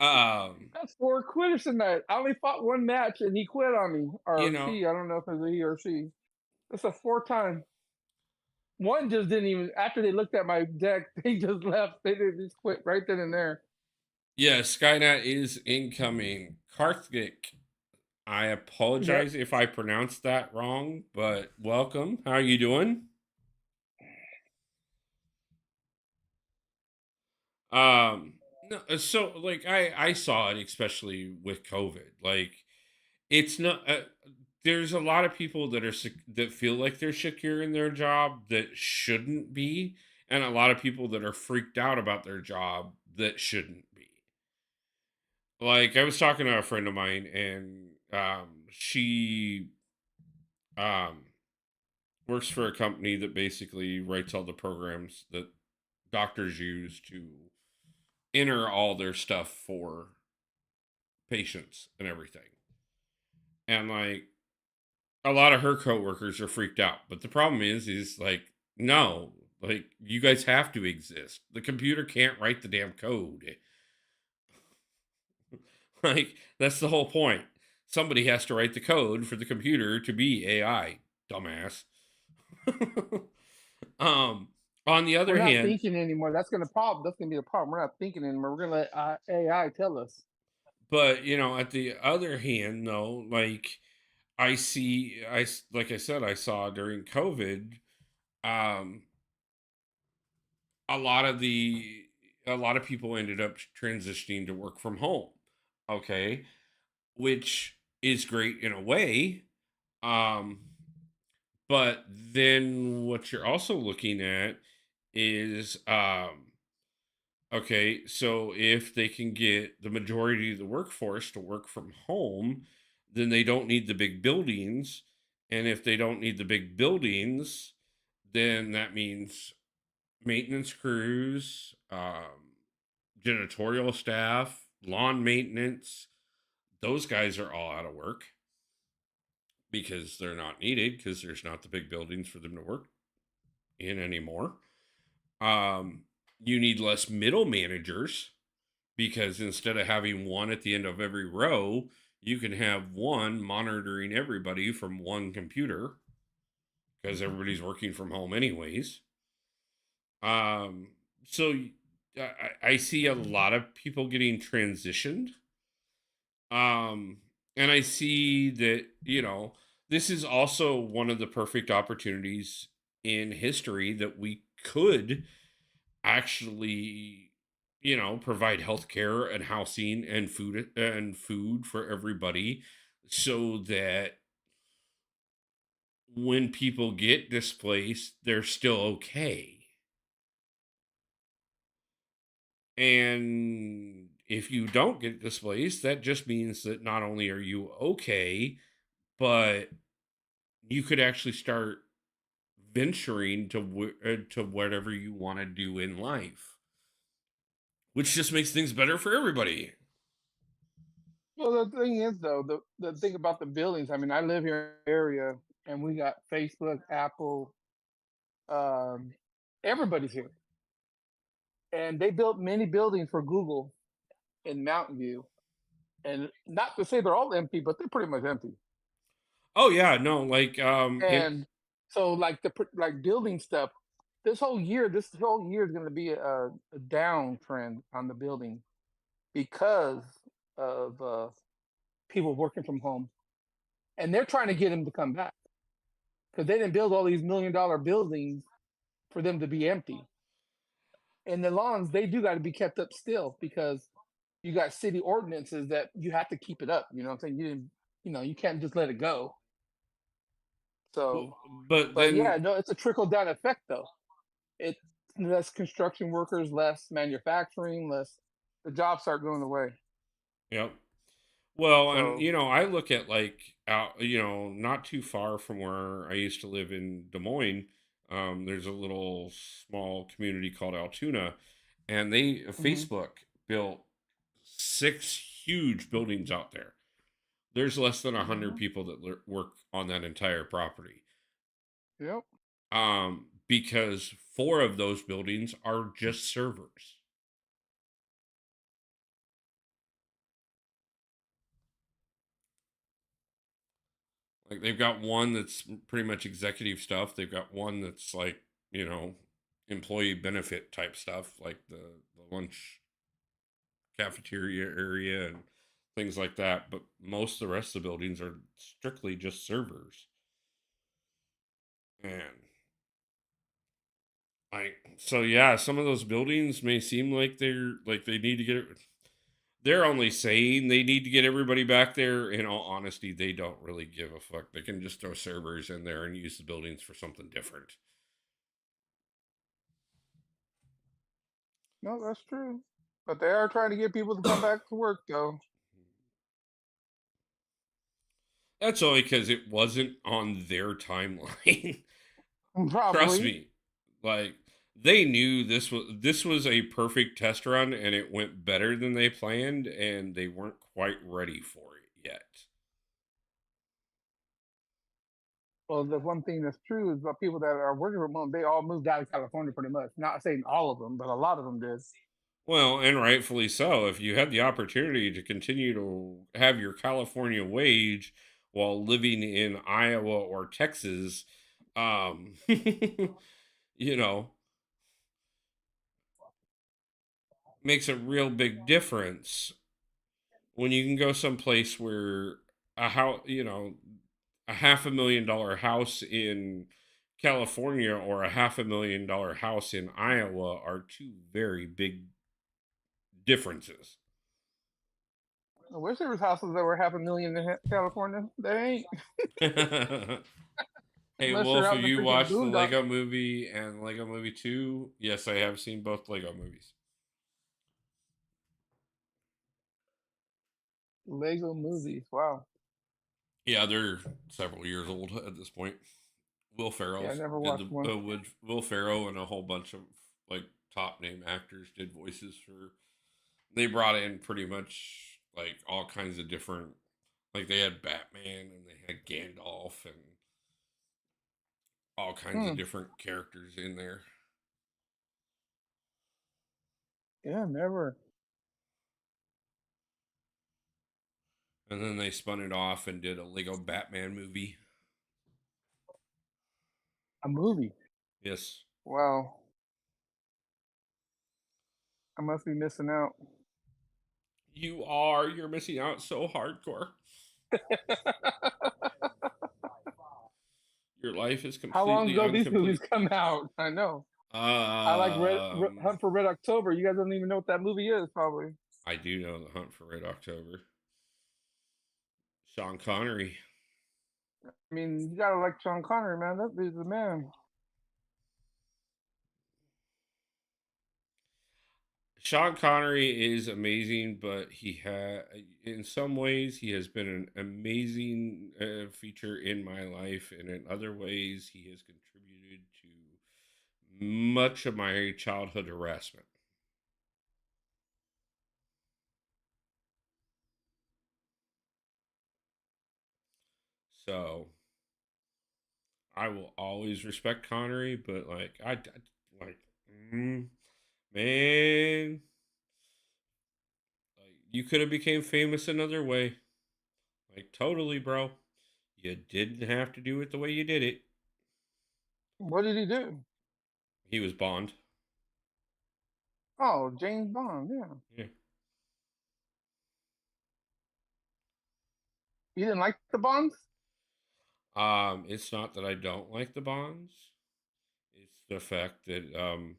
um, That's four quitters tonight. I only fought one match and he quit on me. you Or know, she. I don't know if it's a he or she. That's a four time. One just didn't even, after they looked at my deck, they just left. They just quit right then and there. yeah, Skynet is incoming. Karthik, I Yep. apologize if I pronounced that wrong, but welcome. How are you doing? No, so like I saw it especially with COVID. Like it's not. There's a lot of people that that feel like they're secure in their job that shouldn't be, and a lot of people that are freaked out about their job that shouldn't be. Like I was talking to a friend of mine, and she um, works for a company that basically writes all the programs that doctors use to enter all their stuff for patients and everything. And like a lot of her coworkers are freaked out. But the problem is like, no, like you guys have to exist. The computer can't write the damn code. Like that's the whole point. Somebody has to write the code for the computer to be AI, dumbass. um, on the We're other not hand, thinking anymore. That's going to problem. That's going to be the problem. We're not thinking anymore. We're going to let AI tell us. but you know, at the other hand, though, like like I said, I saw during COVID, um, a lot of the a lot of people ended up transitioning to work from home. Okay, which is great in a way. Um, but then what you're also looking at is okay, so if they can get the majority of the workforce to work from home, then they don't need the big buildings. And if they don't need the big buildings, then that means maintenance crews, janitorial staff, lawn maintenance, those guys are all out of work because they're not needed because there's not the big buildings for them to work in anymore. Um, you need less middle managers because instead of having one at the end of every row, you can have one monitoring everybody from one computer because everybody's working from home anyways. Um, so I see a lot of people getting transitioned. Um, and I see that, you know, this is also one of the perfect opportunities in history that we could actually, you know, provide healthcare and housing and food for everybody so that when people get displaced, they're still okay. And if you don't get displaced, that just means that not only are you okay, but you could actually start venturing to to whatever you want to do in life, which just makes things better for everybody. Well, the thing is, though, the thing about the buildings, I mean, I live here in the area and we got Facebook, Apple, um, everybody's here. And they built many buildings for Google in Mountain View. And not to say they're all empty, but they're pretty much empty. Oh yeah, no, like in And so, like like building stuff, this whole year is going to be a downtrend on the building because of people working from home, and they're trying to get them to come back because they didn't build all these $1 million buildings for them to be empty. And the lawns, they do got to be kept up still because you got city ordinances that you have to keep it up. You know what I'm saying? You didn't, you can't just let it go. So, but but yeah, then no, it's a trickle down effect though. It's less construction workers, less manufacturing, less. the jobs start going away. Yep. Well, and So, I look at like out, not too far from where I used to live in Des Moines. There's a little small community called Altoona, and hmm Facebook built 6 huge buildings out there. There's less than 100 people that work on that entire property. yep. Because 4 of those buildings are just servers. Like they've got one that's pretty much executive stuff. They've got one that's like, you know, employee benefit type stuff, like the lunch cafeteria area and things like that. But most of the rest of the buildings are strictly just servers. And so yeah, some of those buildings may seem like they need to get. They're only saying they need to get everybody back there. In all honesty, they don't really give a fuck. They can just throw servers in there and use the buildings for something different. No, that's true. But they are trying to get people to come back to work, though. That's only because it wasn't on their timeline. Trust Probably. me, like they knew this was a perfect test run, and it went better than they planned, and they weren't quite ready for it yet. Well, the one thing that's true is the people that are working remote, they all moved out of California pretty much. Not saying all of them, but a lot of them did. Well, and rightfully so. If you had the opportunity to continue to have your California wage while living in Iowa or Texas, um, you know, makes a real big difference when you can go someplace where a house, a $500,000 house in California or a $500,000 house in Iowa are two very big differences. I wish there was houses that were 500,000 in California. They ain't, Hey unless you're Wolf, out have in the you freaking watched the boondocks. Lego Movie and Lego Movie 2? Yes, I have seen both Lego movies. Lego movies. Wow. Yeah, they're several years old at this point. Will Yeah, I Ferrell's never did watched one. Will Ferrell and a whole bunch of like top name actors did voices for. They brought in pretty much like all kinds of different, like they had Batman and they had Gandalf and all kinds of Hmm. different characters in there. Yeah, never. And then they spun it off and did a Lego Batman movie. A movie. Yes. Wow. I must be missing out. You're missing out so hardcore. Your life is How long completely ago these movies incomplete. come out? I know. I like Um, Hunt for Red October. You guys don't even know what that movie is, probably. I do know The Hunt for Red October. Sean Connery. I mean, you gotta like Sean Connery, man. That dude's the man. Sean Connery is amazing, but in some ways, he has been an amazing feature in my life, and in other ways, he has contributed to much of my childhood harassment. So I will always respect Connery, but like, mm, man, like you could have became famous another way. Like totally, bro. You didn't have to do it the way you did it. What did he do? He was Bond. Oh, James Bond. Yeah. Yeah. You didn't like the Bonds? It's not that I don't like the Bonds. It's the fact that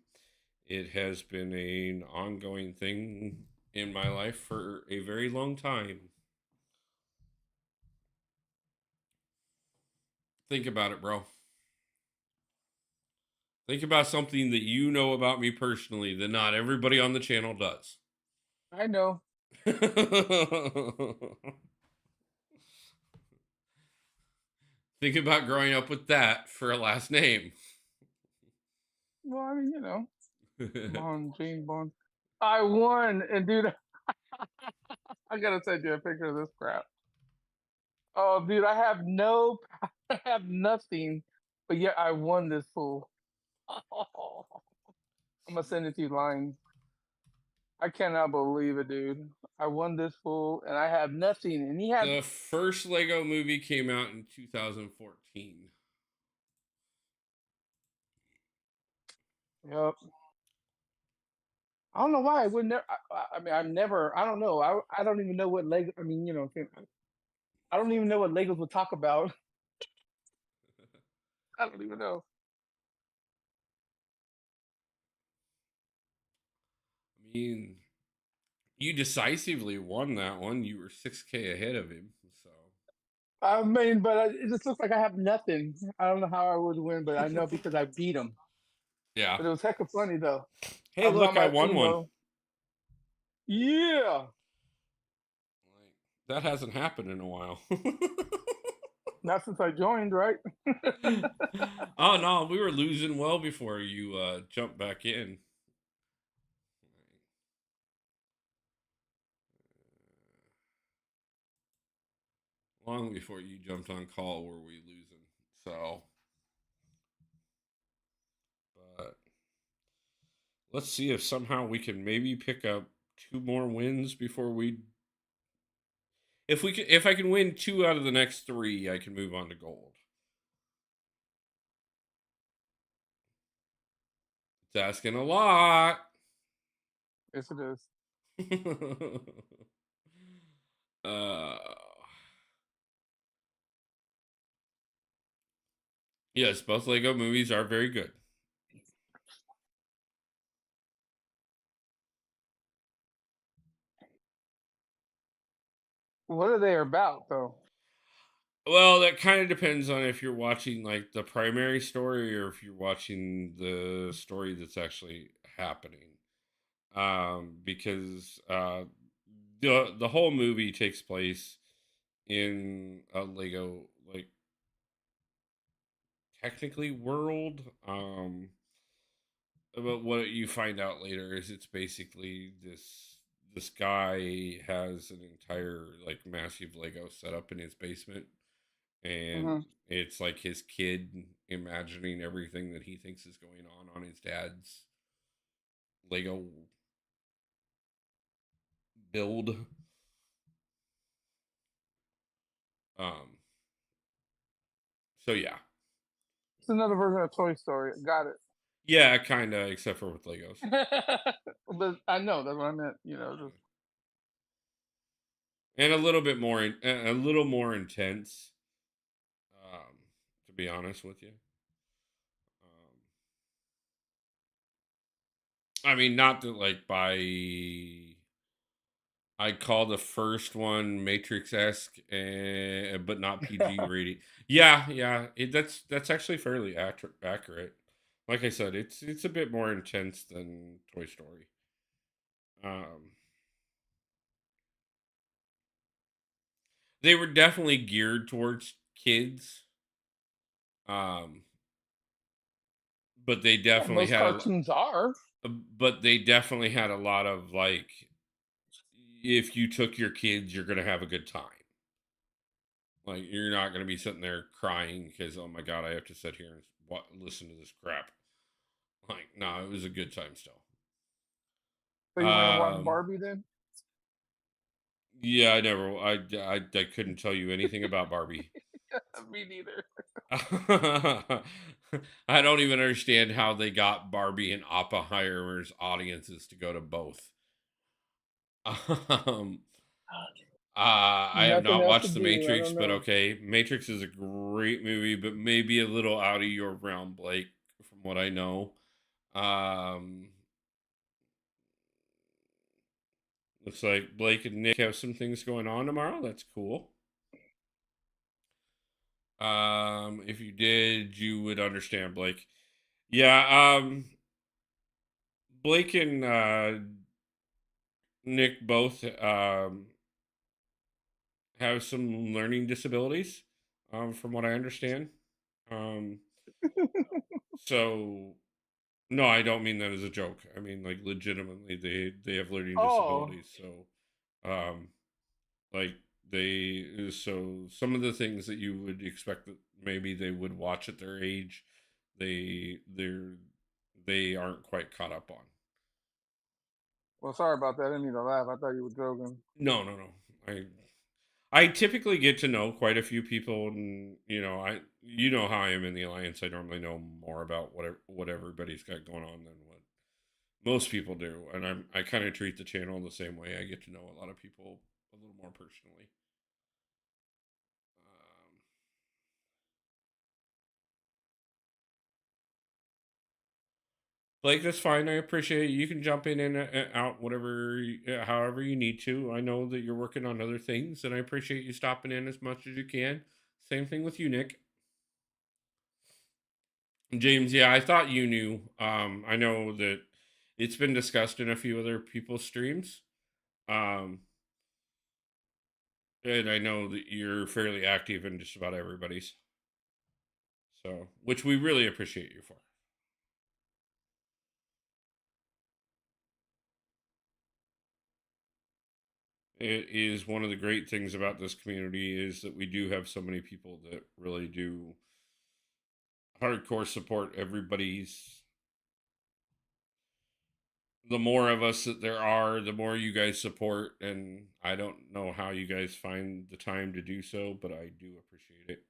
it has been an ongoing thing in my life for a very long time. Think about it, bro. Think about something that you know about me personally that not everybody on the channel does. I know. Think about growing up with that for a last name. Well, I mean, Bond, James Bond. I won, and dude, I gotta send you a picture of this crap. Oh, dude, I have no, I have nothing, but yet I won this fool. I'm gonna send it to you line. I cannot believe it, dude. I won this fool, and I have nothing, and he had. The first Lego movie came out in 2014. Yep. I don't know why I would never. I mean, I've never. I don't know. I don't even know what Lego. I mean, I don't even know what Legos would talk about. I don't even know. I mean, you decisively won that one. You were 6K ahead of him. So I mean, but it just looks like I have nothing. I don't know how I would win, but I know because I beat him. yeah. But it was hecka funny though. Hey, I was on look, I my won one. Uno. Yeah. Like, that hasn't happened in a while. Not since I joined, right? Oh no, we were losing well before you jumped back in. Long before you jumped on call were we losing. So, but let's see if somehow we can maybe pick up 2 more wins before we. If I can win 2 out of the next 3, I can move on to gold. It's asking a lot. Yes, it is. uh, yes, both Lego movies are very good. What are they about though? Well, that kind of depends on if you're watching like the primary story or if you're watching the story that's actually happening. Because the whole movie takes place in a Lego like technically world. But what you find out later is it's basically this guy has an entire like massive Lego set up in his basement, and Hmm. it's like his kid imagining everything that he thinks is going on his dad's Lego build. Um, so yeah, It's another version of Toy Story. Got it. yeah, kind of, except for with Legos, But I know that's what I meant. Just and a little bit more, a little more intense. Um, to be honest with you, I mean, not that like by I'd call the first one Matrix esque, but not PG rating. Yeah, yeah, that's actually fairly accurate. Like I said, it's a bit more intense than Toy Story. Um, they were definitely geared towards kids, um, but they yeah, definitely most had cartoons are. but they definitely had a lot of like, if you took your kids, you're gonna have a good time. Like you're not gonna be sitting there crying because oh my god, I have to sit here and listen to this crap. Like no, it was a good time still. So you went and watched Um, Barbie then? yeah, I couldn't tell you anything about Barbie. Me neither. I don't even understand how they got Barbie and Oppenheimer's audiences to go to both. Um, I have Nothing not else to watched The do. I Matrix, don't but know. okay. Matrix is a great movie, but maybe a little out of your realm, Blake, from what I know. Um, looks like Blake and Nick have some things going on tomorrow. That's cool. If you did, you would understand, Blake. Yeah, Blake and Nick both have some learning disabilities, from what I understand. Um, so no, I don't mean that as a joke. I mean like legitimately, they have learning Oh, disabilities. So, like so some of the things that you would expect that maybe they would watch at their age, they're they aren't quite caught up on. well, sorry about that. I didn't mean to laugh. I thought you were joking. No, no, no. I typically get to know quite a few people, and you know how I am in the alliance. I normally know more about what everybody's got going on than what most people do, and I kind of treat the channel the same way. I get to know a lot of people a little more personally. Um, Blake, that's fine. I appreciate it. You can jump in and out however you need to. I know that you're working on other things, and I appreciate you stopping in as much as you can. Same thing with you, Nick. James, yeah, I thought you knew. I know that it's been discussed in a few other people's streams. Um, and I know that you're fairly active in just about everybody's. So, which we really appreciate you for. It is one of the great things about this community is that we do have so many people that really do hardcore support everybody's. The more of us that there are, the more you guys support, and I don't know how you guys find the time to do so, but I do appreciate it.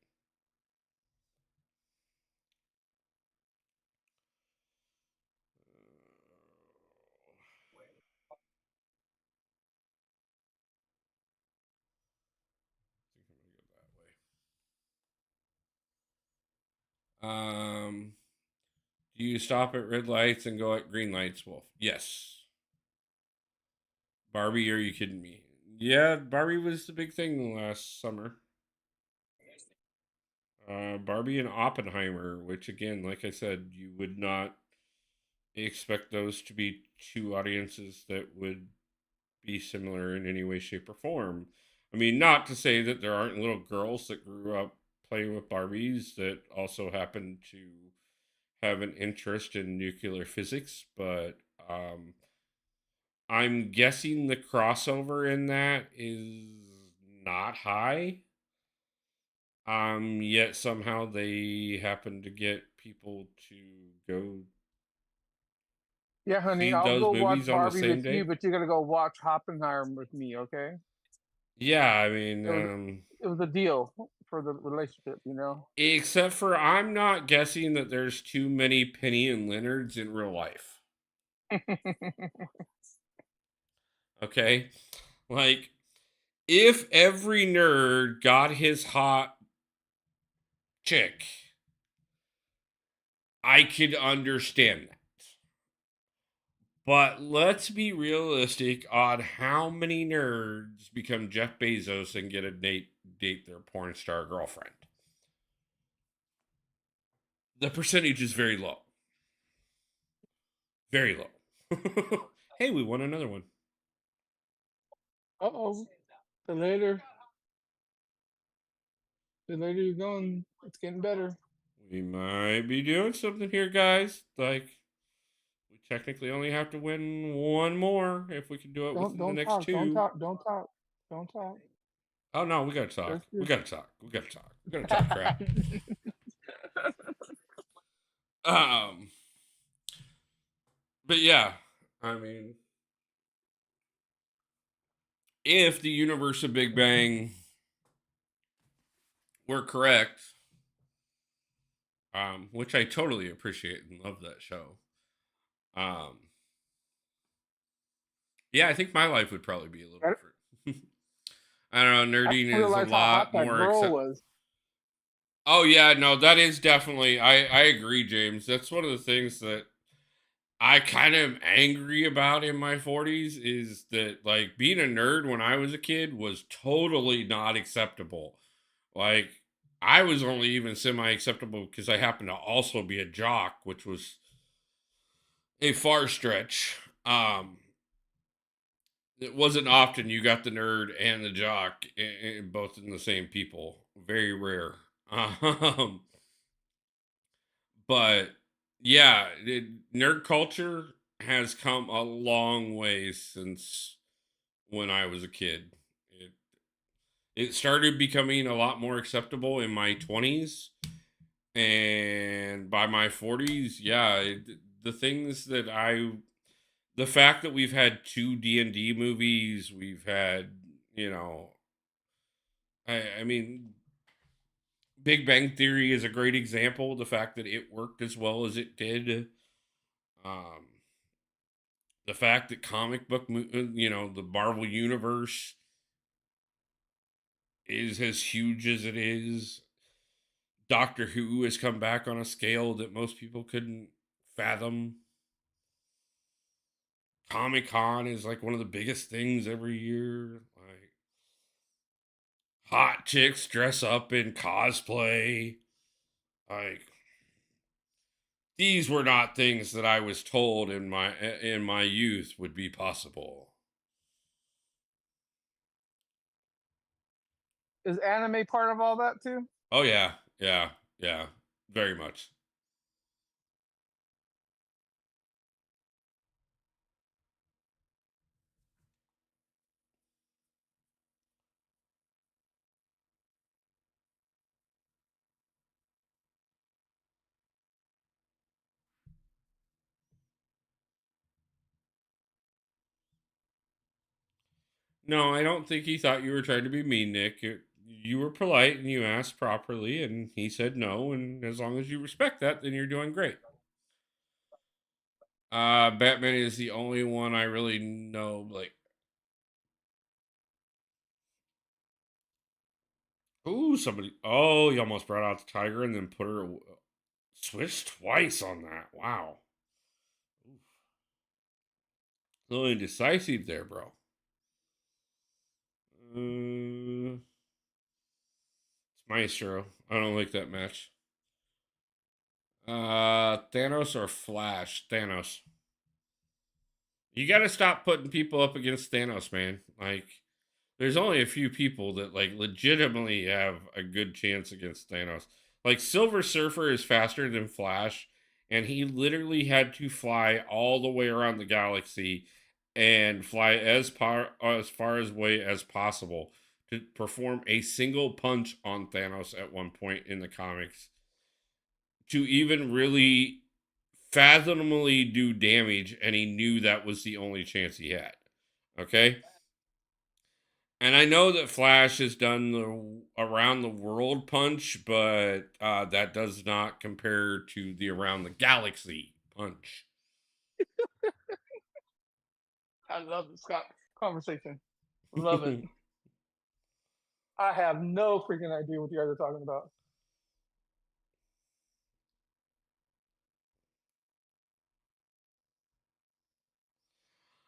I think I'm gonna go that way. Do you stop at red lights and go at green lights, Wolf? Yes. Barbie, are you kidding me? Yeah, Barbie was the big thing last summer. Barbie and Oppenheimer, which again, like I said, you would not expect those to be two audiences that would be similar in any way, shape, or form. I mean, not to say that there aren't little girls that grew up playing with Barbies that also happen to have an interest in nuclear physics, but I'm guessing the crossover in that is not high. Yet somehow they happen to get people to go Yeah, honey, see I'll those go watch movies on the Barbie same with you, day. but you're gonna go watch Oppenheimer with me, okay? Yeah, I mean, It was it was a deal for the relationship, you know. except for I'm not guessing that there's too many Penny and Leonards in real life. Okay, like if every nerd got his hot chick, I could understand that. But let's be realistic on how many nerds become Jeff Bezos and get a date their porn star girlfriend. The percentage is very low. Very low. Hey, we won another one. Uh-oh. The later the later you're going, it's getting better. We might be doing something here, guys. Like, we technically only have to win one more if we can do it Don't within the don't next talk, don't two. talk, don't talk, don't talk. Oh no, we gotta talk. Just We just gotta talk. We gotta talk. We gotta talk crap. Um, but yeah, I mean, if the universe of Big Bang were correct, which I totally appreciate and love that show. Um, yeah, I think my life would probably be a little I, different. I don't know. I Nerding didn't is a realize how hot lot that more girl accept. was. Oh yeah, no, that is definitely. I agree, James. That's one of the things that I kind of am angry about in my 40s is that like being a nerd when I was a kid was totally not acceptable. Like I was only even semi acceptable because I happened to also be a jock, which was a far stretch. Um it wasn't often you got the nerd and the jock both in the same people. Very rare. Um, but yeah, nerd culture has come a long way since when I was a kid. It it started becoming a lot more acceptable in my 20s, and by my 40s, yeah, the things that the fact that we've had two D&D movies, we've had, you know, I mean, Big Bang Theory is a great example. The fact that it worked as well as it did. Um, the fact that the Marvel universe is as huge as it is. Doctor Who has come back on a scale that most people couldn't fathom. Comic Con is like one of the biggest things every year. Like hot chicks dress up in cosplay. Like these were not things that I was told in my youth would be possible. Is anime part of all that too? Oh yeah, yeah, yeah, very much. No, I don't think he thought you were trying to be mean, Nick. You were polite and you asked properly, and he said no. And as long as you respect that, then you're doing great. Batman is the only one I really know. Like, ooh, somebody. Oh, he almost brought out the tiger and then put her switched twice on that. Wow, a little indecisive there, bro. It's Maestro. I don't like that match. Thanos or Flash? Thanos. You got to stop putting people up against Thanos, man. Like, there's only a few people that like legitimately have a good chance against Thanos. Like Silver Surfer is faster than Flash, and he literally had to fly all the way around the galaxy and fly as far as way as possible to perform a single punch on Thanos at one point in the comics to even really fathomably do damage, and he knew that was the only chance he had. Okay? And I know that Flash has done the around the world punch, but that does not compare to the around the galaxy punch. I love this conversation. Love it. I have no freaking idea what you guys are talking about.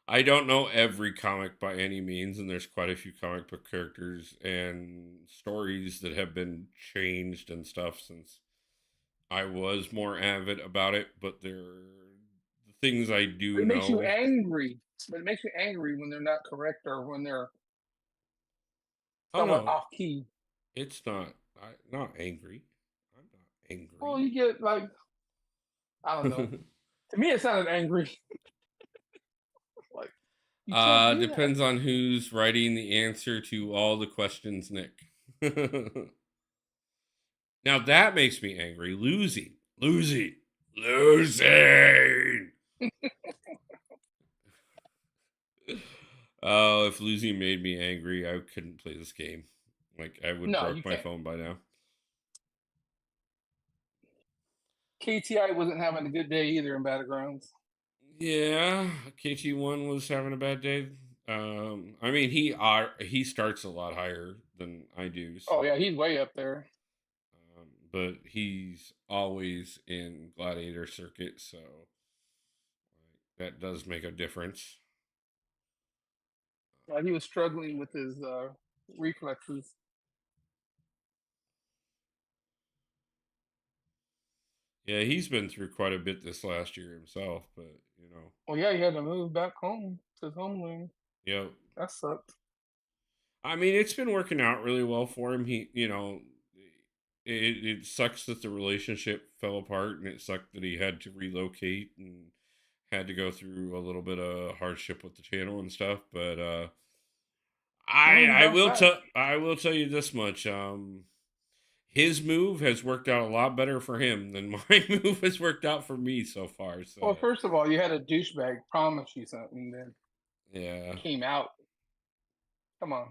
I don't know every comic by any means, and there's quite a few comic book characters and stories that have been changed and stuff since I was more avid about it. But there are the things I do It makes you know. angry. But it makes you angry when they're not correct or when they're Oh somewhat no, off key. it's not. Not angry. I'm not Well, angry. you get like, I don't know. To me, it sounded angry. Like, you can't do that. Depends on who's writing the answer to all the questions, Nick. Now that makes me angry. Losing. Oh, if losing made me angry, I couldn't play this game. Like I would No, you broke my can't. phone by now. KTI wasn't having a good day either in Battlegrounds. Yeah, KT1 was having a bad day. I mean he starts a lot higher than I do, so Oh yeah, he's way up there. but he's always in Gladiator circuit, so that does make a difference. He was struggling with his reflexes. Yeah, he's been through quite a bit this last year himself, but you know, Well, yeah, he had to move back home to his homeland. Yep. That sucked. I mean, it's been working out really well for him. It sucks that the relationship fell apart, and it sucked that he had to relocate and had to go through a little bit of hardship with the channel and stuff. But Well, he bounced back. I will tell you this much. His move has worked out a lot better for him than my move has worked out for me so far. Well, So first of all, you had a douchebag promise you something, then yeah. came out. Come on.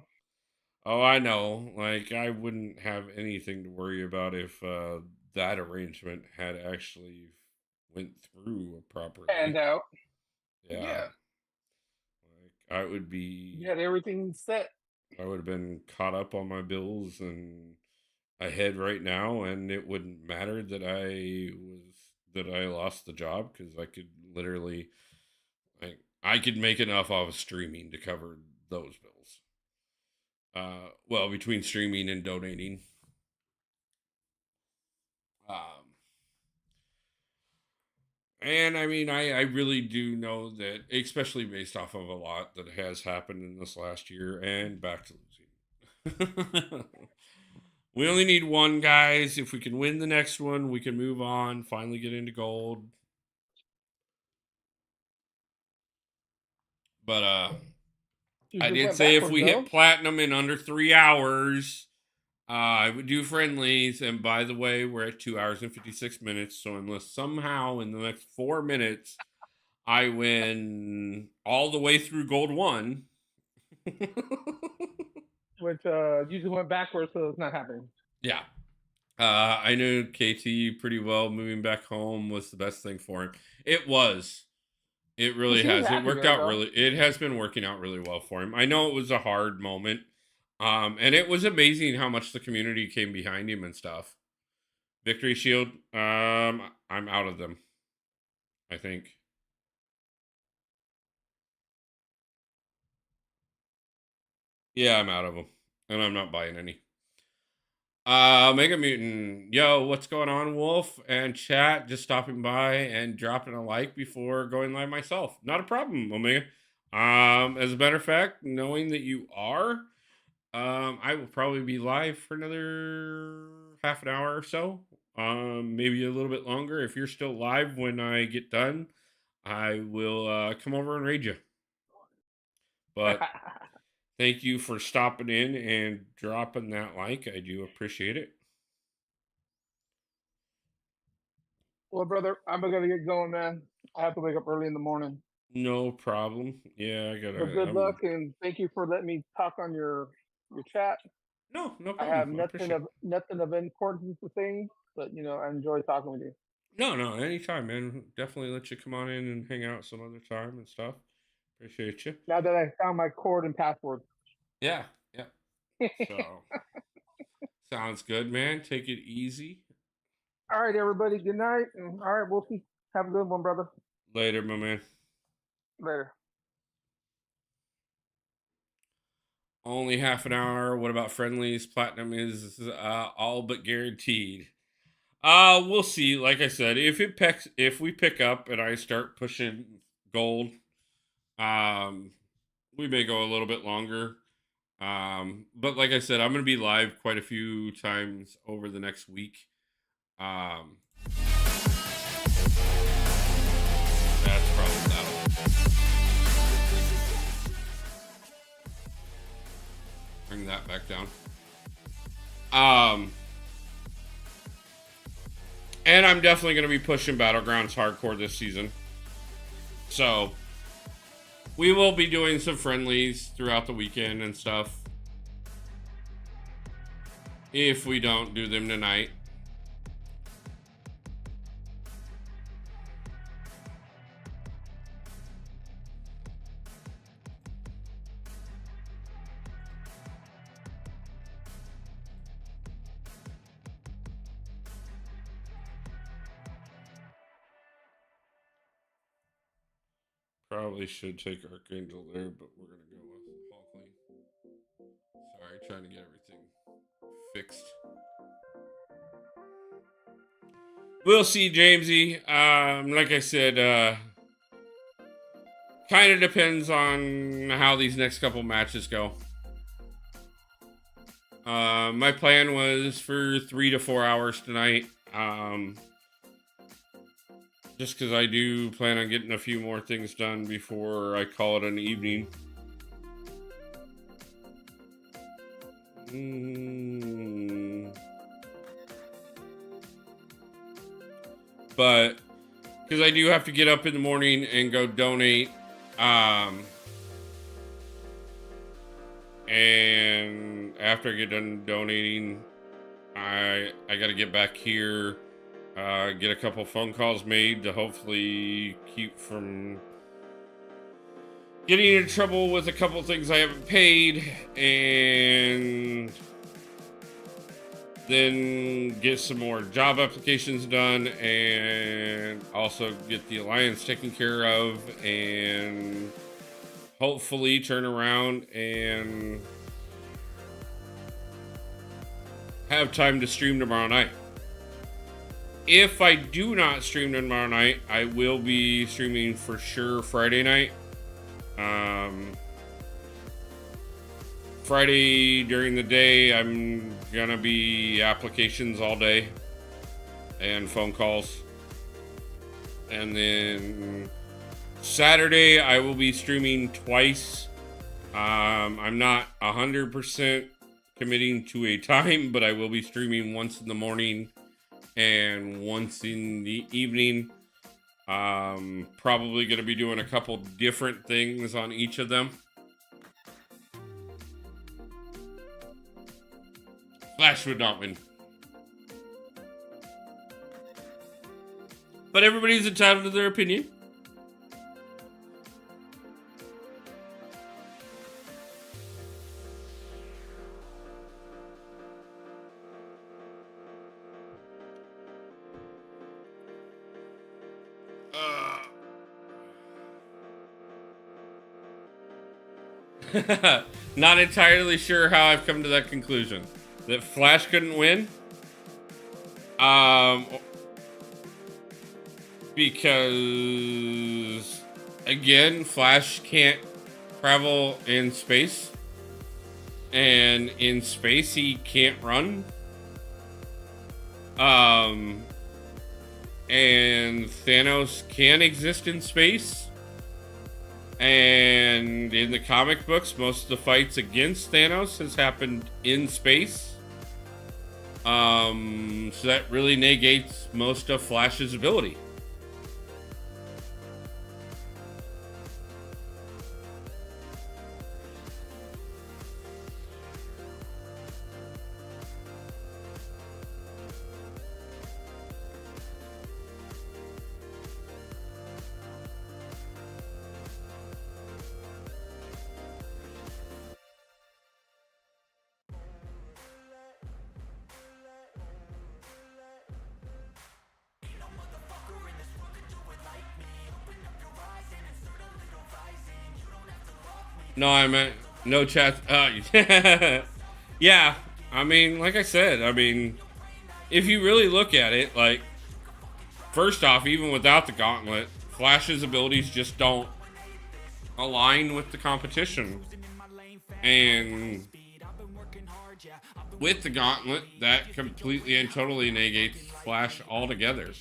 Oh, I know. Like, I wouldn't have anything to worry about if that arrangement had actually went through And properly. out. Yeah, Yeah. like You had everything set. I would have been caught up on my bills and ahead right now, and it wouldn't matter that I lost the job because I could literally, like, I could make enough off of streaming to cover those bills. Well, between streaming and donating. Um, And I mean, I really do know that, especially based off of a lot that has happened in this last year and back to losing. We only need one, guys. If we can win the next one, we can move on, finally get into gold. But You I just did went say if backwards, we hit though. platinum in under 3 hours, I would do friendlies. And by the way, we're at 2 hours and 56 minutes. So unless somehow in the next 4 minutes I win all the way through gold one. Which you just went backwards, so it's not happening. Yeah. I knew KT pretty well. Moving back home was the best thing for him. It was. It He really seems has. It happy worked there, out though. really. It has been working out really well for him. I know it was a hard moment. And it was amazing how much the community came behind him and stuff. Victory Shield. I'm out of them, I think. Yeah, I'm out of them. And I'm not buying any. Mega Mutant, yo, what's going on, Wolf? And chat, just stopping by and dropping a like before going live myself. Not a problem, Omega. As a matter of fact, knowing that you are, I will probably be live for another half an hour or so. Maybe a little bit longer. If you're still live when I get done, I will come over and raid you. But thank you for stopping in and dropping that like. I do appreciate it. Well, brother, I'm gonna get going, man. I have to wake up early in the morning. No problem. Yeah, I But gotta. good luck, and thank you for letting me talk on your chat. No I problem. have I appreciate it. nothing of importance to say, but I enjoy talking with you. No, anytime, man. Definitely let you come on in and hang out some other time and stuff. Appreciate you. Now that I found my cord and password. Yeah, yeah. So sounds good, man. Take it easy. All right, everybody. Good night, and all right, Wolfie. Have a good one, brother. Later, my man. Later. Only half an hour. What about friendlies? Platinum is all but guaranteed. We'll see. Like I said, if we pick up and I start pushing gold, um, we may go a little bit longer. But like I said, I'm gonna be live quite a few times over the next week. Um, that's probably that'll bring that back down. Um, and I'm definitely gonna be pushing Battlegrounds hardcore this season. So we will be doing some friendlies throughout the weekend and stuff. If we don't do them tonight. Probably should take Archangel there, but we're gonna go with Hall Clean. Sorry, trying to get everything fixed. We'll see, Jamesy. Like I said, Kind of depends on how these next couple matches go. My plan was for 3 to 4 hours tonight. Just because I do plan on getting a few more things done before I call it an evening. But because I do have to get up in the morning and go donate. And after I get done donating, I got to get back here, get a couple phone calls made to hopefully keep from getting in trouble with a couple things I haven't paid, and then get some more job applications done, and also get the alliance taken care of, and hopefully turn around and have time to stream tomorrow night. If I do not stream tomorrow night, I will be streaming for sure Friday night. Friday during the day, I'm gonna be applications all day and phone calls. And then Saturday, I will be streaming twice. I'm not 100% committing to a time, but I will be streaming once in the morning and once in the evening. Probably going to be doing a couple different things on each of them. Flash would not win. But everybody's entitled to their opinion. Not entirely sure how I've come to that conclusion. That Flash couldn't win. Because again, Flash can't travel in space. And in space he can't run. And Thanos can exist in space. And in the comic books, most of the fights against Thanos has happened in space. So that really negates most of Flash's ability. No, I meant no chat. Yeah, I mean, like I said, I mean, if you really look at it, like, first off, even without the gauntlet, Flash's abilities just don't align with the competition. And with the gauntlet, that completely and totally negates Flash altogether.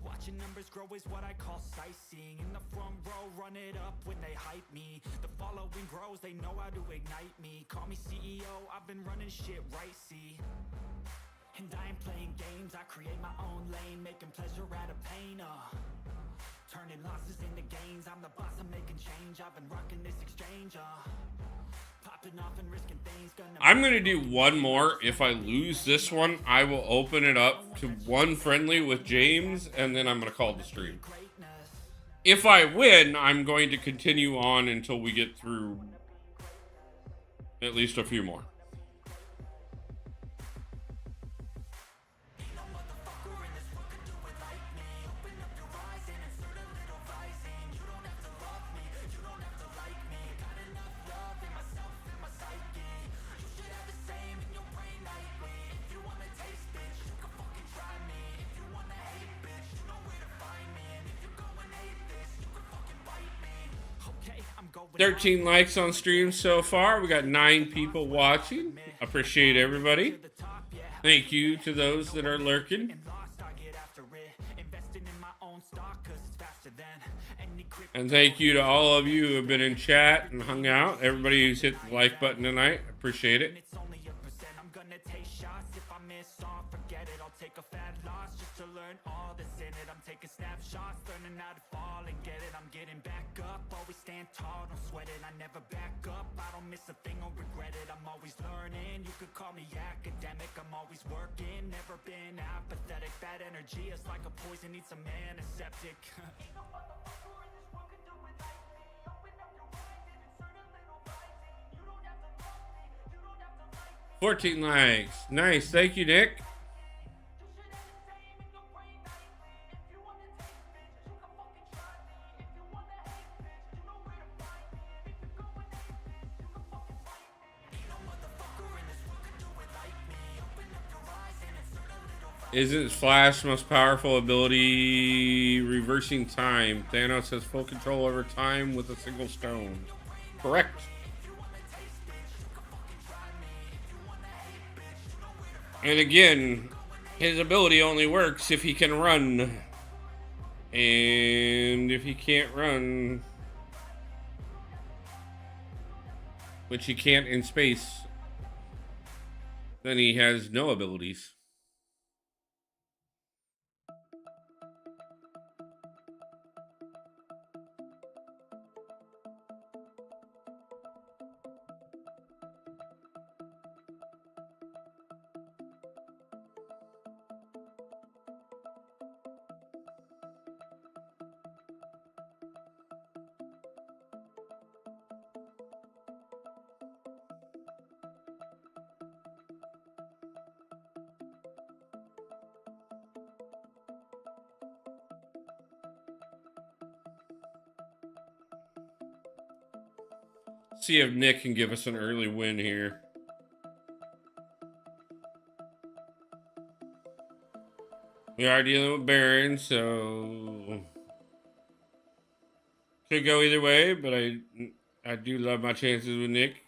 Watching numbers grow is what I call sightseeing. In the front row, run it up when they hype me. The following grows, they know how to ignite me. Call me CEO, I've been running shit right, see. And I ain't playing games, I create my own lane, making pleasure out of pain, turning losses into gains, I'm the boss, I'm making change. I've been rocking this exchange, popping off and risking things. I'm gonna do one more. If I lose this one, I will open it up to one friendly with James, and then I'm gonna call the stream. If I win, I'm going to continue on until we get through at least a few more. 13 likes on stream so far. We got 9 people watching. Appreciate everybody. Thank you to those that are lurking. And thank you to all of you who have been in chat and hung out. Everybody who's hit the like button tonight. Appreciate it. Snapshots, learning how to fall and get it. I'm getting back up, always stand tall, don't sweat it. I never back up, I don't miss a thing or regret it. I'm always learning, you could call me academic. I'm always working, never been apathetic. Bad energy is like a poison, needs some antiseptic. 14 likes. Nice, thank you, Nick. Isn't Flash's most powerful ability reversing time? Thanos has full control over time with a single stone. Correct. And again, his ability only works if he can run. And if he can't run, which he can't in space, then he has no abilities. See if Nick can give us an early win here. We are dealing with Baron, so could go either way, but I do love my chances with Nick.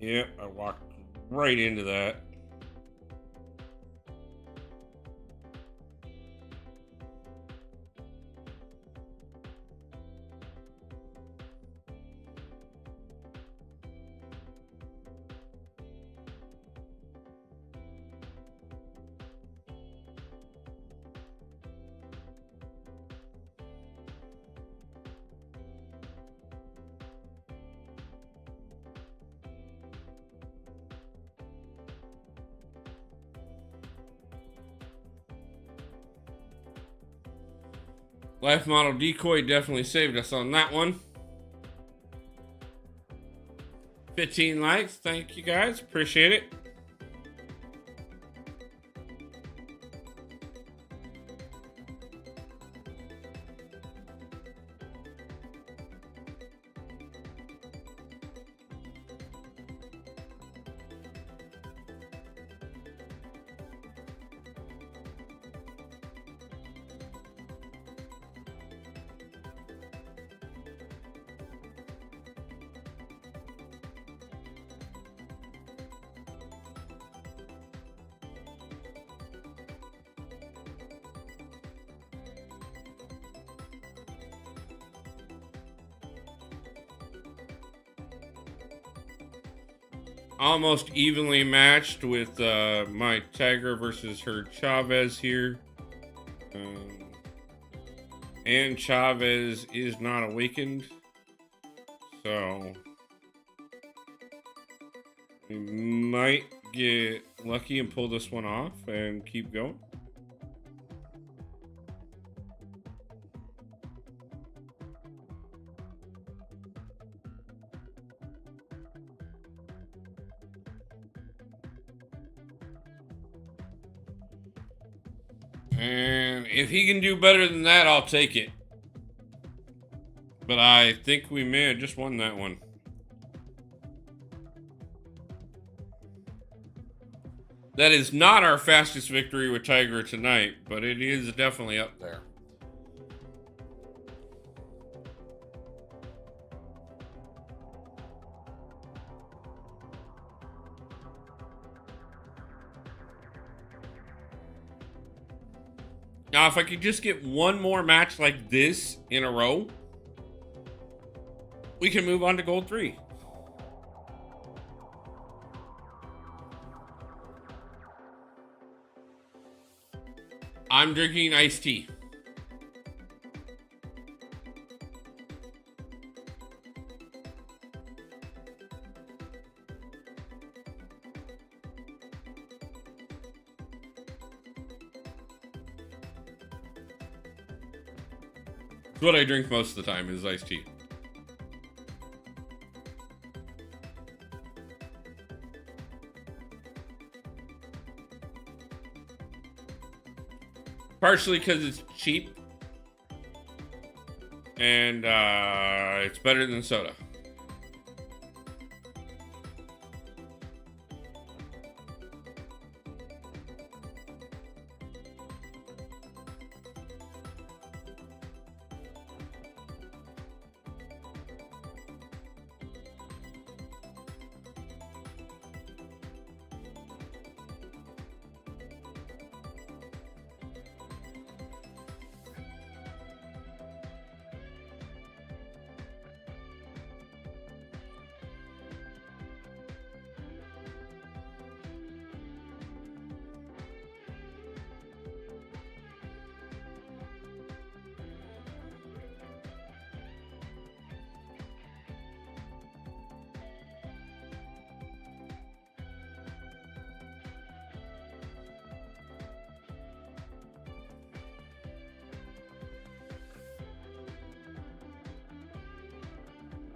Yep, I walked right into that. Life model decoy definitely saved us on that one. 15 likes. Thank you guys. Appreciate it. Almost evenly matched with my Tiger versus her Chavez here. And Chavez is not awakened. So We might get lucky and pull this one off and keep going. And if he can do better than that, I'll take it. But I think we may have just won that one. That is not our fastest victory with Tiger tonight, but it is definitely up there. Now, if I could just get one more match like this in a row, we can move on to Gold 3. I'm drinking iced tea. It's what I drink most of the time is iced tea. Partially because it's cheap. And it's better than soda.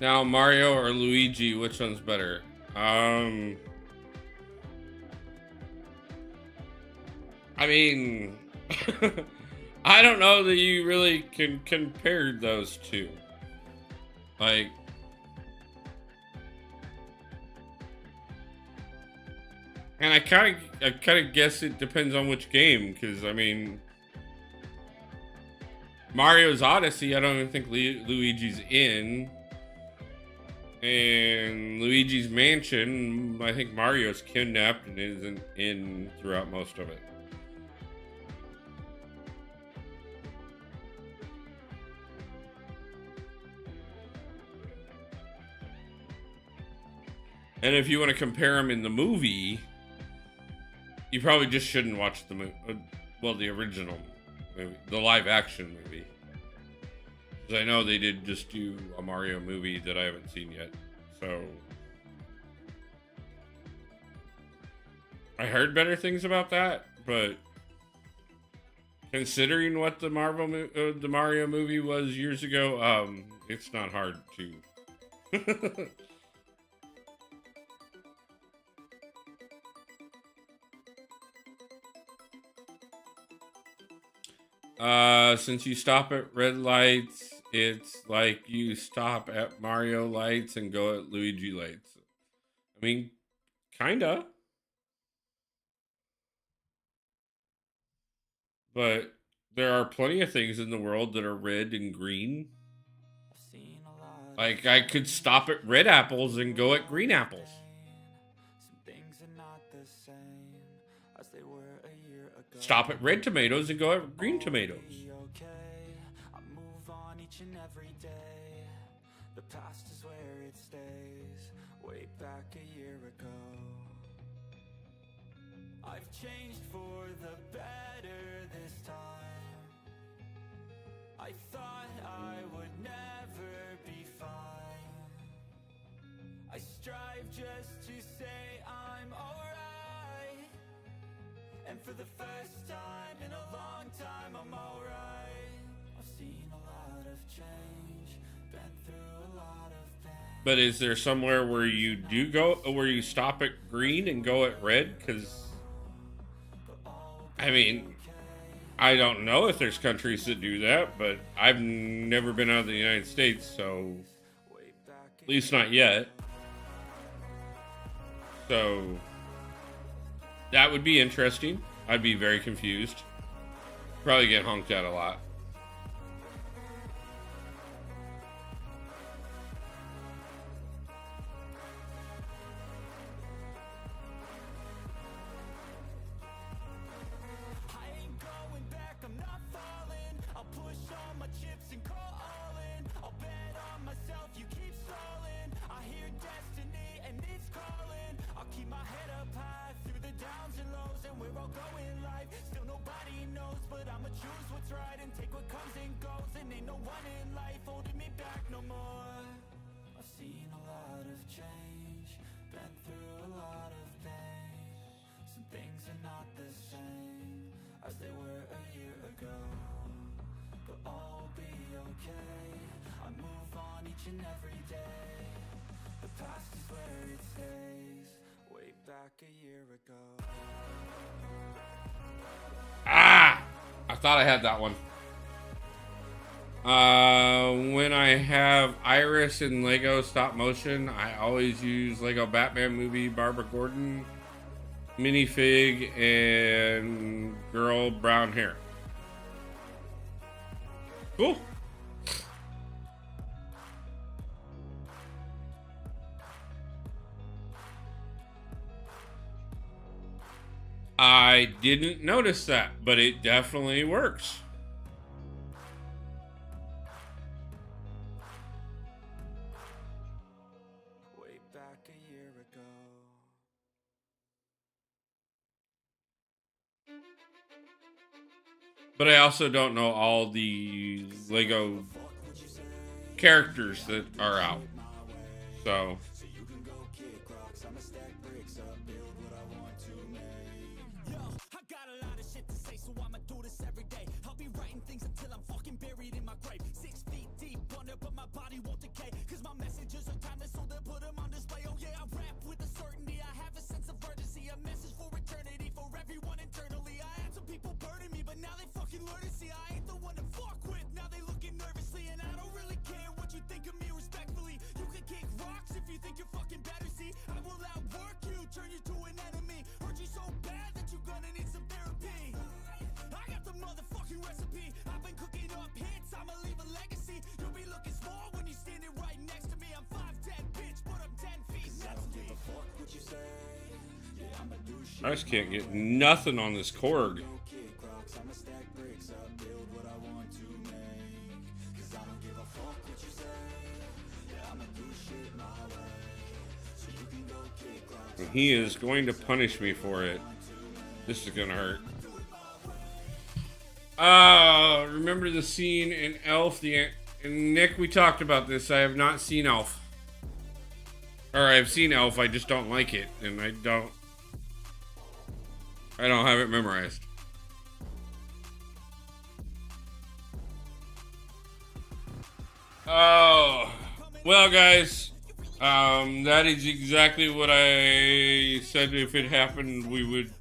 Now, Mario or Luigi, which one's better? I mean, I don't know that you really can compare those two. Like, and I kind of guess it depends on which game, because I mean, Mario's Odyssey, I don't even think Luigi's in. And Luigi's Mansion, I think Mario's kidnapped and isn't in throughout most of it. And if you want to compare them in the movie, you probably just shouldn't watch the movie. Well, the original movie, the live action movie. Because I know they did just do a Mario movie that I haven't seen yet. So I heard better things about that, but considering what the the Mario movie was years ago, it's not hard to. Since you stop at red lights, it's like you stop at Mario lights and go at Luigi lights. I mean, kinda. But there are plenty of things in the world that are red and green. Like, I could stop at red apples and go at green apples. Stop at red tomatoes and go at green tomatoes. I move on each and every day. The past is where it stays. Way back a year ago. I've changed for the better this time. I thought I would never be fine. I strive just to say And for the first time in a long time, I'm alright. I've seen a lot of change, been through a lot of pain. But is there somewhere where you do go, where you stop at green and go at red? Because, I mean, I don't know if there's countries that do that, but I've never been out of the United States, so at least not yet. So that would be interesting. I'd be very confused. Probably get honked at a lot. As they were a year ago, but all be okay. I move on each and every day. The past is where it stays. Way back a year ago. Ah! I thought I had that one. When I have Iris and Lego stop motion, I always use Lego Batman movie, Barbara Gordon, minifig, and girl brown hair. Cool. I didn't notice that, but it definitely works. Way back a year ago. But I also don't know all the Lego characters that are out. So I got a lot of shit to say, so I'ma do this every day. I'll be writing things until I'm fucking buried in my grave. 6 feet deep under, but my body won't decay. Cause my messages are timeless, so they'll put them on display. Oh yeah, I rap with a certainty. I have a sense of urgency, a message for eternity, for everyone internally. I had some people burning me, but now they fucking learn to see I ain't the one to fuck with. Now they looking nervously, and I don't really care what you think of me respectfully. You can kick rocks if you think you're fucking better, see. I will outwork you, turn you to an enemy. Hurt you so bad that you're gonna need some therapy. I got the motherfucking recipe. I've been cooking up hits, I'ma leave a legacy. You'll be looking small when you're standing right next to me. I'm 5'10", bitch, but I'm 10 feet next to me. What you say? Yeah, I'ma do shit. I just can't get nothing on this Korg. Kick rocks, I'ma stack bricks up, build what I want to make. Cause I don't give a fuck what you say. Yeah, I'ma do shit my way. So you can go kick rocks. And he is going to punish me for it. This is gonna hurt. Remember the scene in Elf? And Nick, we talked about this. I have not seen Elf. Or I've seen Elf, I just don't like it. And I don't have it memorized. Oh, well, guys, that is exactly what I said. If it happened, we would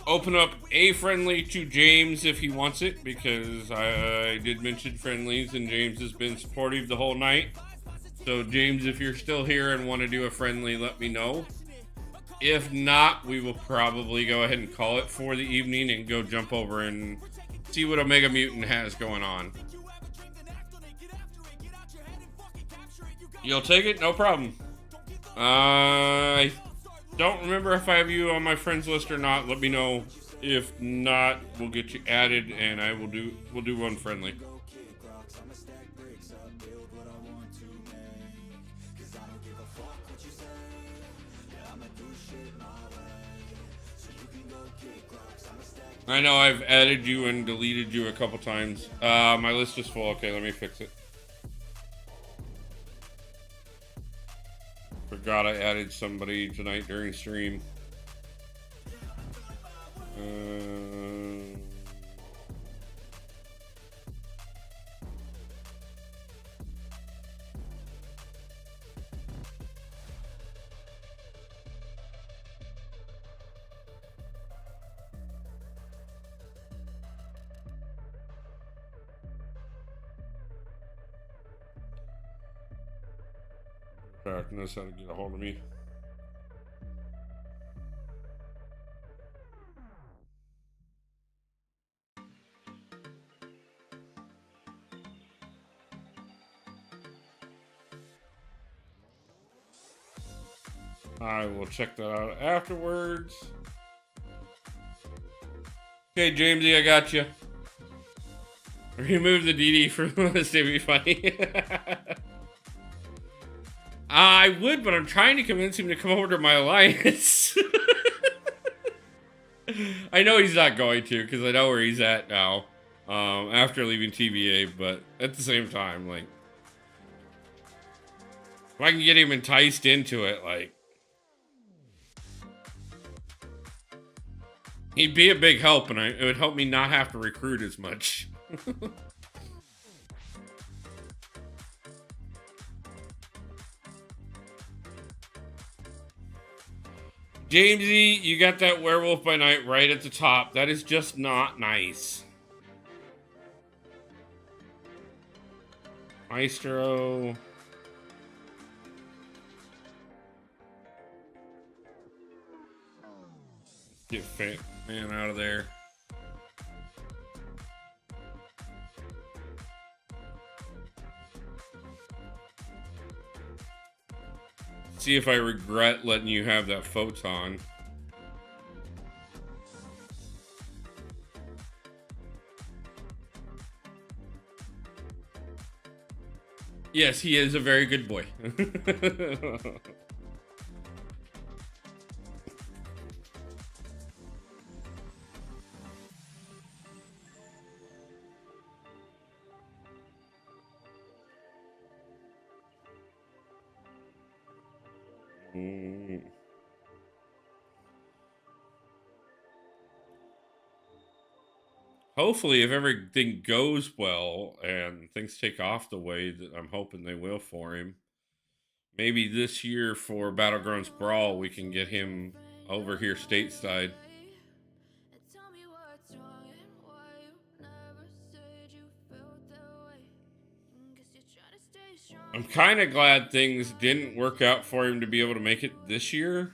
open up a friendly to James if he wants it, because I did mention friendlies and James has been supportive the whole night. So James, if you're still here and want to do a friendly, let me know. If not, we will probably go ahead and call it for the evening and go jump over and see what Omega Mutant has going on. You'll take it? No problem. I don't remember if I have you on my friends list or not. Let me know. If not, we'll get you added and we'll do one friendly. I know I've added you and deleted you a couple times. My list is full. Okay, let me fix it. Forgot I added somebody tonight during stream. Crack knows how to get a hold of me. I will check that out afterwards. Okay, Jamesy, I got you. Remove the DD from this to be funny. I would, but I'm trying to convince him to come over to my alliance. I know he's not going to, because I know where he's at now. After leaving TVA, but at the same time, like, if I can get him enticed into it, like, he'd be a big help, and it would help me not have to recruit as much. Jamesy, you got that werewolf by night right at the top. That is just not nice. Maestro. Get Fat Man out of there. See if I regret letting you have that photon. Yes, he is a very good boy. Hopefully, if everything goes well and things take off the way that I'm hoping they will for him, maybe this year for Battlegrounds Brawl, we can get him over here stateside. I'm kind of glad things didn't work out for him to be able to make it this year.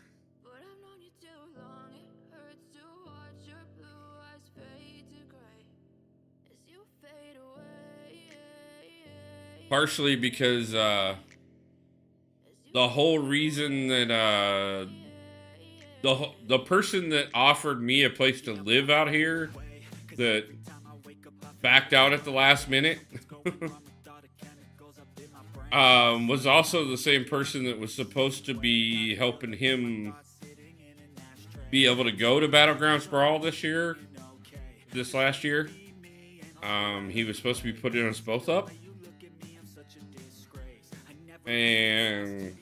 Partially because the whole reason that the person that offered me a place to live out here that backed out at the last minute was also the same person that was supposed to be helping him be able to go to Battlegrounds Brawl this last year. He was supposed to be putting us both up. And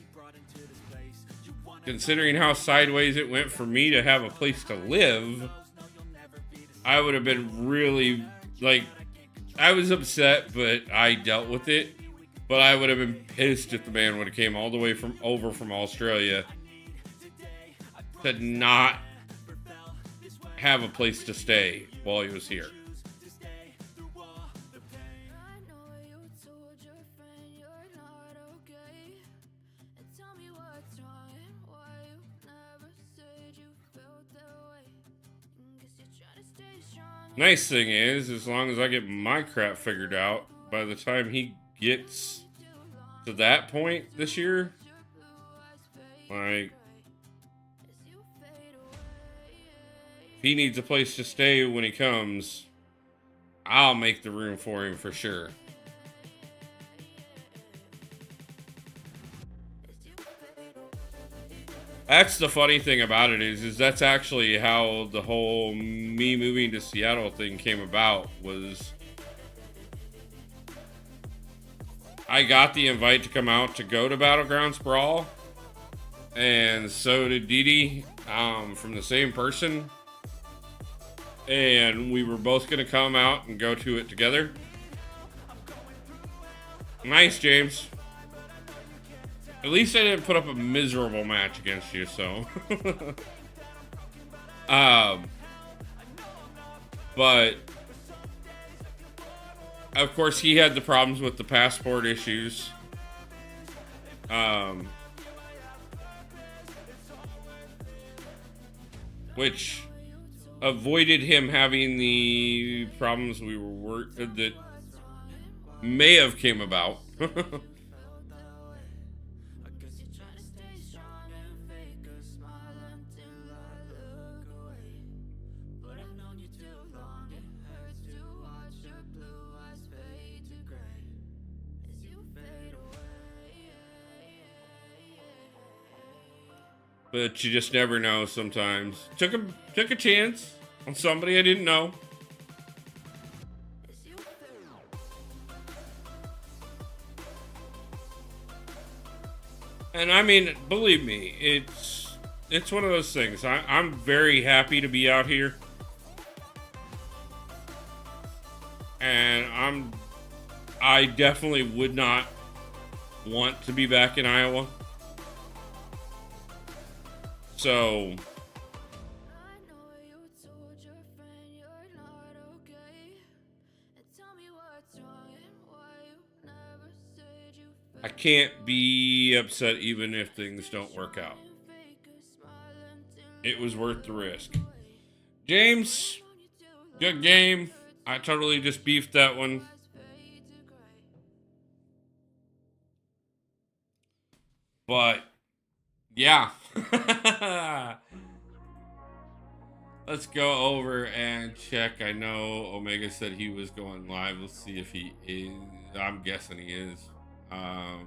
considering how sideways it went for me to have a place to live, I would have been really, like, I was upset, but I dealt with it. But I would have been pissed if the man would have came all the way from Australia to not have a place to stay while he was here. Nice thing is, as long as I get my crap figured out, by the time he gets to that point this year, like, if he needs a place to stay when he comes, I'll make the room for him for sure. That's the funny thing about it is that's actually how the whole me moving to Seattle thing came about. Was I got the invite to come out to go to Battlegrounds Brawl, and so did Dee Dee, from the same person. and we were both going to come out and go to it together. Nice, James. At least I didn't put up a miserable match against you, so. But of course he had the problems with the passport issues. Which avoided him having the problems we were that may have came about. But you just never know sometimes. Took a chance on somebody I didn't know. And I mean, believe me, it's one of those things. I'm very happy to be out here. And I definitely would not want to be back in Iowa. So I can't be upset even if things don't work out. It was worth the risk. James, good game. I totally just beefed that one. But yeah. Let's go over and check. I know Omega said he was going live. Let's see if he is. I'm guessing he is. I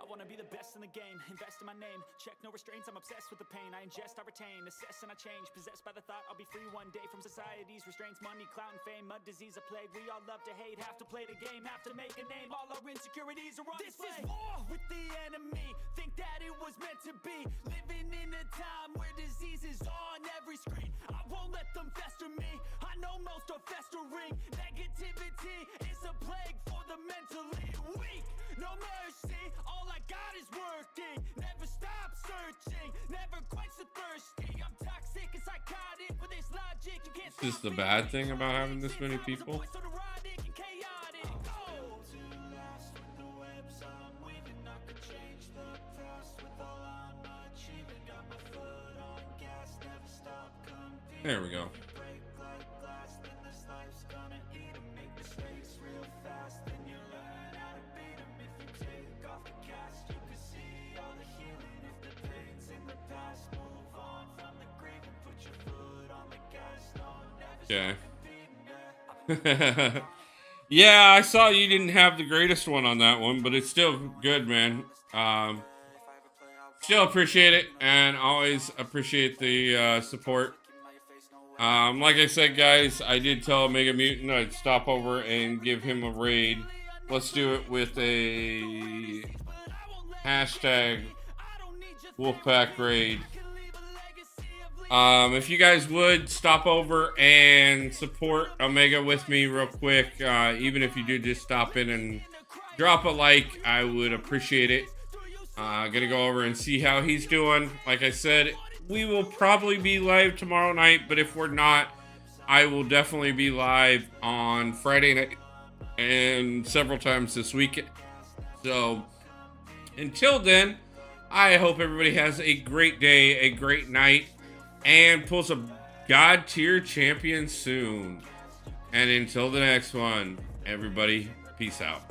wanna be the best in the game, invest in my name, check no restraints, I'm obsessed with the pain, I ingest, I retain, assess and I change, possessed by the thought I'll be free one day from society's restraints, money, clout and fame, mud, disease, a plague, we all love to hate, have to play the game, have to make a name, all our insecurities are on display. This is war with the enemy, think that it was meant to be, living in a time where disease is on every screen, I won't let them fester me, I know most are festering, negativity is a plague for the mentally weak, no mercy, all I got is working, never stop searching, never quench the thirsty, I'm toxic and psychotic with this logic, you can't. This is the bad thing about having this many people. There we go. Okay. Yeah, I saw you didn't have the greatest one on that one, but it's still good, man. Still appreciate it, and always appreciate the support. Like I said, guys, I did tell Mega Mutant I'd stop over and give him a raid. Let's do it with a hashtag Wolfpack raid. If you guys would stop over and support Omega with me real quick, even if you do just stop in and drop a like, I would appreciate it. Gonna go over and see how he's doing. Like I said, we will probably be live tomorrow night, but if we're not, I will definitely be live on Friday night and several times this week. So until then, I hope everybody has a great day, a great night, and pulls a God tier champion soon. And until the next one, everybody, peace out.